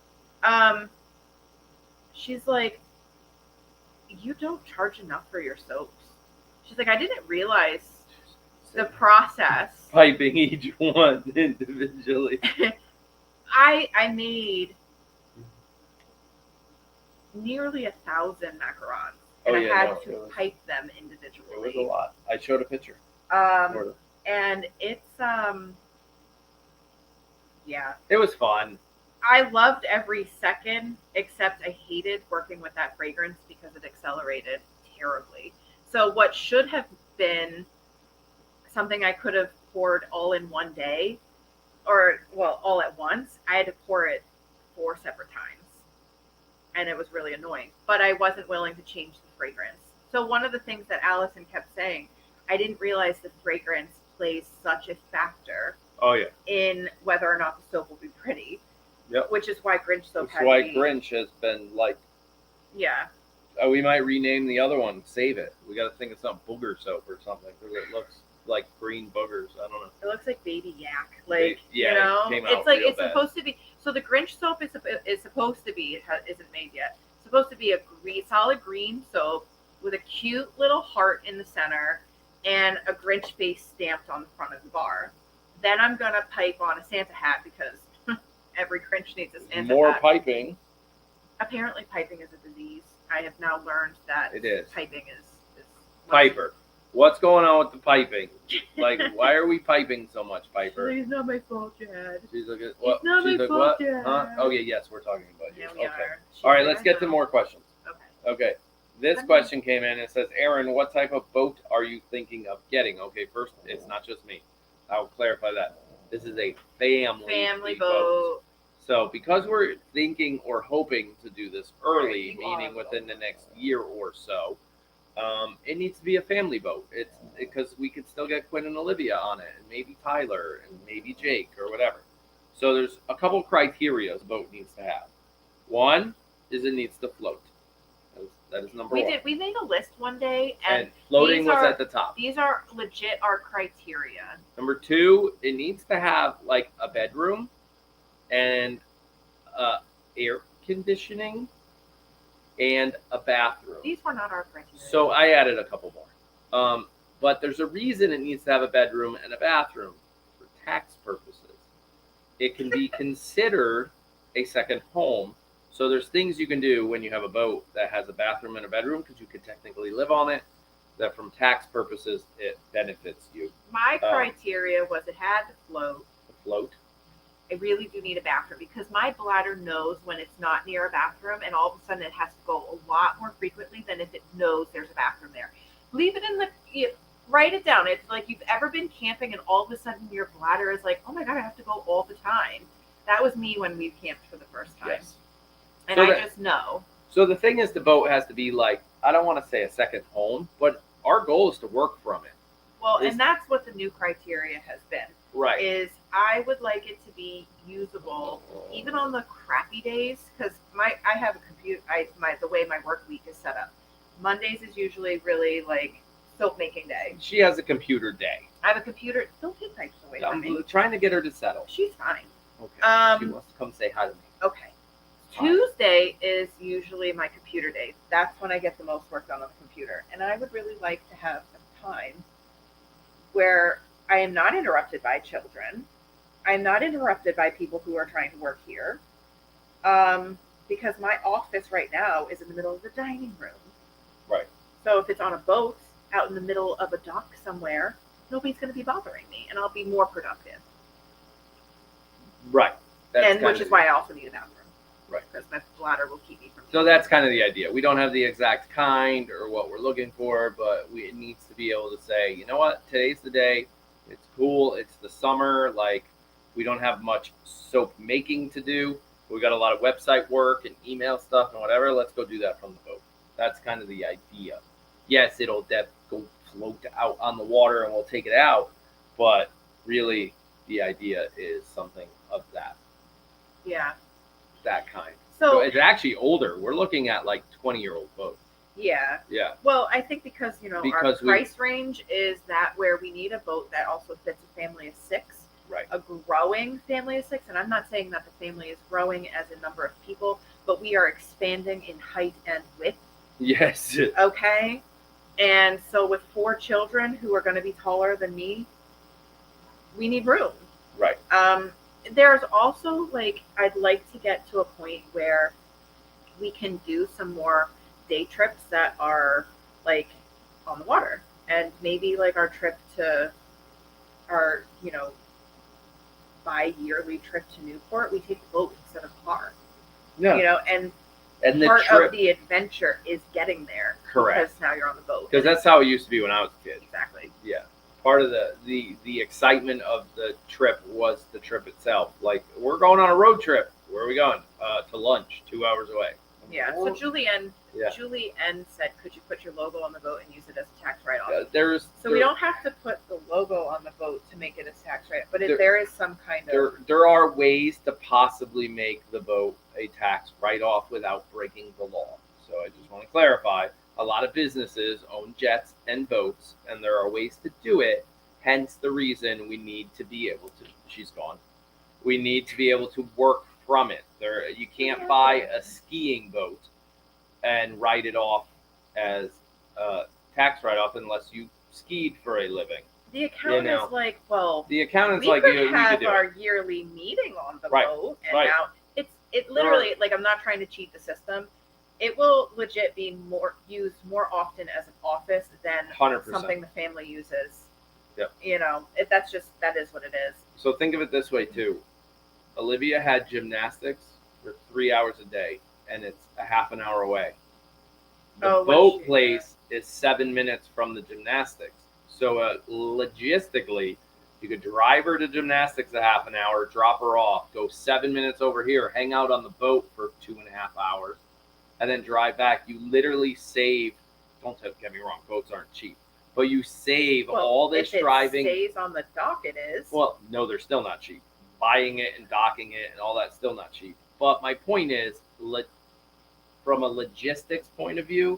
she's like, you don't charge enough for your soaps. She's like, I didn't realize the process. Piping each one individually. I made nearly 1,000 macarons, and I had to pipe them individually. It was a lot. I showed a picture. And it's yeah. It was fun. I loved every second, except I hated working with that fragrance because it accelerated terribly. So what should have been something I could have poured all in one day, or well, all at once, I had to pour it 4 separate times. And it was really annoying. But I wasn't willing to change the fragrance. So one of the things that Allison kept saying, I didn't realize the fragrance plays such a factor Oh yeah. in whether or not the soap will be pretty. Yep. Which is why Grinch soap That's why Grinch has been like. Yeah. We might rename the other one. Save it. We got to think of some booger soap or something because it looks like green boogers. I don't know. It looks like baby yak. Like Yeah, you know, it came out it's like real it's bad. supposed to be. So the Grinch soap is supposed to be. Isn't made yet. It's supposed to be a solid green soap with a cute little heart in the center and a Grinch face stamped on the front of the bar. Then I'm gonna pipe on a Santa hat because every Grinch needs a Santa More hat. piping. Apparently, piping is a disease. I have now learned that It is. piping is Piper. What's going on with the piping? Like, why are we piping so much, Piper? It's not my fault, Dad. She's like, what? It's not She's my like, fault, what? Dad. Huh? Oh yeah, yes, we're talking about you. Yeah, we Okay. are. All right, She's let's like, get I to know. more questions. Okay. Okay. This question came in and says, Aaron, what type of boat are you thinking of getting? Okay, first, it's not just me. I'll clarify that. This is a family boat. So because we're thinking or hoping to do this early, Right, you meaning are. within the next year or so, it needs to be a family boat. It's because we could still get Quinn and Olivia on it, and maybe Tyler, and maybe Jake, or whatever. So there's a couple criteria a boat needs to have. One is it needs to float. That is number one. We made a list one day, and floating these was are- at the top. these are legit our criteria. Number two, it needs to have like a bedroom and air conditioning and a bathroom. These were not our criteria. So I added a couple more. But there's a reason it needs to have a bedroom and a bathroom for tax purposes. It can be considered a second home. So there's things you can do when you have a boat that has a bathroom and a bedroom because you could technically live on it. That from tax purposes, it benefits you. my criteria was it had to float. Float. I really do need a bathroom because my bladder knows when it's not near a bathroom, and all of a sudden it has to go a lot more frequently than if it knows there's a bathroom there. Leave it in write it down. It's like you've ever been camping and all of a sudden your bladder is like, oh my God, I have to go all the time. That was me when we camped for the first time. Yes. And So I that- just know. So the thing is, the boat has to be like, I don't want to say a second home, but our goal is to work from it. Well, Is- and that's what the new criteria has been. Right. Is I would like it to be usable even on the crappy days because I have a computer. The way my work week is set up. Mondays is usually really like soap making day. She has a computer day. I have a computer. Don't take pipes away from me. I'm trying to get her to settle. She's fine. Okay. She Um, wants to come say hi to me. Okay. Fine. Tuesday is usually my computer day. That's when I get the most work done on the computer. And I would really like to have a time where I am not interrupted by children. I'm not interrupted by people who are trying to work here. Because my office right now is in the middle of the dining room. Right. So if it's on a boat out in the middle of a dock somewhere, nobody's going to be bothering me and I'll be more productive. Right. And which is why I also need a bathroom. Right. Because my bladder will keep me from. So that's kind of the idea. We don't have the exact kind or what we're looking for, but it needs to be able to say, you know what, today's the day. It's cool. It's the summer. Like, we don't have much soap making to do. We got a lot of website work and email stuff and whatever. Let's go do that from the boat. That's kind of the idea. Yes, it'll go float out on the water and we'll take it out, but really the idea is something of that kind. So So it's actually older. We're looking at like 20-year-old boats. yeah. Yeah. Well, I think because our Because price range is that where we need a boat that also fits a family of 6. Right. A growing family of 6, and I'm not saying that the family is growing as a number of people, but we are expanding in height and width. Yes. Okay. And so with 4 children who are going to be taller than me, we need room. Right. There's also like, I'd like to get to a point where we can do some more day trips that are like on the water, and maybe like our trip to our, bi-yearly trip to Newport, we take a boat instead of a car. Yeah. And And the part trip, of the adventure is getting there. Correct. Because now you're on the boat. because that's how it used to be when I was a kid. Exactly. Yeah. Part of the excitement of the trip was the trip itself. Like, we're going on a road trip. Where are we going? To lunch, 2 hours away. Yeah. So Julie Yeah. said, could you put your logo on the boat and use it as a tax write-off? We We don't have to put the logo on the boat to make it a tax write-off, but if There- there is some kind of there are ways to possibly make the boat a tax write-off without breaking the law. So I just want to clarify, a lot of businesses own jets and boats, and there are ways to do it. Hence the reason we need to be able to, she's gone, we need to be able to work from it. You can't buy a skiing boat and write it off as a tax write-off unless you skied for a living. the accountant know, is like, well, The accountant's we like, could we could have do our it. yearly meeting on the Right, boat, and right. now it literally, like, I'm not trying to cheat the system. It will legit be used more often as an office than 100%. something the family uses. Yep. That is what it is. So think of it this way too. Olivia had gymnastics for 3 hours a day, and it's a half an hour away. The Oh, was boat she? place is 7 minutes from the gymnastics. So logistically, you could drive her to gymnastics a half an hour, drop her off, go 7 minutes over here, hang out on the boat for 2.5 hours, and then drive back. You literally save. Don't get me wrong, boats aren't cheap, but you save all this if driving. It stays on the dock, it is. Well, no, they're still not cheap. Buying it and docking it and all that's still not cheap. But my point is, from a logistics point of view,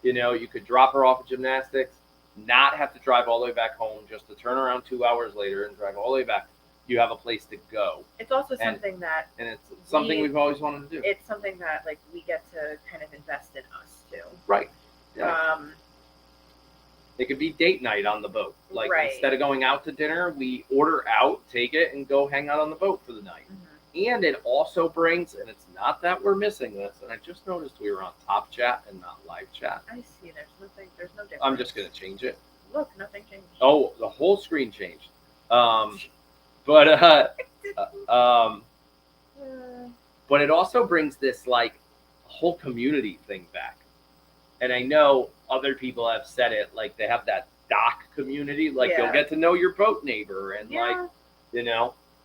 you could drop her off at gymnastics, not have to drive all the way back home, just to turn around 2 hours later and drive all the way back. You have a place to go. It's also and- something that And it's something we've always wanted to do. it's something that like we get to kind of invest in us too. Right. Yeah. It could be date night on the boat. Like, Right. instead of going out to dinner, we order out, take it, and go hang out on the boat for the night. And it also brings, and it's not that we're missing this, and I just noticed we were on Top Chat and not Live Chat. I see. There's no difference. I'm just going to change it. Look, nothing changed. Oh, the whole screen changed. But it also brings this, like, whole community thing back. And I know other people have said it, like, they have that dock community. Like, Yeah. you'll get to know your boat neighbor, and, Yeah,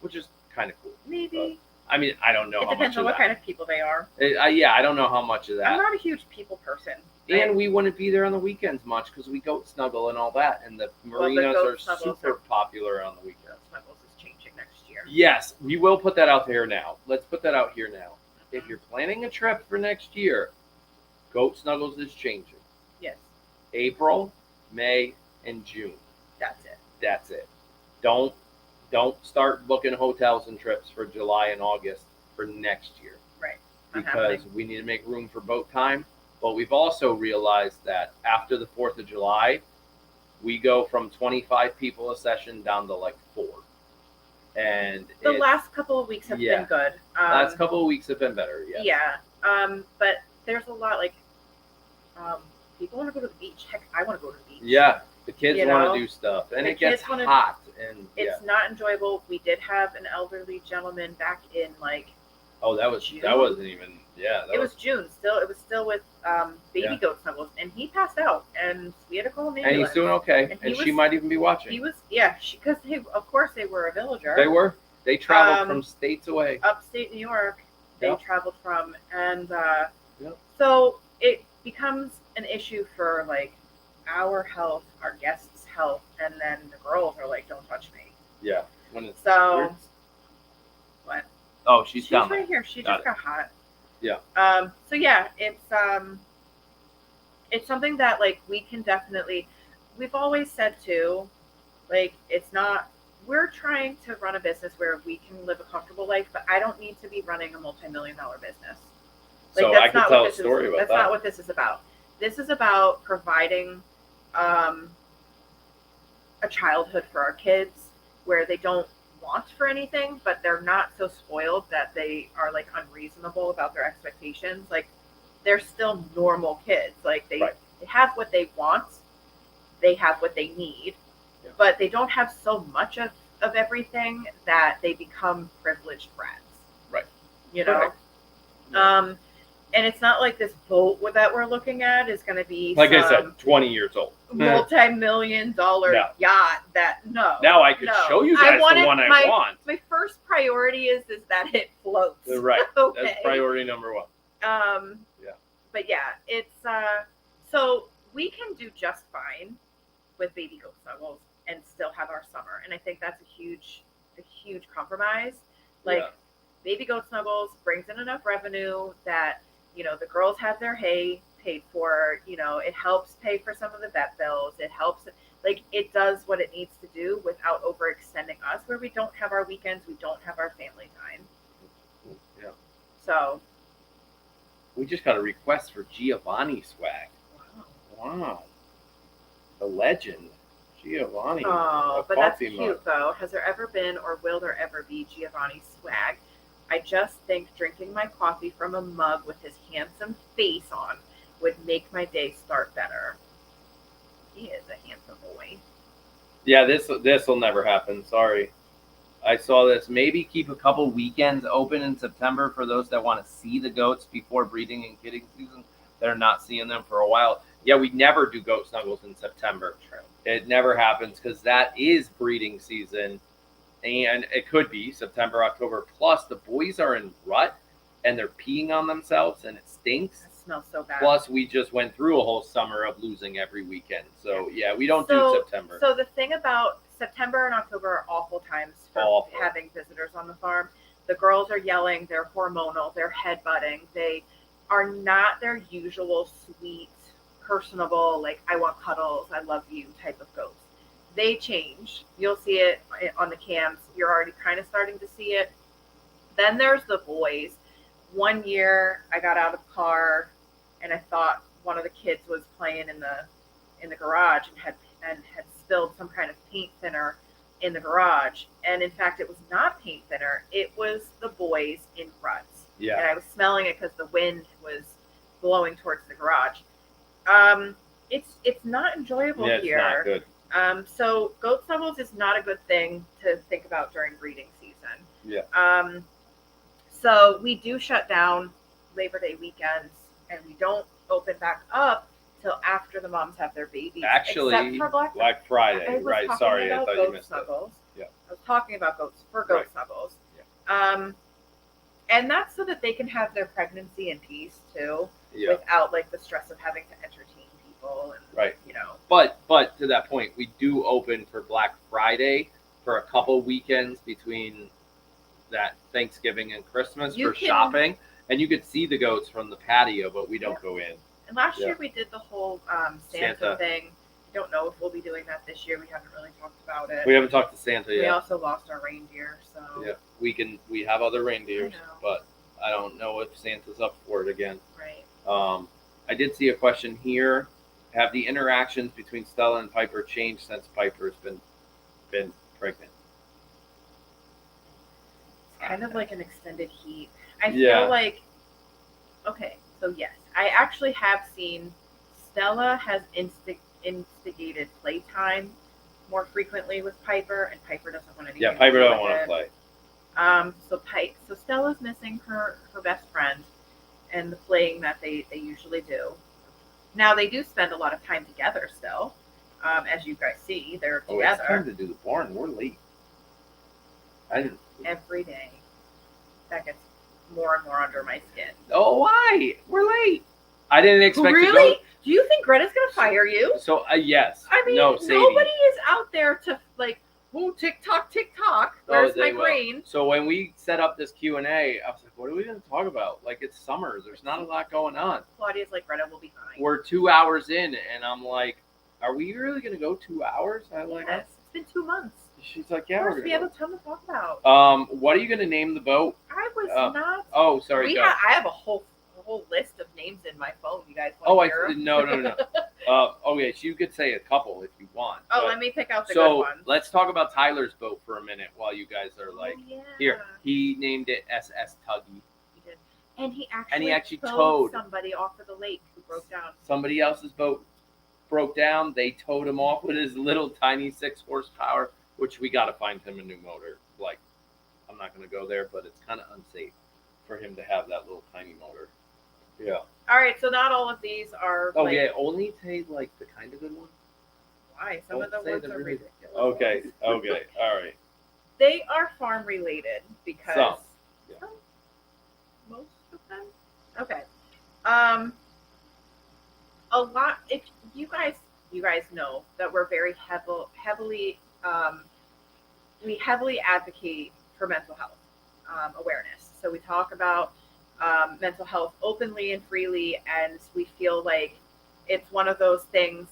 which is kind of cool. maybe. I mean, I don't know It how much depends of on what that. kind of people they are. I don't know how much of I'm that. not a huge people person. And we wouldn't be there on the weekends much because we goat snuggle and all that. And the Well, the marinas goat are snuggles super are- popular on the weekends. Snuggles is changing next year. Yes, we will put that out there now. Let's put that out here now. If you're planning a trip for next year, goat snuggles is changing. Yes, April, May, and June. that's it. That's it. Don't start booking hotels and trips for July and August for next year. Right. Not Because happening. we need to make room for boat time. But we've also realized that after the 4th of July, we go from 25 people a session down to like 4. And The last couple of weeks have Yeah. been good. last couple of weeks have been better. Yes. Yeah. But there's a lot like people want to go to the beach. Heck, I want to go to the beach. Yeah. The kids You want know, to do stuff. And the it gets kids wanna- hot. And It's not enjoyable. We did have an elderly gentleman back in like that June? wasn't even that it was June. It was still with baby Yeah. goat snuggles, and he passed out, and we had to call an and ambulance. he's doing okay. And And he she was- might even be watching. He was because of course they were a villager. They traveled Um, from states away. Upstate New York. They Yep. traveled from, and Yep. so it becomes an issue for like our health, our guests' health, and then the girls are like, "Don't touch me." Yeah. When it's So weird. what? Oh, she's down right there. here. She Got just got hot. Yeah. So yeah, it's something that like we can definitely. We've always said too, like it's not. We're trying to run a business where we can live a comfortable life, but I don't need to be running a multi-million-dollar business. So I could tell a story about That's that. not what this is about. This is about providing a childhood for our kids where they don't want for anything, but they're not so spoiled that they are like unreasonable about their expectations. Like they're still normal kids. Like they have what they want, they have what they need, but they don't have so much of everything that they become privileged brats. Right. You know? And it's not like this boat that we're looking at is going to be like I said, 20 years old. multi-million-dollar yacht that Now I could show you guys the one I want. My first priority is that it floats. Right. Okay. That's priority number one. But yeah, it's so we can do just fine with baby goat snuggles and still have our summer, and I think that's a huge compromise. Like baby goat snuggles brings in enough revenue that the girls have their hay paid for. It helps pay for some of the vet bills. It helps, like it does what it needs to do without overextending us, where we don't have our weekends, we don't have our family time. Yeah. So we just got a request for Giovanni swag. Wow. The legend, Giovanni. Oh, but that's cute mug. though. Has there ever been or will there ever be Giovanni swag? I just think drinking my coffee from a mug with his handsome face on would make my day start better. He is a handsome boy. Yeah, this will never happen. Sorry. I saw this. Maybe keep a couple weekends open in September for those that want to see the goats before breeding and kidding season. They're not seeing them for a while. Yeah, we never do goat snuggles in September. True. It never happens because that is breeding season. And it could be September, October. Plus, the boys are in rut and they're peeing on themselves and it stinks. It smells so bad. Plus, we just went through a whole summer of losing every weekend. So, yeah, we don't do September. So, the thing about September and October are awful times for having visitors on the farm. The girls are yelling, they're hormonal, they're headbutting. They are not their usual sweet, personable, like, I want cuddles, I love you type of goats. They change. You'll see it on the cams. You're already kind of starting to see it. Then there's the boys. One year I got out of the car and I thought one of the kids was playing in the garage and had spilled some kind of paint thinner in the garage. And in fact, it was not paint thinner. It was the boys in ruts. Yeah. And I was smelling it because the wind was blowing towards the garage. It's not enjoyable here. It's not good. So goat snuggles is not a good thing to think about during breeding season. Yeah. So we do shut down Labor Day weekends and we don't open back up till after the moms have their babies. Actually, except for Black Friday, right? Sorry, I thought you missed snuggles. it. Yeah. I was talking about goat snuggles. Yeah. And that's so that they can have their pregnancy in peace too, without like the stress of having to entertain people and But to that point, we do open for Black Friday for a couple weekends between that Thanksgiving and Christmas shopping, and you could see the goats from the patio, but we don't go in. And last year we did the whole Santa thing. I don't know if we'll be doing that this year. We haven't really talked about it. We haven't talked to Santa yet. We also lost our reindeer, so yeah, we have other reindeers, but I don't know if Santa's up for it again. Right. I did see a question here. Have the interactions between Stella and Piper changed since Piper's been pregnant? It's kind of like an extended heat. I feel like, okay, so yes, I actually have seen Stella has instigated playtime more frequently with Piper, and Piper doesn't want anything. Yeah, Piper doesn't want to play. So Stella's missing her best friend and the playing that they usually do. Now they do spend a lot of time together still, as you guys see. They're together. It's time to do the barn. We're late. Every day. That gets more and more under my skin. Oh, why? We're late. I didn't expect really? to go. Do you think Greta's gonna fire you? So yes. I mean, no, Sadie. nobody is out there to like, oh, TikTok. Where's my brain? So when we set up this Q&A, I was like, what are we going to talk about? Like, it's summer. There's not a lot going on. Claudia's like, Greta will be fine. We're 2 hours in, and I'm like, are we really going to go 2 hours? I'm like, yes, it's been 2 months. She's like, yeah, of course, we're we going have a ton to talk about. What are you going to name the boat? I was not. Oh, sorry. I have a whole whole list of names in my phone. You guys Oh, want to hear 'em? no. Okay, so you could say a couple if you want. Oh, but- let me pick out the good So ones. let's talk about Tyler's boat for a minute while you guys are like, yeah. here. He named it SS Tuggy. He did. And he actually towed somebody off of the lake who broke down. Somebody else's boat broke down. They towed him off with his little tiny 6 horsepower, which we got to find him a new motor. Like, I'm not going to go there, but it's kind of unsafe for him to have that little tiny motor. Yeah. All right, so not all of these are. Oh, like, yeah. Only take like the kind of good one. Why? Some of the Don't say ones the are really- ridiculous. Okay. All right. They are farm related because Some, yeah. Some? Most of them. Okay. A lot. If you guys know that we're very heavily we heavily advocate for mental health awareness. So we talk about mental health openly and freely, and we feel like it's one of those things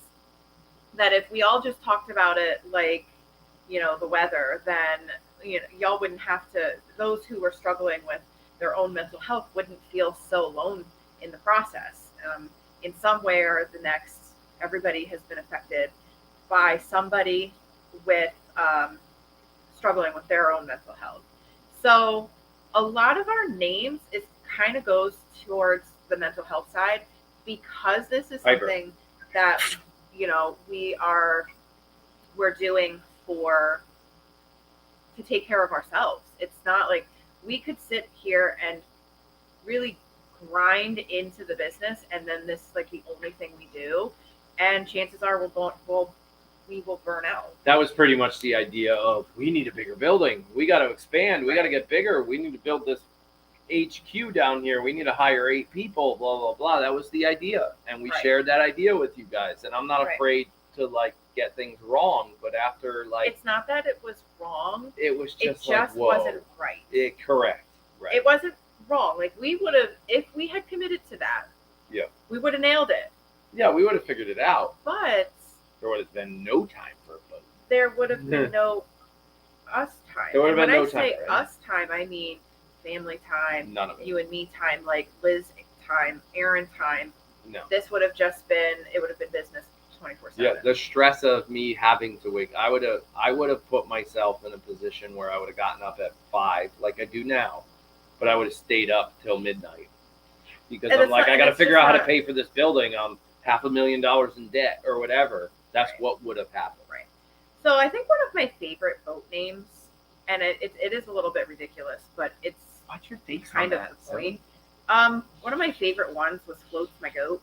that if we all just talked about it like, the weather, then y'all wouldn't have to. Those who are struggling with their own mental health wouldn't feel so alone in the process. In some way or the next, everybody has been affected by somebody with struggling with their own mental health. So a lot of our names is kind of goes towards the mental health side because this is something that we're doing to take care of ourselves. It's not like we could sit here and really grind into the business and then this is like the only thing we do, and chances are we will burn out. That was pretty much the idea of we need a bigger building. We got to expand. We got to get bigger. We need to build this HQ down here. We need to hire 8 people, blah, blah, blah. That was the idea. And we shared that idea with you guys. And I'm not afraid to like get things wrong. But after like. It's not that it was wrong. It was just wasn't right. Correct. Right. It wasn't wrong. Like we would have, if we had committed to that. Yeah. We would have nailed it. Yeah, we would have figured it out. But. There would have been no time for a boat. There would have been no us time. There would have been no time. When I say right? us time, I mean family time, none of it. You and me time, like Liz time, Aaron time. No. This would have just been, it would have been business 24/7. Yeah, the stress of me having to wake, I would have put myself in a position where I would have gotten up at 5 like I do now, but I would have stayed up till midnight because I'm like, I got to figure out how to pay for this building. I'm $500,000 in debt or whatever. That's what would have happened. Right. So I think one of my favorite boat names, and it is a little bit ridiculous, but it's What's your face kind on of that, the point. One of my favorite ones was Floats My Goat.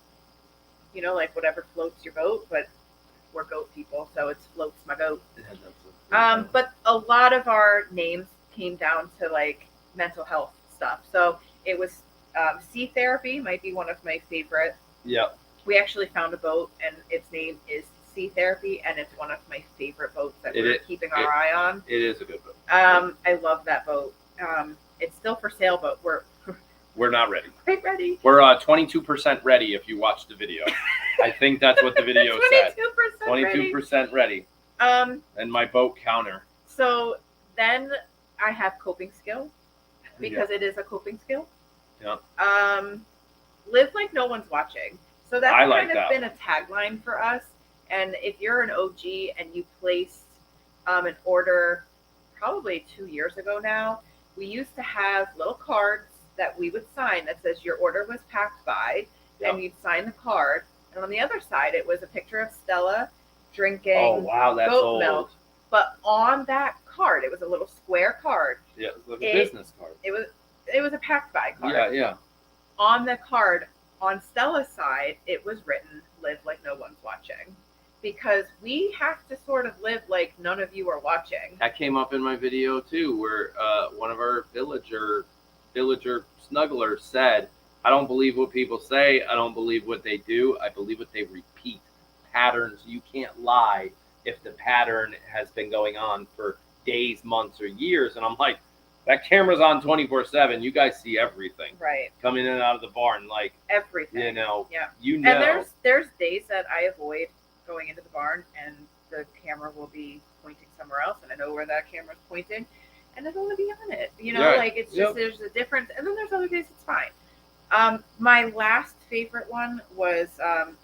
Like whatever floats your boat, but we're goat people, so it's Floats My Goat. But a lot of our names came down to like mental health stuff. So it was Sea Therapy might be one of my favorite. Yeah. We actually found a boat, and its name is Sea Therapy, and it's one of my favorite boats that we're keeping our eye on. It is a good boat. I love that boat. It's still for sale, but we're not ready. Quite ready. We're 22% ready if you watch the video. I think that's what the video said. 22% ready. And my boat counter. So then I have coping skill because it is a coping skill. Yeah. Live like no one's watching. So that's kind of been a tagline for us. And if you're an OG and you placed an order probably 2 years ago now, we used to have little cards that we would sign that says your order was packed by, and you'd sign the card. And on the other side, it was a picture of Stella drinking goat milk. But on that card, it was a little square card. Yeah, it was like a business card. It was a packed by card. Yeah. On the card, on Stella's side, it was written, live like no one's watching. Because we have to sort of live like none of you are watching. That came up in my video too, where one of our villager snugglers said, I don't believe what people say. I don't believe what they do. I believe what they repeat. Patterns. You can't lie if the pattern has been going on for days, months, or years. And I'm like, that camera's on 24/7. You guys see everything. Right. Coming in and out of the barn, like everything. Yeah. And there's days that I avoid going into the barn and the camera will be pointing somewhere else, and I know where that camera's pointing, and I don't want to be on it. Like it's just there's a difference. And then there's other days it's fine. My last favorite one was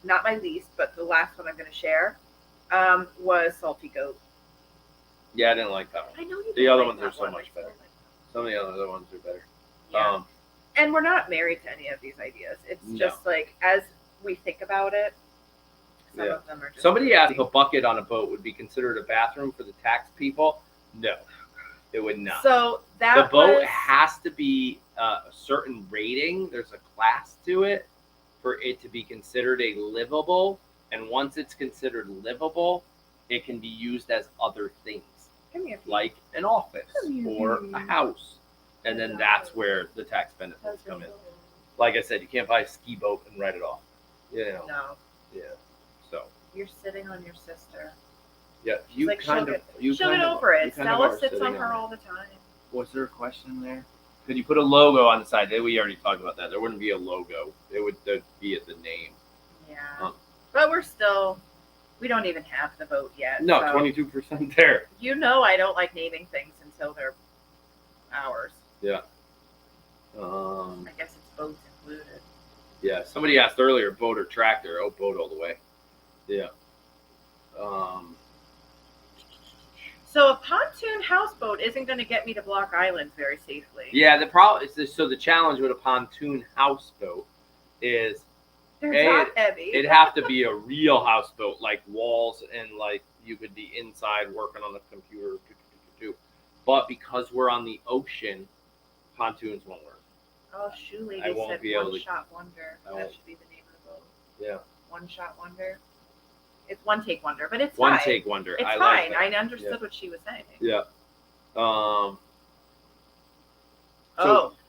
not my least, but the last one I'm going to share was Salty Goat. Yeah, I didn't like that one. I know you. The don't other like ones that are so one, much but you better. don't like Some of the other ones are better. that. Yeah. And we're not married to any of these ideas. It's No. just like as we think about it, some Yeah. of them are just. Somebody crazy. asked if a bucket on a boat would be considered a bathroom for the tax people. No, it would not. So that The boat was, has to be a certain rating. There's a class to it for it to be considered a livable. And once it's considered livable, it can be used as other things, Come here, like an office or a house. And then that's where the tax benefits come in. Like I said, you can't buy a ski boat and write it off. You know. No, Yeah. So you're sitting on your sister. yeah, you Like, kind of she'll get over it. Stella sits on her all the time. Was there a question there? Could you put a logo on the side? We already talked about that. There wouldn't be a logo. There'd be at the name. Yeah, but we don't even have the vote yet. No, so 22% there. You know, I don't like naming things until they're ours. Yeah. I guess it's votes included. Yeah. Somebody asked earlier, boat or tractor? Oh, boat all the way. Yeah. So a pontoon houseboat isn't going to get me to Block Island very safely. Yeah. The problem is this, so the challenge with a pontoon houseboat is They're top heavy. it'd have to be a real houseboat, like walls and like you could be inside working on the computer. But because we're on the ocean, pontoons won't work. Oh, shoot, lady I won't said be able One to- Shot Wonder. I That won't. should be the name of the boat. Yeah. One Shot Wonder. It's One Take Wonder, but it's One fine. take wonder. It's I fine. like that. I understood Yeah. what she was saying. Yeah. Oh,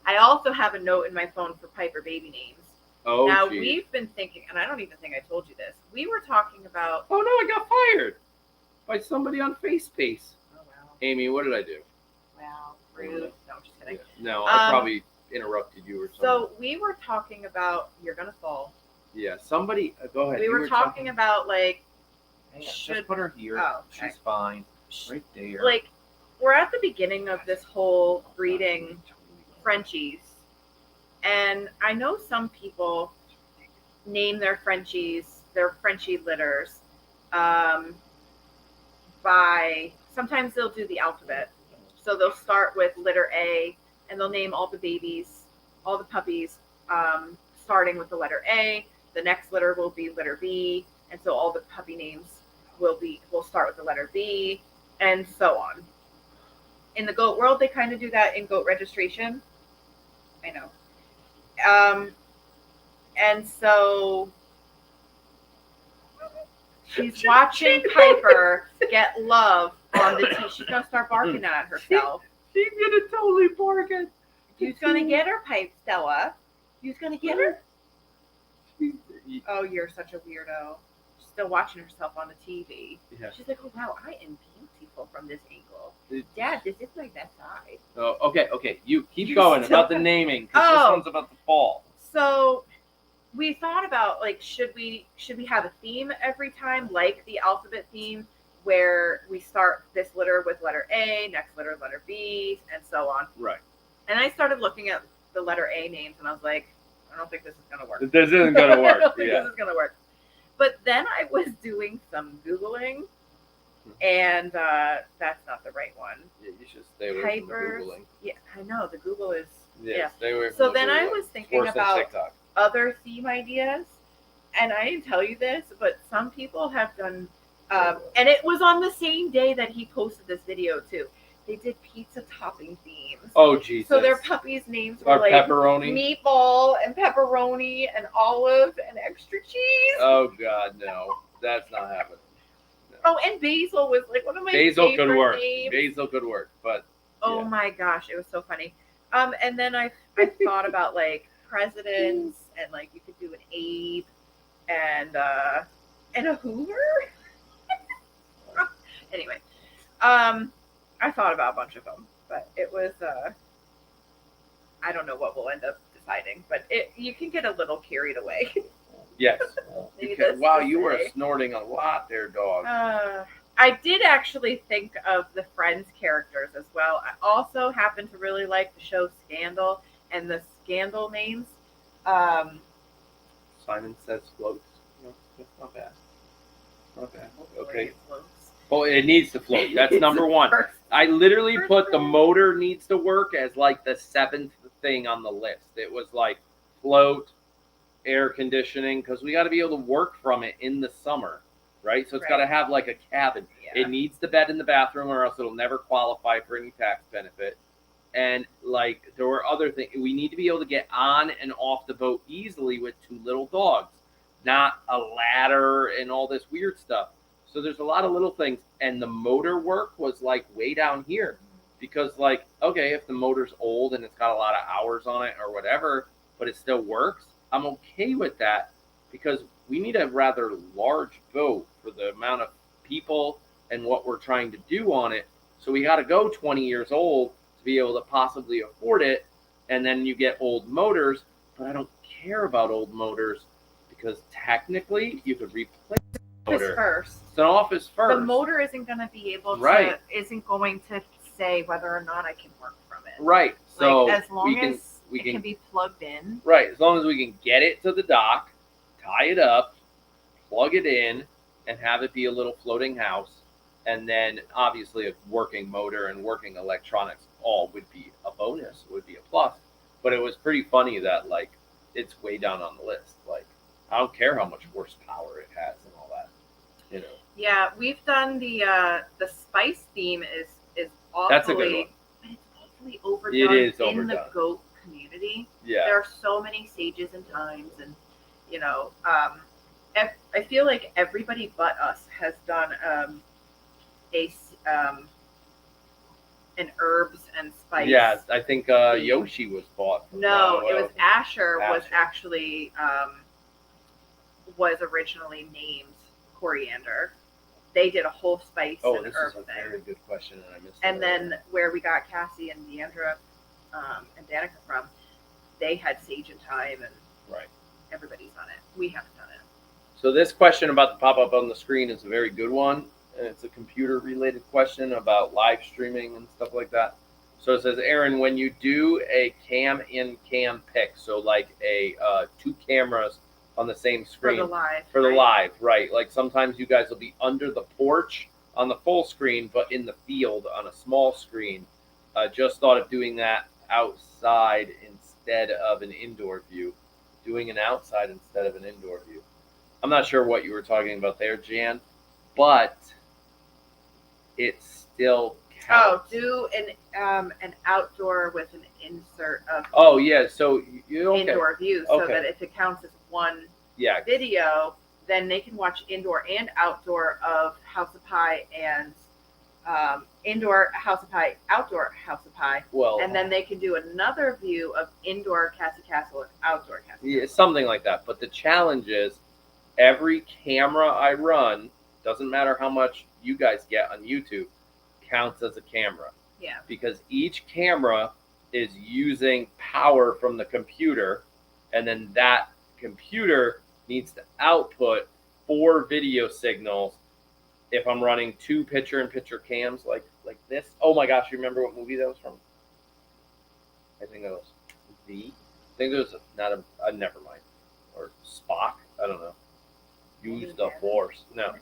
I also have a note in my phone for Piper baby names. Oh, Now, geez. we've been thinking, and I don't even think I told you this. We were talking about. Oh no, I got fired by somebody on FaceSpace. Oh, wow. Amy, what did I do? Wow. Rude. No, I'm just kidding. No, I probably interrupted you or something. So, we were talking about. You're going to fall. yeah, somebody. Go ahead. We You were talking about, like. Hang on, Should- just put her here. Oh, okay. She's fine. Right there. Like, we're at the beginning of this whole breeding Frenchies. And I know some people name their Frenchies, their Frenchie litters, by sometimes they'll do the alphabet. So they'll start with letter A and they'll name all the babies, all the puppies, starting with the letter A. The next letter will be letter B. And so all the puppy names will start with the letter B, and so on. In the goat world, they kind of do that in goat registration. I know. And so she's watching Piper get love on the T. She's gonna start barking at herself. She's gonna totally bargain. Who's gonna get her, Pipe Stella? Who's gonna get her? Oh, you're such a weirdo. She's still watching herself on the TV. Yeah. She's like, oh wow, I am beautiful from this angle. Dad, this is my best side. Oh, okay. You keep You going still about the got- naming because Oh. this one's about the fall. So we thought about like should we have a theme every time, like the alphabet theme, where we start this litter with letter A, next litter letter B, and so on. Right. And I started looking at the letter A names, and I was like, I don't think this is gonna work. This isn't gonna I work. don't think Yeah. this is gonna work. But then I was doing some Googling, and that's not the right one. Yeah, you should stay away from the Pipers. Googling. Yeah, I know the Google is. Yeah. Stay away from So the then I Googling. was It's thinking worse than about TikTok. other theme ideas, and I didn't tell you this, but some people have done, and it was on the same day that he posted this video too. They did pizza topping themes. Oh Jesus. So their puppies' names were Our like pepperoni. meatball and pepperoni and olive and extra cheese. Oh God, no, that's not happening. Oh, and basil was like one of my Basil favorite could work. names. Basil could work, but Oh yeah. my gosh, it was so funny. And then I thought about like presidents and like you could do an Abe and a Hoover. Anyway, I thought about a bunch of them, but it was I don't know what we'll end up deciding, but you can get a little carried away. yes. Maybe Okay. this Wow, to you were say. snorting a lot there, dog. I did actually think of the Friends characters as well. I also happen to really like the show Scandal, and the Scandal names Syman says floats. No, that's not bad. Not bad. hopefully Okay. it floats. Well, it needs to float. That's number one. First. I literally First put the thing. motor needs to work as like the 7th thing on the list. It was like float, air conditioning, because we got to be able to work from it in the summer, right? So it's got to Right. have like a cabin. Yeah. It needs the bed in the bathroom, or else it'll never qualify for any tax benefit. And like there were other things. We need to be able to get on and off the boat easily with 2 little dogs, not a ladder and all this weird stuff. So there's a lot of little things, and the motor work was like way down here, because like, okay, if the motor's old and it's got a lot of hours on it or whatever, but it still works, I'm okay with that, because we need a rather large boat for the amount of people and what we're trying to do on it. So we got to go 20 years old to be able to possibly afford it. And then you get old motors, but I don't care about old motors, because technically you could replace the Office motor. first. It's an office first. The motor isn't going to be able to. Right. Isn't going to say whether or not I can work from it. Right. So Like, as long we as it can can be plugged in. right, as long as we can get it to the dock, tie it up, plug it in, and have it be a little floating house. And then obviously a working motor and working electronics all would be a bonus, would be a plus. But it was pretty funny that like it's way down on the list. Like I don't care how much horsepower it has and all that. You know. Yeah, we've done the spice theme is awfully. That's a good one. But it's awfully overdone is in the overdone. goat community. Yeah. There are so many stages and times, and you know, I feel like everybody but us has done an herbs and spice. Yeah, I think Yoshi was bought. From No, it Well, was Asher. Was Asher. actually was originally named Coriander. They did a whole spice Oh, and this herb is a thing. very good question, and I missed it. And then where we got Cassie and Deandra and Danica from, they had sage and thyme, and Right. everybody's done it. We haven't done it. So this question about the pop-up on the screen is a very good one. And it's a computer-related question about live streaming and stuff like that. So it says, Aaron, when you do a cam-in-cam pick, so like a 2 cameras on the same screen. For the live. For the right? live, right. Like sometimes you guys will be under the porch on the full screen, but in the field on a small screen. Just thought of doing that outside instead of an indoor view. Doing an outside instead of an indoor view. I'm not sure what you were talking about there, Jan, but it still Oh, counts. do an outdoor with an insert of Oh, yeah. So you okay? indoor view, so Okay. that if it counts as one Yeah. video, then they can watch indoor and outdoor of House of Pie and indoor House of Pie, outdoor House of Pie, Well, and then they can do another view of indoor Cassie Castle and outdoor Cassie. yeah, something like that. But the challenge is every camera I run, doesn't matter how much you guys get on YouTube, counts as a camera. Yeah. Because each camera is using power from the computer, and then that computer needs to output 4 video signals if I'm running 2 picture-in-picture cams like this. Oh my gosh, you remember what movie that was from? I think it was V. I think it was not a never mind. Or Spock. I don't know. Use the Force. No.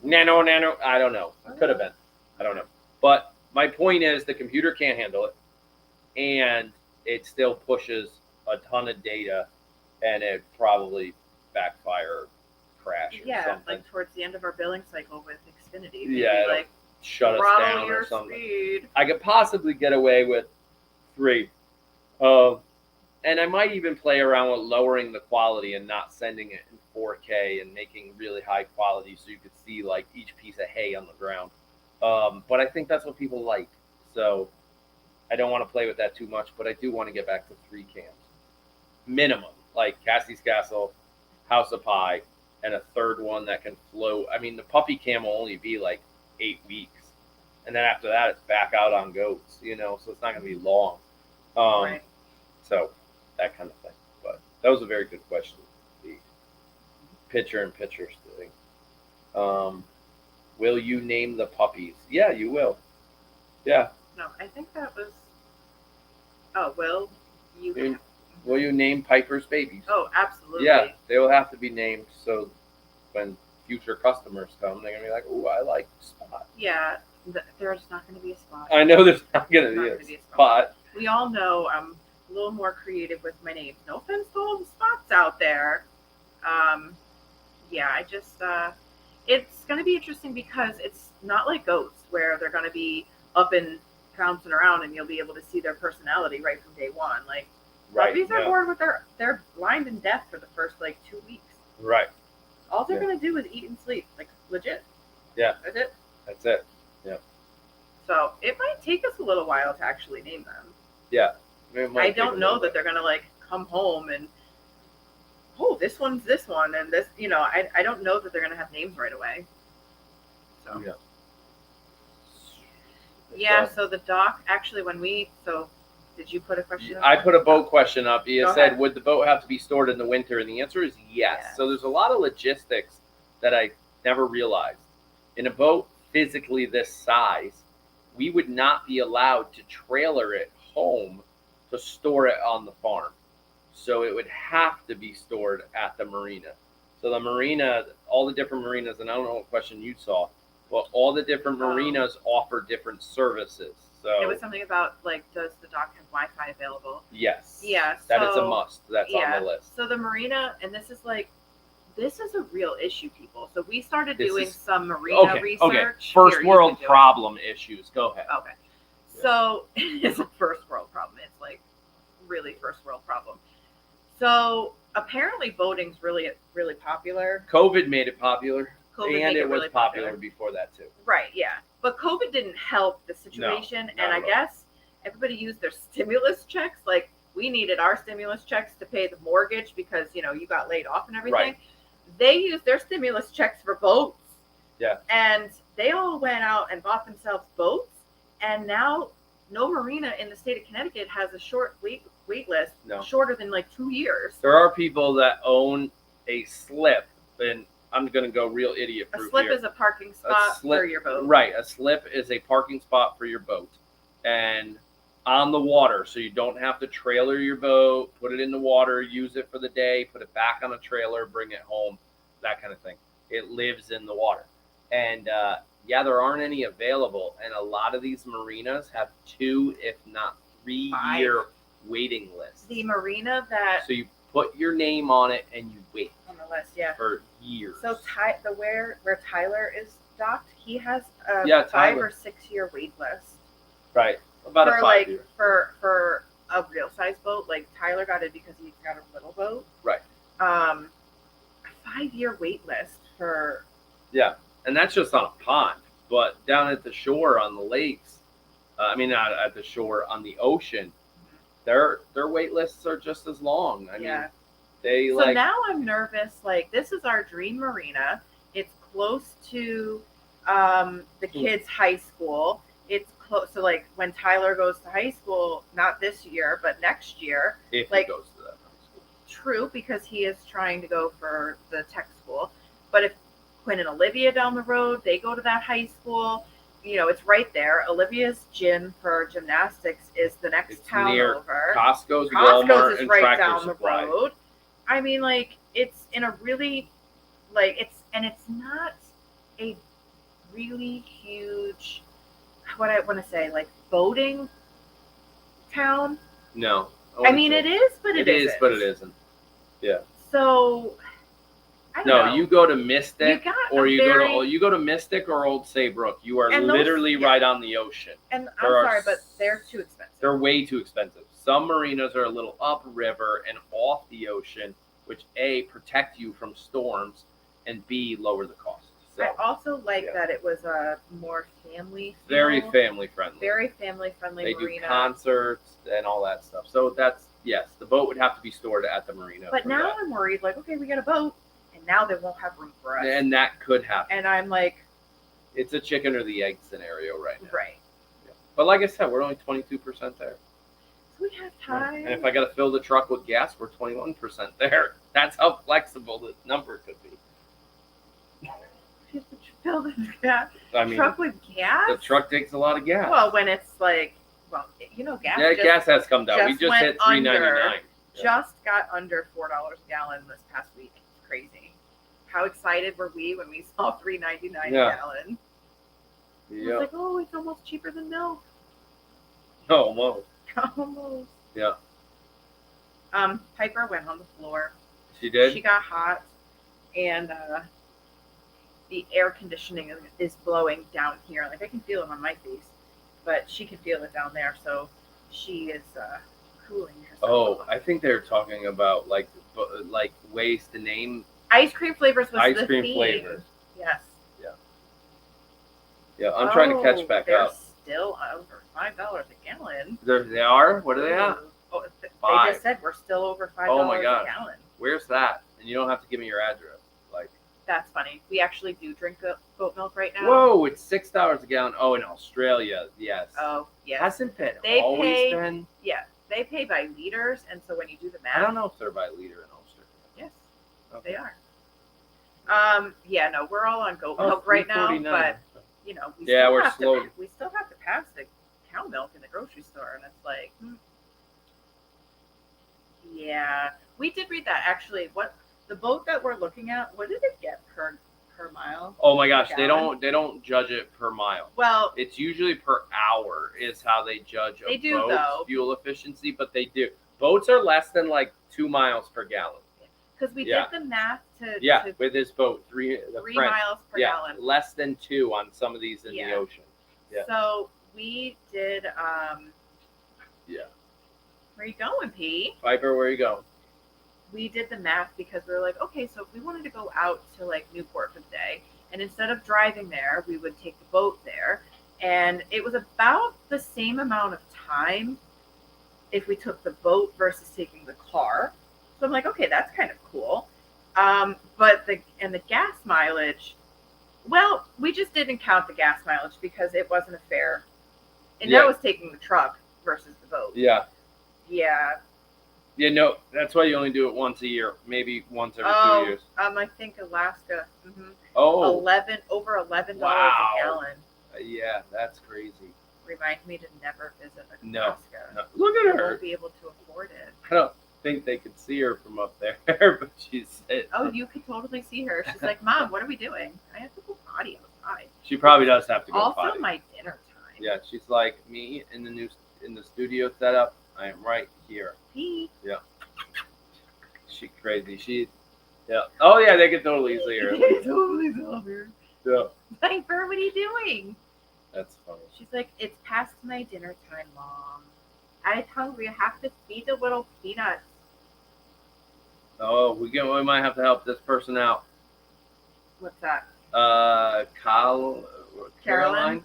Nano. I don't know. Could have been. I don't know. But my point is the computer can't handle it. And it still pushes a ton of data. And it probably backfire, crash, or Yeah, something. like towards the end of our billing cycle with Xfinity. Yeah, Maybe like Shut us throttle down your or something. speed. I could possibly get away with 3. And I might even play around with lowering the quality and not sending it in 4K and making really high quality so you could see like each piece of hay on the ground. But I think that's what people like. So I don't want to play with that too much, but I do want to get back to 3 cams. Minimum. Like Cassie's Castle, House of Pie, and a 3rd one that can float. I mean, the puppy cam will only be like 8 weeks. And then after that, it's back out on goats, so it's not going to be long. Right. So that kind of thing. But that was a very good question. The picture-in-picture thing. Will you name the puppies? Yeah, you will. Yeah. No, I think that was. Oh, will you? Will you name Piper's babies? Oh, absolutely. Yeah, they will have to be named so when future customers come, they're gonna be like, "Ooh, I like Spot." Yeah, there's not going to be a spot. I know there's not gonna There's be not a gonna be a Spot. We all know I'm a little more creative with my names. No offense to all the spots out there. Yeah, I just it's going to be interesting because it's not like ghosts where they're going to be up and bouncing around and you'll be able to see their personality right from day one. Like puppies are born with they're blind and deaf for the first like 2 weeks. Right. All they're Yeah. going to do is eat and sleep, like legit. Yeah. That's it. That's it. Yeah. So it might take us a little while to actually name them. Yeah. It might I take a don't know little that bit. they're gonna like come home and this one's this one and this. I don't know that they're gonna have names right away. So Yeah. yeah. So the doc actually did you put a question? I put a boat question up. You Go said, ahead. would the boat have to be stored in the winter? And the answer is yes. Yes. So there's a lot of logistics that I never realized. In a boat physically this size, we would not be allowed to trailer it home to store it on the farm. So it would have to be stored at the marina. So the marina, all the different marinas, and I don't know what question you saw, but all the different marinas offer different services. So It was something about like, does the doc have Wi-Fi available? yes, Yeah, that is a so- must. That's on the list. So the marina, and this is a real issue, people. So we started This doing is- some marina research. First Here, you world can do it. problem issues. Go ahead. Okay. So it's a first world problem. It's like really first world problem. So apparently boating's really, really popular. COVID made it popular, COVID made and it was really popular before that too. Right, yeah. But COVID didn't help the situation. not And I at all. guess everybody used their stimulus checks. Like we needed our stimulus checks to pay the mortgage because, you got laid off and everything. Right. They used their stimulus checks for boats. Yeah. And they all went out and bought themselves boats. And now no marina in the state of Connecticut has a short wait list, No. shorter than like 2 years. There are people that own a slip, and I'm going to go real idiot A proof slip here. is a parking spot for your boat. Right, a slip is a parking spot for your boat, and on the water, so you don't have to trailer your boat, put it in the water, use it for the day, put it back on a trailer, bring it home, that kind of thing. It lives in the water, and there aren't any available, and a lot of these marinas have 2, if not 3-year waiting lists. The marina that So you put your name on it and you wait on the list, yeah. for years. So where Tyler is docked, he has a Yeah, 5 Tyler. or 6 year wait list Right, about a for 5-year. for a real size boat. Like Tyler got it because he's got a little boat. Right. A 5-year wait list for Yeah, and that's just on a pond. But down at the shore on the lakes, not at the shore on the ocean, their wait lists are just as long. I mean, they So now I'm nervous. Like this is our dream marina. It's close to the kids' high school. It's close. So like when Tyler goes to high school, not this year, but next year. if like- he goes to that high school. True, because he is trying to go for the tech school. But if Quinn and Olivia down the road, they go to that high school. It's right there. Olivia's gym for gymnastics is the next It's town near over. Costco's, Costco's Walmart, is and right Tractor down Supply. the road. I mean, like it's in a really it's not a really huge. What I want to say, like boating town. No, I mean, it is, but it is, but it isn't. So I don't No, know. you go to Mystic, You got or a you very- go to Mystic or Old Saybrook. You are And those- literally yeah. right on the ocean. And I'm there are sorry, but they're too expensive. They're way too expensive. Some marinas are a little upriver and off the ocean, which A, protect you from storms, and B, lower the cost. So I also like yeah. that it was a more family very feel, family friendly. very family friendly They marina. do concerts and all that stuff. So that's, yes, the boat would have to be stored at the marina. But for now that. I'm worried, like, okay, we got a boat, and now they won't have room for us. And that could happen. And I'm like, It's a chicken or the egg scenario right now. right. But like I said, we're only 22% there. So we have time. And if I got to fill the truck with gas, we're 21% there. That's how flexible the number could be. You have to fill the I mean, truck with gas. the truck takes a lot of gas. Well, when it's like, gas. yeah, gas has come down. We just just went hit $3.99. just got under $4 a gallon this past week. It's crazy. How excited were we when we saw $3.99 a gallon? I was like, oh, it's almost cheaper than milk. Almost. Almost. Yeah. Piper went on the floor. She did? She got hot, and the air conditioning is blowing down here. Like, I can feel it on my face, but she can feel it down there, so she is cooling herself. Oh, I think they're talking about like ways to name ice cream flavors was ice the cream theme. flavors. Yes. Yeah, I'm trying to catch back they're up. Still over $5 a gallon. They are? What are they at? Oh, they $5. just said we're still over $5 Oh my a gosh. gallon. Where's that? And you don't have to give me your address. Like, That's funny. We actually do drink goat milk right now. whoa, it's $6 a gallon. Oh, in Australia, yes. Oh, yes. Hasn't been They always pay- been. Yeah, they pay by liters, and so when you do the math, I don't know if they're by liter in Australia. yes, Okay. they are. Yeah, no, we're all on goat Oh, milk right now, $3.49. but you know, we Yeah, still we're have slow. we still have to pass the cow milk in the grocery store, and it's like, yeah, we did read that actually. What the boat that we're looking at? What did it get per mile? Oh my gosh, Gallon? they don't judge it per mile. Well, It's usually per hour is how they judge They a do, boat's though. fuel efficiency, but they do. Boats are less than like 2 miles per gallon. because we Yeah. did the math to With this boat, three three French- miles per gallon. less than 2 on some of these in the Yeah. ocean. Yeah. So we did. Yeah. Where you going, P? Piper, where you go? We did the math because we were like, okay, so if we wanted to go out to like Newport for the day, and instead of driving there, we would take the boat there, and it was about the same amount of time if we took the boat versus taking the car. So I'm like, okay, that's kind of cool. But the gas mileage, well, we just didn't count the gas mileage because it wasn't a fair, and Yeah. that was taking the truck versus the boat. Yeah. Yeah. Yeah, no, that's why you only do it once a year, maybe once every 2 years. I think Alaska. Oh, Over $11 Wow. a gallon. Yeah, that's crazy. Remind me to never visit No. Alaska. No. Look at I her. won't be able to afford it. I don't think they could see her from up there, but she's. Oh, you could totally see her. She's like, Mom, what are we doing? I have to go potty outside. She probably does have to go Also, potty. my dinner time. Yeah, she's like me in the studio setup. I am right here. Pee. She crazy. Yeah. Oh yeah, they could totally see her. Totally saw her. Yeah. Piper, what are you doing? That's funny. She's like, it's past my dinner time, Mom. I'm hungry. I have to feed the little peanuts. Oh, we might have to help this person out. What's that? Caroline.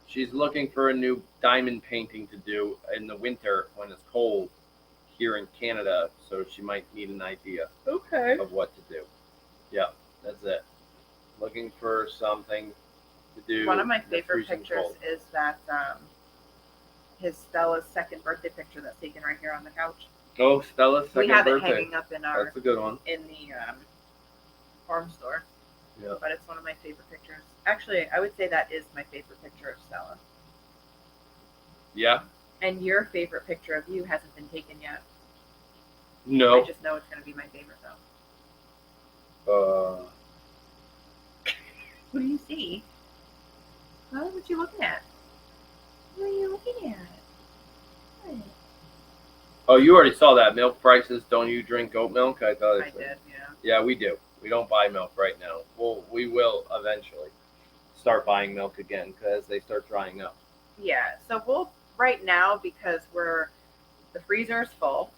She's looking for a new diamond painting to do in the winter when it's cold here in Canada, so she might need an idea Okay. of what to do. Yeah, that's it. Looking for something to do. One of my in the favorite freezing pictures cold. is that his Stella's second birthday picture that's taken right here on the couch. Oh, Stella's second We have birthday. it hanging up in our That's a good one. in the farm store. Yeah. But it's one of my favorite pictures. Actually, I would say that is my favorite picture of Stella. Yeah. And your favorite picture of you hasn't been taken yet. No. I just know it's going to be my favorite though. What do you see? What are you looking at? What are you looking at? What? Oh, you already saw that. Milk prices. Don't you drink goat milk? I thought I it did, yeah. Yeah, we do. We don't buy milk right now. We will eventually start buying milk again because they start drying up. Yeah, so we'll right now because the freezer's full,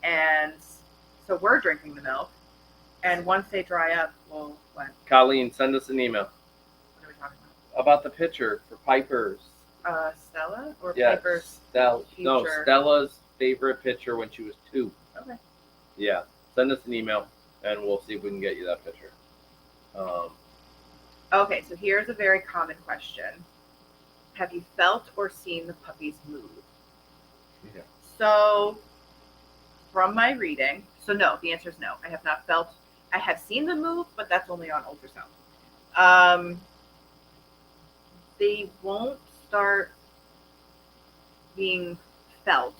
and so we're drinking the milk. And once they dry up, we'll what? Colleen, send us an email What are we talking about the picture for Piper's. about? Stella or Yeah, Piper's? No, future- Stella's favorite picture when she was 2. Okay. Yeah, send us an email and we'll see if we can get you that picture. Okay, so here's a very common question: have you felt or seen the puppies move? Yeah. So, from my reading, so no, the answer is no. I have not felt. I have seen them move, but that's only on ultrasound. They won't start being felt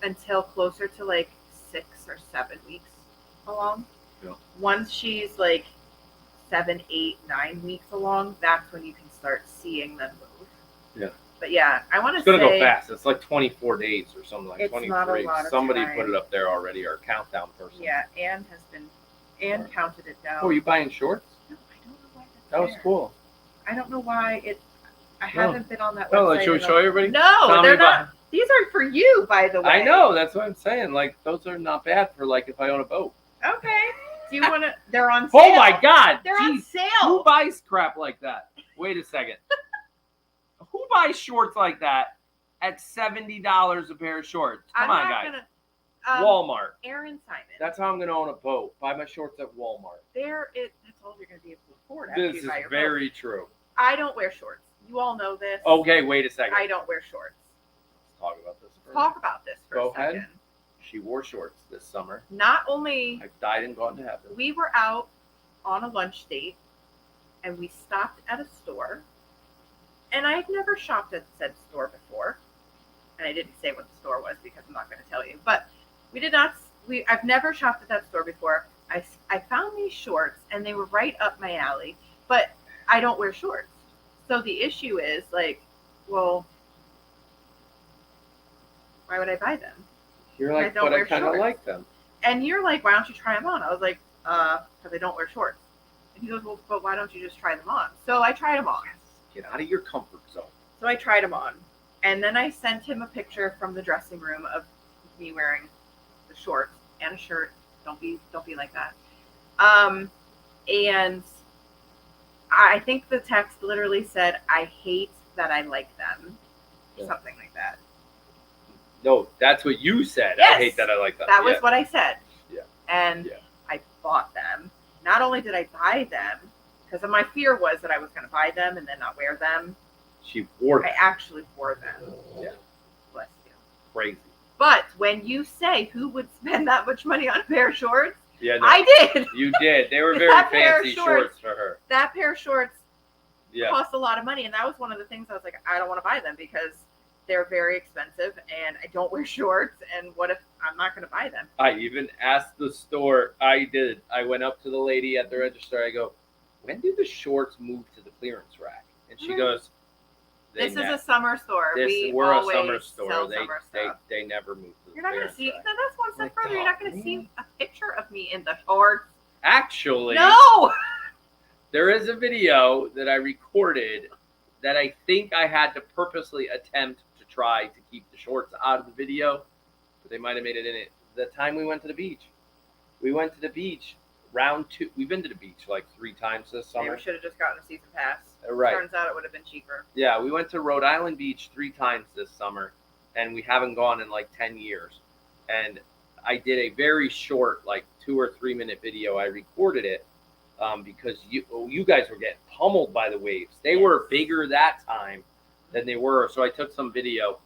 until closer to like 6 or 7 weeks along. Yeah. Once she's like 7, 8, 9 weeks along, that's when you can start seeing them move. Yeah. But yeah, I want to It's say gonna go fast. It's like 24 days or something, like It's 23. not a lot of Somebody time. put it up there already, our countdown person. Yeah, Anne counted it down. Oh, are you buying shorts? No, I don't know why that's That was there. cool. I don't know why I haven't been on that Oh, website. should we in a- show everybody? No, Tell me they're about- not. These are for you, by the way. I know. That's what I'm saying. Like, those are not bad for like if I own a boat. Okay. Do you want to? They're on sale. Oh my God! They're on Jeez. sale. Who buys crap like that? Wait a second. Who buys shorts like that at $70 a pair of shorts? Come on, guys. Walmart. Aaron Syman. That's how I'm gonna own a boat. Buy my shorts at Walmart. That's all you're going to be able to afford. After This you is buy your boat. very true. I don't wear shorts. You all know this. Okay, wait a second. I don't wear shorts. Let's talk about this. Let's talk about this for Go a second. ahead. She wore shorts this summer. Not only I've died and gone to heaven. we were out on a lunch date and we stopped at a store, and I had never shopped at said store before, and I didn't say what the store was because I'm not going to tell you, but I've never shopped at that store before. I found these shorts and they were right up my alley, but I don't wear shorts. So the issue is like, well, why would I buy them? You're I like, don't but I wear kind of shorts. like them. And you're like, why don't you try them on? I was like, because I don't wear shorts. And he goes, well, but why don't you just try them on? So I tried them on. Get out of your comfort zone. So I tried them on. And then I sent him a picture from the dressing room of me wearing the shorts and a shirt. Don't be like that. And I think the text literally said, I hate that I like them. Yeah. Something like that. No, that's what you said. Yes. I hate that I like that. That was what I said. Yeah. And Yeah. I bought them. Not only did I buy them, because my fear was that I was going to buy them and then not wear them. She wore I them. actually wore them. Yeah. Bless you. Crazy. But when you say who would spend that much money on a pair of shorts, Yeah, no, I did. you did. They were very That pair of fancy shorts- shorts for her. That pair of shorts Yeah. cost a lot of money, and that was one of the things I was like, I don't want to buy them because they're very expensive, and I don't wear shorts. And what if I'm not going to buy them? I even asked the store. I did. I went up to the lady at the register. I go, when do the shorts move to the clearance rack? And she Mhm. goes, This is a summer store. we're a always summer store. sell They, summer they stuff. they never move to the You're not going to clearance see. rack. No, that's one step Like, further. You're not oh, going to see man. a picture of me in the shorts. Actually, No. there is a video that I recorded that I think I had to purposely attempt to try to keep the shorts out of the video, but they might have made it in it. The time we went to the beach. We went to the beach round 2. We've been to the beach like 3 times this Maybe summer. we should have just gotten a season pass. Right. Turns out it would have been cheaper. Yeah, we went to Rhode Island Beach 3 times this summer, and we haven't gone in like 10 years. And I did a very short, like 2 or 3 minute video. I recorded it because you guys were getting pummeled by the waves. They were bigger that time than they were. So I took some video,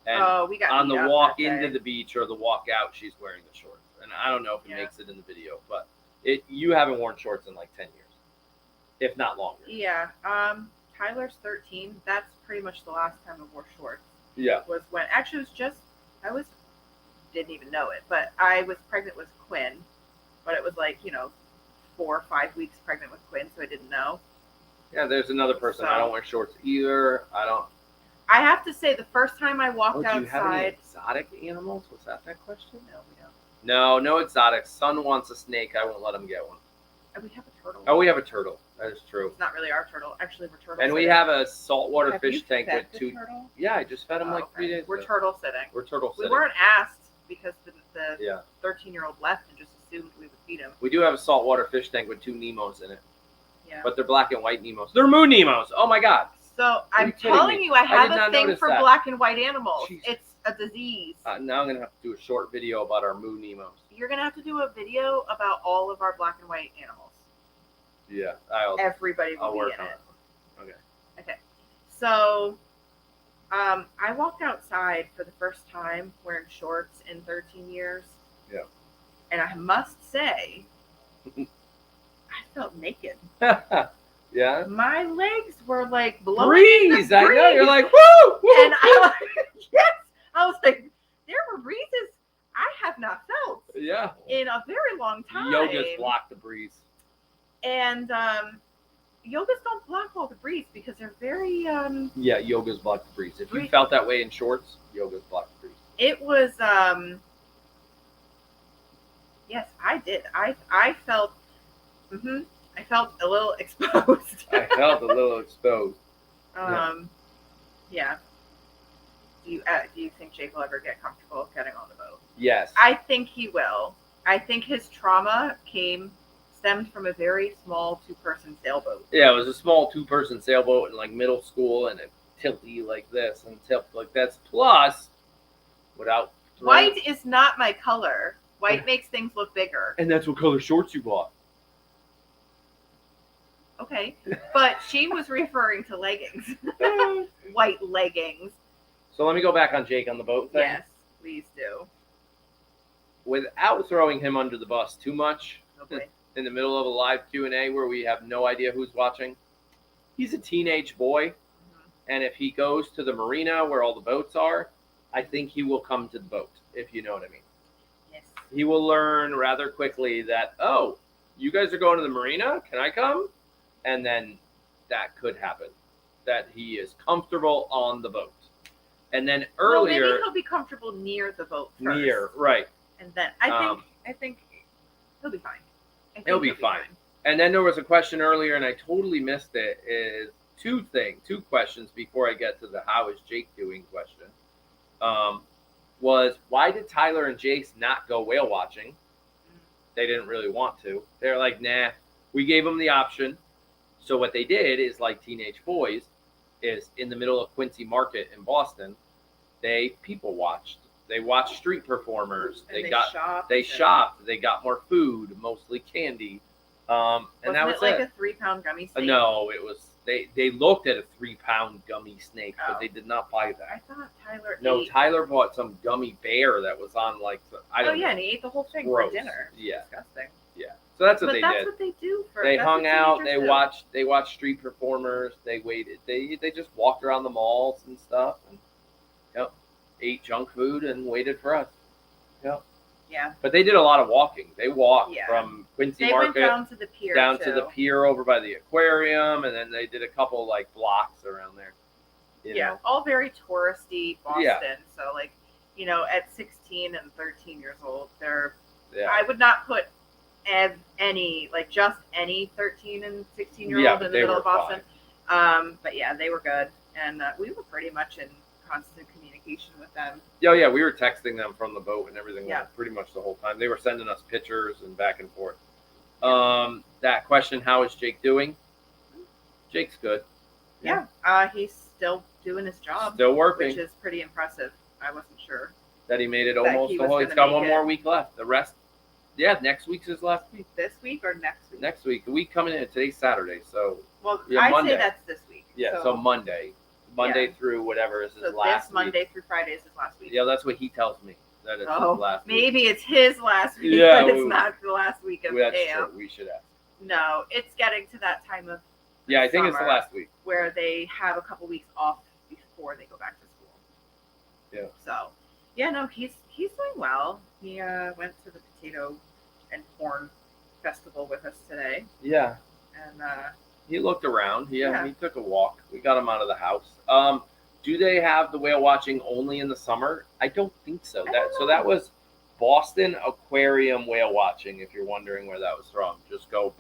and We got on the beat up walk that day. into the beach or the walk out, she's wearing the shorts. And I don't know if it Yeah. makes it in the video, but you haven't worn shorts in like 10 years, if not longer. Yeah. Tyler's 13. That's pretty much the last time I wore shorts. Yeah. Was when actually it was just didn't even know it, but I was pregnant with Quinn, but it was like 4 or 5 weeks pregnant with Quinn, so I didn't know. Yeah, there's another person. So- I don't wear shorts either. I don't. I have to say, the first time I walked Do you have any outside, exotic animals? Was that question? no, we don't. No exotics. Son wants a snake. I won't let him get one. And we have a turtle. Oh, we have a turtle. That is true. It's not really our turtle. Actually, we're turtle. And we sitting. have a saltwater Have fish you tank fed with the 2. turtle? Yeah, I just fed him Oh, like okay. 3 days We're ago. turtle sitting. We're turtle We sitting. weren't asked because the Yeah. 13-year-old left and just assumed we would feed him. We do have a saltwater fish tank with 2 Nemos in it, Yeah. but they're black and white Nemos. They're moon Nemos. Oh my god. So I'm you kidding telling me? you, I have did a not thing notice for that. black and white animals. Jeez. It's a disease. Now I'm gonna have to do a short video about our moon Nemos. You're gonna have to do a video about all of our black and white animals. Yeah, I'll Everybody will be work in on it. it. Okay. Okay. So, I walked outside for the first time wearing shorts in 13 years. Yeah. And I must say, I felt naked. Yeah. My legs were like blowing Breeze. the I know. breeze. You're like, woo, woo. And I was, yes, I was like, there were breezes I have not felt Yeah. in a very long time. Yoga's block the breeze. And yogas don't block all the breeze because they're very. Yeah, yoga's block the breeze. If you Breeze. felt that way in shorts, yoga's block the breeze. It was. Yes, I did. I felt. I felt a little exposed. I felt a little exposed. Yeah. Do you think Jake will ever get comfortable getting on the boat? Yes. I think he will. I think his trauma stemmed from a very small 2-person sailboat. Yeah, it was a small 2-person sailboat in like middle school, and it tilty like this and tilt like this. Plus, without throwing- White is not my color. White makes things look bigger. and that's what color shorts you bought. Okay, but she was referring to leggings, white leggings. So let me go back on Jake on the boat thing. Yes, please do. Without throwing him under the bus too much, Oh boy. in the middle of a live Q&A where we have no idea who's watching, he's a teenage boy, and if he goes to the marina where all the boats are, I think he will come to the boat, if you know what I mean. Yes. He will learn rather quickly that, oh, you guys are going to the marina? Can I come? And then that could happen, that he is comfortable on the boat. And then Well, earlier, maybe he'll be comfortable near the boat first. right. And then I think he'll be fine. I think He'll be fine. And then there was a question earlier, and I totally missed it, is two questions before I get to the how is Jake doing question. Was why did Tyler and Jace not go whale watching? They didn't really want to. They're like, nah, we gave them the option. So what they did is, like teenage boys, is in the middle of Quincy Market in Boston, they people watched. They watched street performers. And They shopped. They got more food, mostly candy. And that was it like a 3-pound gummy snake? No, it was they looked at a 3-pound gummy snake, but Oh. they did not buy I that. thought Tyler No, ate. Tyler bought some gummy bear that was on like I don't know. And he ate the whole thing Gross. for dinner. Yeah. Disgusting. Yeah. So that's what But they that's did. what they do for. They that's hung what out. teenagers do. They watched street performers. They waited. They just walked around the malls and stuff. And, ate junk food and waited for us. Yeah. But they did a lot of walking. They walked Yeah. from Quincy They Market went down to the pier. down to too. the pier over by the aquarium, and then they did a couple like blocks around there. You know? All very touristy Boston. Yeah. So like, at 16 and 13 years old, they're. Yeah. I would not put any 13 and 16-year-old Yeah, in the they middle were of Boston. But yeah, they were good, and we were pretty much in constant communication with them. Yeah, we were texting them from the boat and everything Yeah. pretty much the whole time. They were sending us pictures and back and forth. That question, how is Jake doing? Jake's good. Yeah. He's still doing his job, Still working. which is pretty impressive. I wasn't sure. That he made it That almost he the was whole. He's gonna got make one it. more week left. The rest, next week's his last week. This week or next week? Next week, the week coming in. Today's Saturday, so Well, Yeah, I Monday. say that's this week. yeah. So Monday through whatever is his So last this Monday week. through Friday is his last week. Yeah, that's what he tells me. That it's his last week. Maybe it's his last week, Yeah, but it's not the last week of That's camp. true. We should ask. No, it's getting to that time of Yeah, I think it's the summer. last week. where they have a couple weeks off before they go back to school. Yeah. So, yeah, no, he's doing well. He went to the potato and corn festival with us today, Yeah. and He looked around. Yeah. He took a walk. We got him out of the house. Do they have the whale watching only in the summer? I don't think so. I don't know. That was Boston Aquarium whale watching. If you're wondering where that was from, just go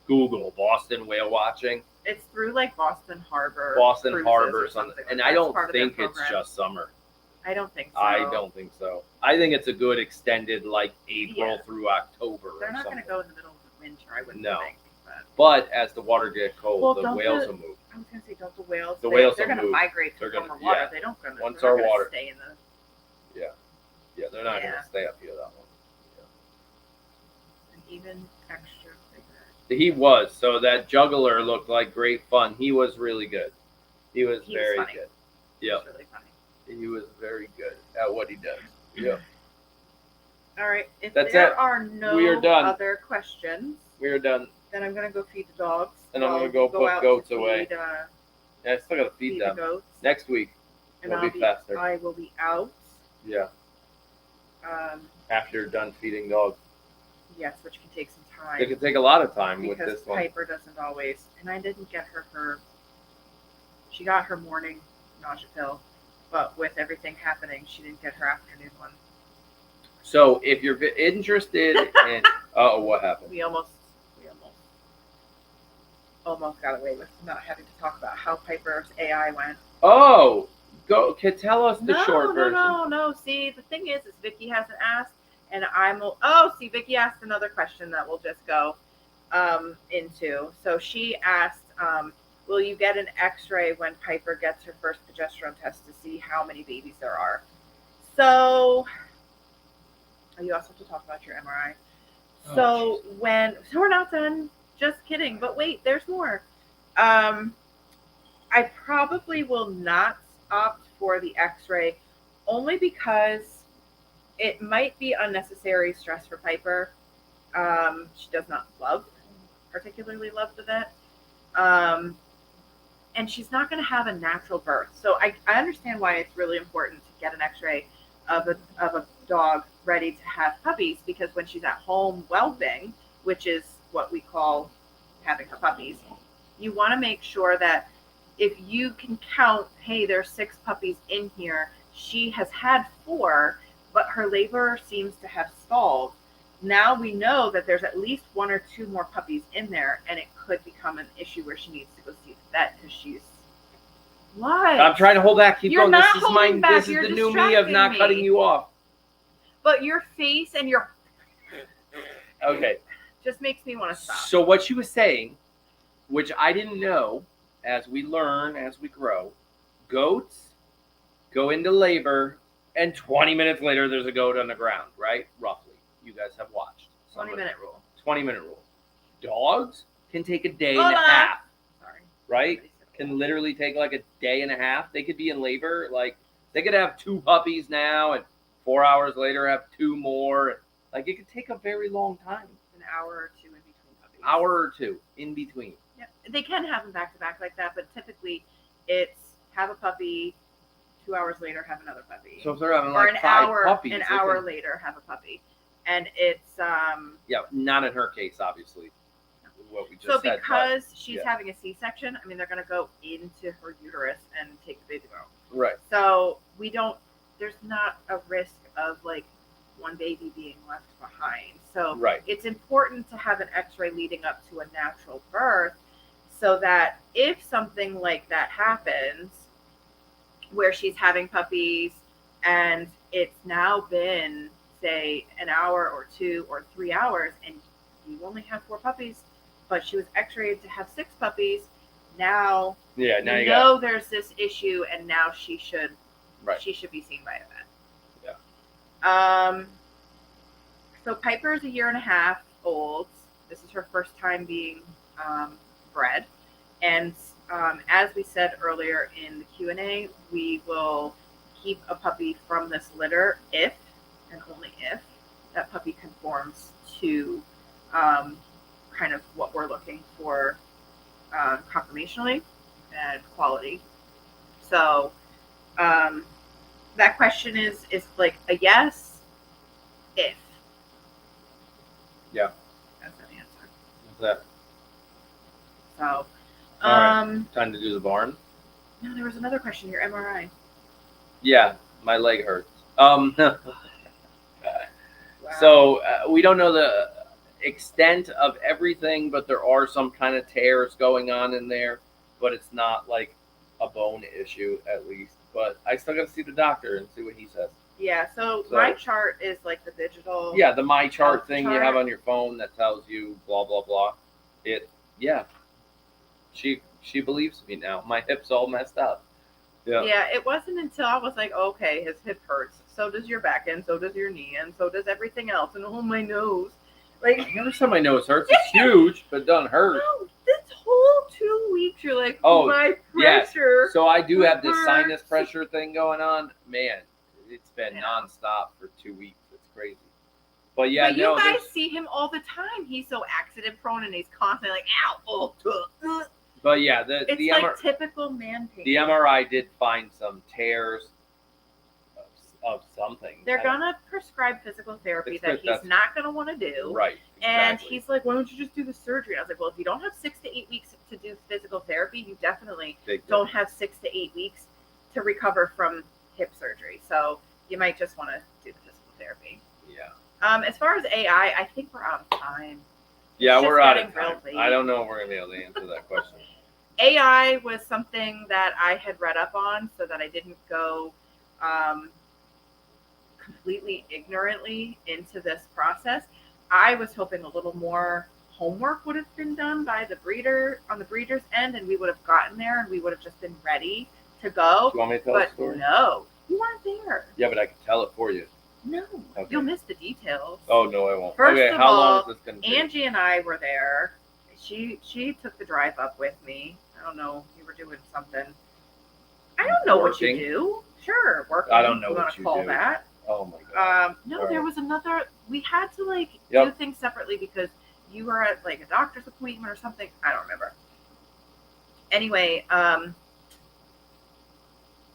Google Boston whale watching, it's through like Boston Harbor, Boston Cruises Harbor or or something. And like I that. don't It's part of their think it's program. just summer. I don't think so. I don't think so. I think it's a good extended like April Yeah. through October. They're or not going something. to go in the middle of the winter. I wouldn't No. think. But But as the water gets cold, Well, the don't whales the- will move. I was going to say, don't the whales? The whales they're will going to move. migrate to They're gonna- warmer water. yeah. They don't going to. Once they're our not gonna water- stay in the. Yeah, they're not Yeah. going to stay up here that long. And even extra bigger. He was. So that juggler looked like great fun. He was really good. He was He was very funny. good. Yeah, It's really funny. he was very good at what he does. Yeah, All right. If That's there it. are no We are done. other questions, we are done. then I'm going to go feed the dogs. And I'm while gonna go you put out goats to away. Feed, Yeah, I still got to feed feed them. the goats. Next week, And it'll be faster. I will be out Yeah. After you're done feeding dogs. Yes, which can take some time. It can take a lot of time with because this one. Piper doesn't always, and I didn't get her. She got her morning nausea pill, but with everything happening, she didn't get her afternoon one. So if you're interested in, what happened? We almost got away with not having to talk about how Piper's AI went. Oh, tell us the short version. No. See, the thing is Vicky hasn't asked, and Vicky asked another question that we'll just go into. So she asked, will you get an X-ray when Piper gets her first progesterone test to see how many babies there are? So you also have to talk about your MRI. So we're not done. Just kidding. But wait, there's more. I probably will not opt for the X-ray only because it might be unnecessary stress for Piper. She does not particularly love the vet. And she's not going to have a natural birth. So I understand why it's really important to get an X-ray of a dog ready to have puppies, because when she's at home whelping, which is what we call having her puppies, you want to make sure that if you can count, hey, there's 6 puppies in here, she has had 4, but her labor seems to have stalled. Now we know that there's at least 1 or 2 more puppies in there, and it could become an issue where she needs to go see the vet because she's... What? I'm trying to hold back. Keep You're going. not This is holding back. This is You're the new me of not distracting cutting me. you off. But your face and your... Okay. just makes me want to stop. So what she was saying, which I didn't know, as we learn, as we grow, goats go into labor, and 20 minutes later, there's a goat on the ground, right? Roughly. You guys have watched. 20-minute rule. 20-minute rule. Dogs can take a day Hold and a on. half, Sorry. right? Can literally take like a day and a half. They could be in labor. Like, they could have 2 puppies now, and 4 hours later have 2 more. Like, it could take a very long time. An hour or 2 in between puppies. Hour or 2 in between. Yep. They can have them back to back like that, but typically it's have a puppy, 2 hours later have another puppy. So if they're having or like an 5 hour, puppies, an they hour can- later have a puppy, and it's Yeah, not in her case, obviously. What we just so said, because she's yeah. having a C-section. I mean, they're going to go into her uterus and take the baby out. right. So there's not a risk of like one baby being left behind. So Right. it's important to have an X-ray leading up to a natural birth, so that if something like that happens, where she's having puppies and it's now been, say, an hour or 2 or 3 hours, and you only have 4 puppies, but she was X-rayed to have 6 puppies, now Yeah, now you you know there's this issue, and now she should Right. she should be seen by a vet. Yeah. So Piper is 1.5 years old. This is her first time being bred, and as we said earlier in the Q&A, we will keep a puppy from this litter if, and only if, that puppy conforms to kind of what we're looking for conformationally and quality. So that question is like a yes if. Yeah. That's an answer. What's that? So All right. Time to do the barn. no, there was another question here. MRI. Yeah, my leg hurts. Wow. So we don't know the extent of everything, but there are some kind of tears going on in there. But it's not like a bone issue, at least. But I still got to see the doctor and see what he says. Yeah, so So- my chart is like the digital. Yeah, the My Chart Health thing you chart. have on your phone that tells you blah blah blah. She believes me now. My hip's all messed up. Yeah, it wasn't until I was like, okay, his hip hurts. So does your back end. So does your knee end. So does everything else. And my nose. Like, Every time my nose hurts, it's huge, but it doesn't hurt. no, this whole 2 weeks, you're like, Oh, my yes. pressure. So I do have this hurts. sinus pressure thing going on. Man, it's been Yeah. nonstop for 2 weeks. It's crazy. But yeah, but no, you guys there's- see him all the time. He's so accident prone, and he's constantly like, ow, oh, but yeah, the It's like typical man pain. the MRI did find some tears of something. They're I don't- gonna prescribe physical therapy It's that good, he's that's- not gonna want to do. Right. And exactly. he's like, why don't you just do the surgery? I was like, well, if you don't have 6 to 8 weeks to do physical therapy, you definitely Big don't have 6 to 8 weeks to recover from hip surgery. So you might just want to do the physical therapy. Yeah. As far as AI, I think we're out of time. Yeah, It's we're just out of getting real time. late. I don't know if we're gonna be able to answer that question. AI was something that I had read up on so that I didn't go completely ignorantly into this process. I was hoping a little more homework would have been done by the breeder on the breeder's end, and we would have gotten there and we would have just been ready to go. Do you want me to tell the But story? no, you weren't there. Yeah, but I can tell it for you. No, Okay. you'll miss the details. Oh no, I won't. First okay, of how long all, is this gonna take? Angie and I were there. She took the drive up with me. I don't know. You were doing something. I don't know what you Working? do. Sure, working. I don't know you what wanna you call do. that. Oh my god. No, All there right. was another. We had to like Yep. do things separately because you were at like a doctor's appointment or something. I don't remember. Anyway,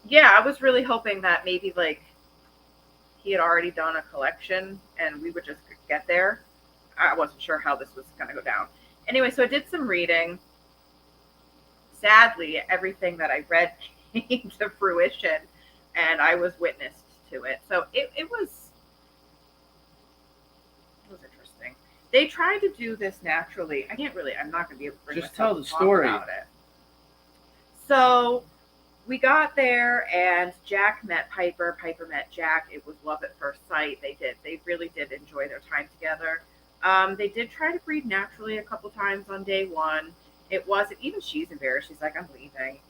yeah, I was really hoping that maybe like he had already done a collection and we would just get there. I wasn't sure how this was going to go down. Anyway, so I did some reading. Sadly, everything that I read came to fruition and I was witness to it. So it was interesting. They tried to do this naturally. I'm not going to be able to bring Just myself tell the to talk story. about it. So we got there and Jack met Piper. Piper met Jack. It was love at first sight. They really did enjoy their time together. They did try to breed naturally a couple times on day one. It wasn't, even she's embarrassed. She's like, I'm leaving.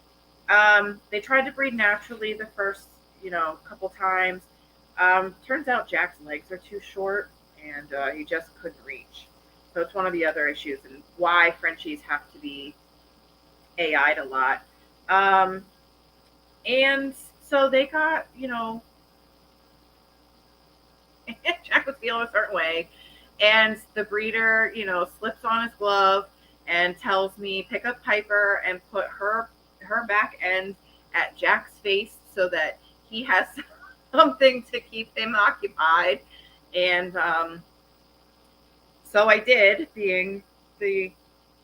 They tried to breed naturally the first, couple times. Turns out Jack's legs are too short and he just couldn't reach. So it's one of the other issues and why Frenchies have to be AI'd a lot. And so they got, Jack was feeling a certain way. And the breeder, slips on his glove and tells me, pick up Piper and put her back end at Jack's face so that he has something to keep him occupied. And so I did, being the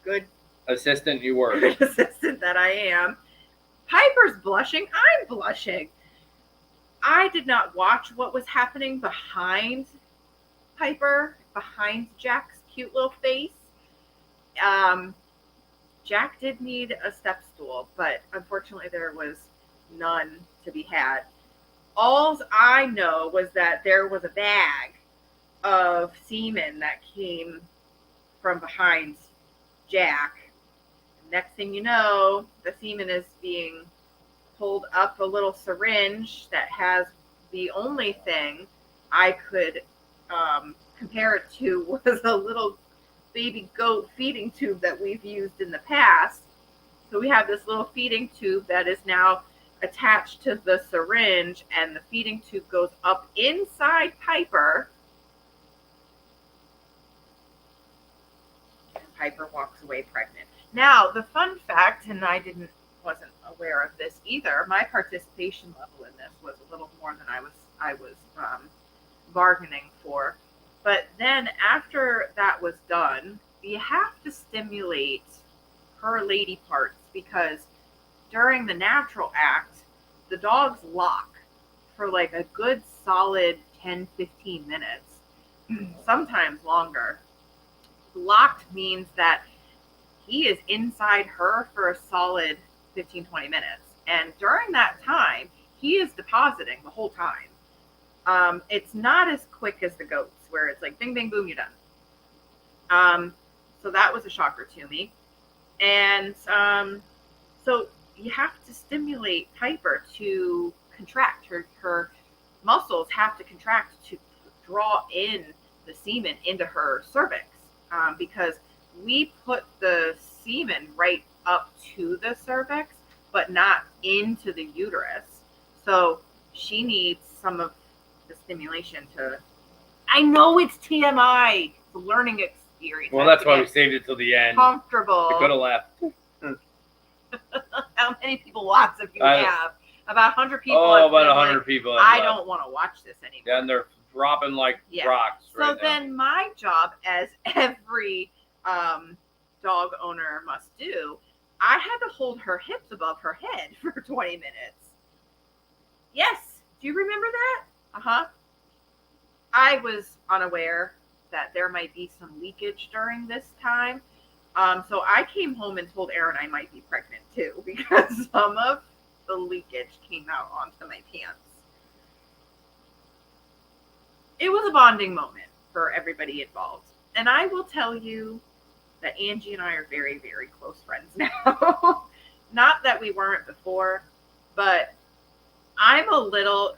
good Assistant you were. assistant that I am. Piper's blushing. I'm blushing. I did not watch what was happening behind Piper, behind Jack's cute little face. Jack did need a step stool, but unfortunately there was none to be had. All I know was that there was a bag of semen that came from behind Jack. Next thing you know, the semen is being pulled up a little syringe that has the only thing I could compare it to was a little baby goat feeding tube that we've used in the past. So we have this little feeding tube that is now attached to the syringe, and the feeding tube goes up inside Piper. And Piper walks away pregnant. Now, the fun fact, and I wasn't aware of this either, my participation level in this was a little more than I was bargaining for. But then after that was done, you have to stimulate her lady parts because during the natural act, the dogs lock for like a good solid 10-15 minutes, sometimes longer. Locked means that he is inside her for a solid 15-20 minutes. And during that time, he is depositing the whole time. It's not as quick as the goats where it's like bing, bing, boom, you're done. So that was a shocker to me. And so you have to stimulate Piper to contract. Her muscles have to contract to draw in the semen into her cervix because we put the semen right up to the cervix, but not into the uterus. So she needs some of the stimulation to. I know it's TMI, it's a learning experience. Well, that's why we saved it till the end. Comfortable. We could have left. How many people watch if you I- have? About 100 people. Oh, have about been 100 like, people. Have I left. don't want to watch this anymore. Yeah, and they're dropping like Yeah. rocks So right now. then my job, as every dog owner must do, I had to hold her hips above her head for 20 minutes. Yes. Do you remember that? Uh-huh. I was unaware that there might be some leakage during this time. So I came home and told Aaron I might be pregnant too, because some of the leakage came out onto my pants. It was a bonding moment for everybody involved. And I will tell you that Angie and I are very, very close friends now. Not that we weren't before, but I'm a little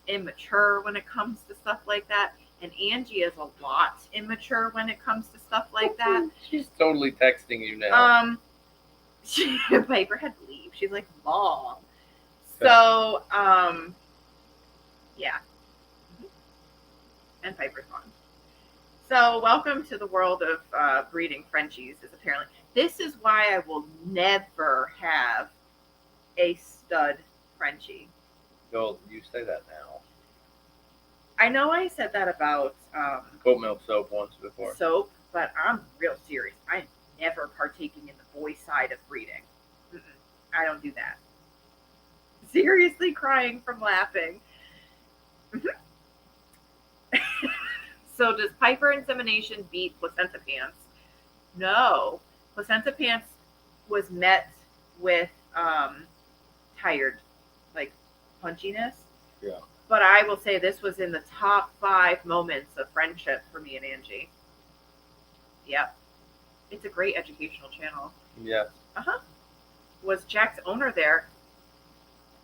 immature when it comes to stuff like that. And Angie is a lot immature when it comes to stuff like that. She's totally texting you now. Piper had to leave. She's like, Mom. So, yeah. And Piper's gone. So, welcome to the world of breeding Frenchies. Is apparently this is why I will never have a stud Frenchie. Joel, you say that now. I know I said that about Goat milk soap once before. soap, but I'm real serious. I'm never partaking in the boy side of breeding. I don't do that. Seriously crying from laughing. So does Piper insemination beat placenta pants? No. Placenta pants was met with tired, like punchiness. Yeah. But I will say this was in the top 5 moments of friendship for me and Angie. Yep. It's a great educational channel. Yes. Uh-huh. Was Jack's owner there?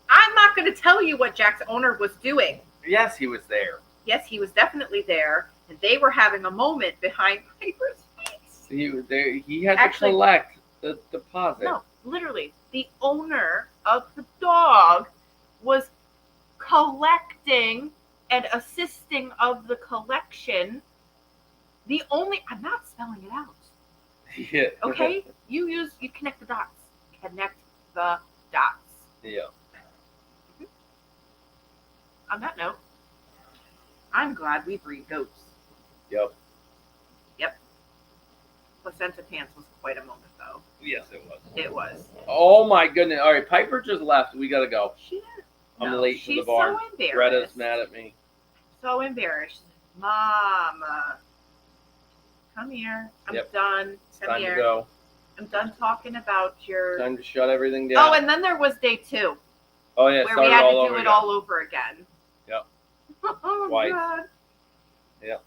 I'm not going to tell you what Jack's owner was doing. Yes, he was there. Yes, he was definitely there, and they were having a moment behind Piper's face. He was there. He had Actually- to collect the deposit. No, literally, the owner of the dog was collecting and assisting of the collection. I'm not spelling it out. Yeah. Okay? You connect the dots. Connect the dots. Yeah. On that note, I'm glad we breed goats. Yep. Placenta pants was quite a moment, though. Yes, it was. It was. Oh my goodness! All right, Piper just left. We gotta go. I'm late for the she's barn. so embarrassed. Greta's mad at me. So embarrassed. Mama, come here. I'm Yep. done. It's Come time here. to go. I'm done talking about your. Time to shut everything down. Oh, and then there was day 2 oh yeah, where start we had it all to over do it again. all over again. Yep. Oh Twice. God. Yep.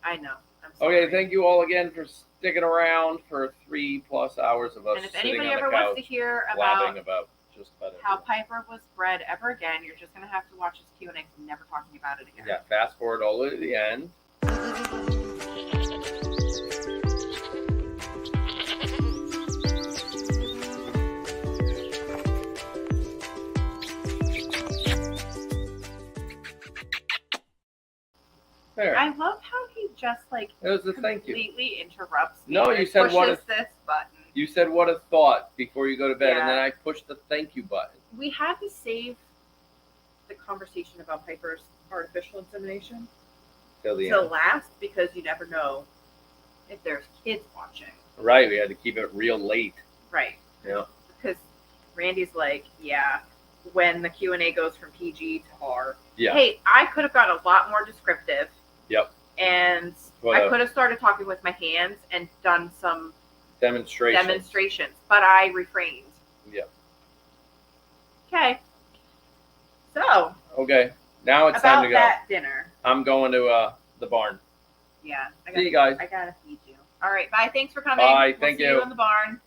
I know. I'm sorry. Okay, thank you all again for sticking around for 3+ hours of us And if sitting anybody on the ever couch wants to hear blabbing about about just about it. how Piper was bred ever again, you're just gonna have to watch this Q&A. 'Cause I'm never talking about it again. Yeah, fast forward all the way to the end. There. I love how he just like It was a thank you. completely interrupts me. No, and you said what pushes this button. You said what a thought before you go to bed, and Yeah. then I pushed the thank you button. We had to save the conversation about Piper's artificial insemination Till the till end. last because you never know if there's kids watching. Right, we had to keep it real late. Right. Yeah. Because Randy's like, yeah, when the Q&A goes from PG to R. Yeah. Hey, I could have got a lot more descriptive. Yep. And What I a could have started talking with my hands and done some demonstration. demonstrations, but I refrained. Yep. Okay. So, Okay. Now it's about time to go. that dinner. I'm going to the barn. Yeah. See you guys. I gotta feed you. All right. Bye. Thanks for coming. Bye, We'll thank see you. you in the barn.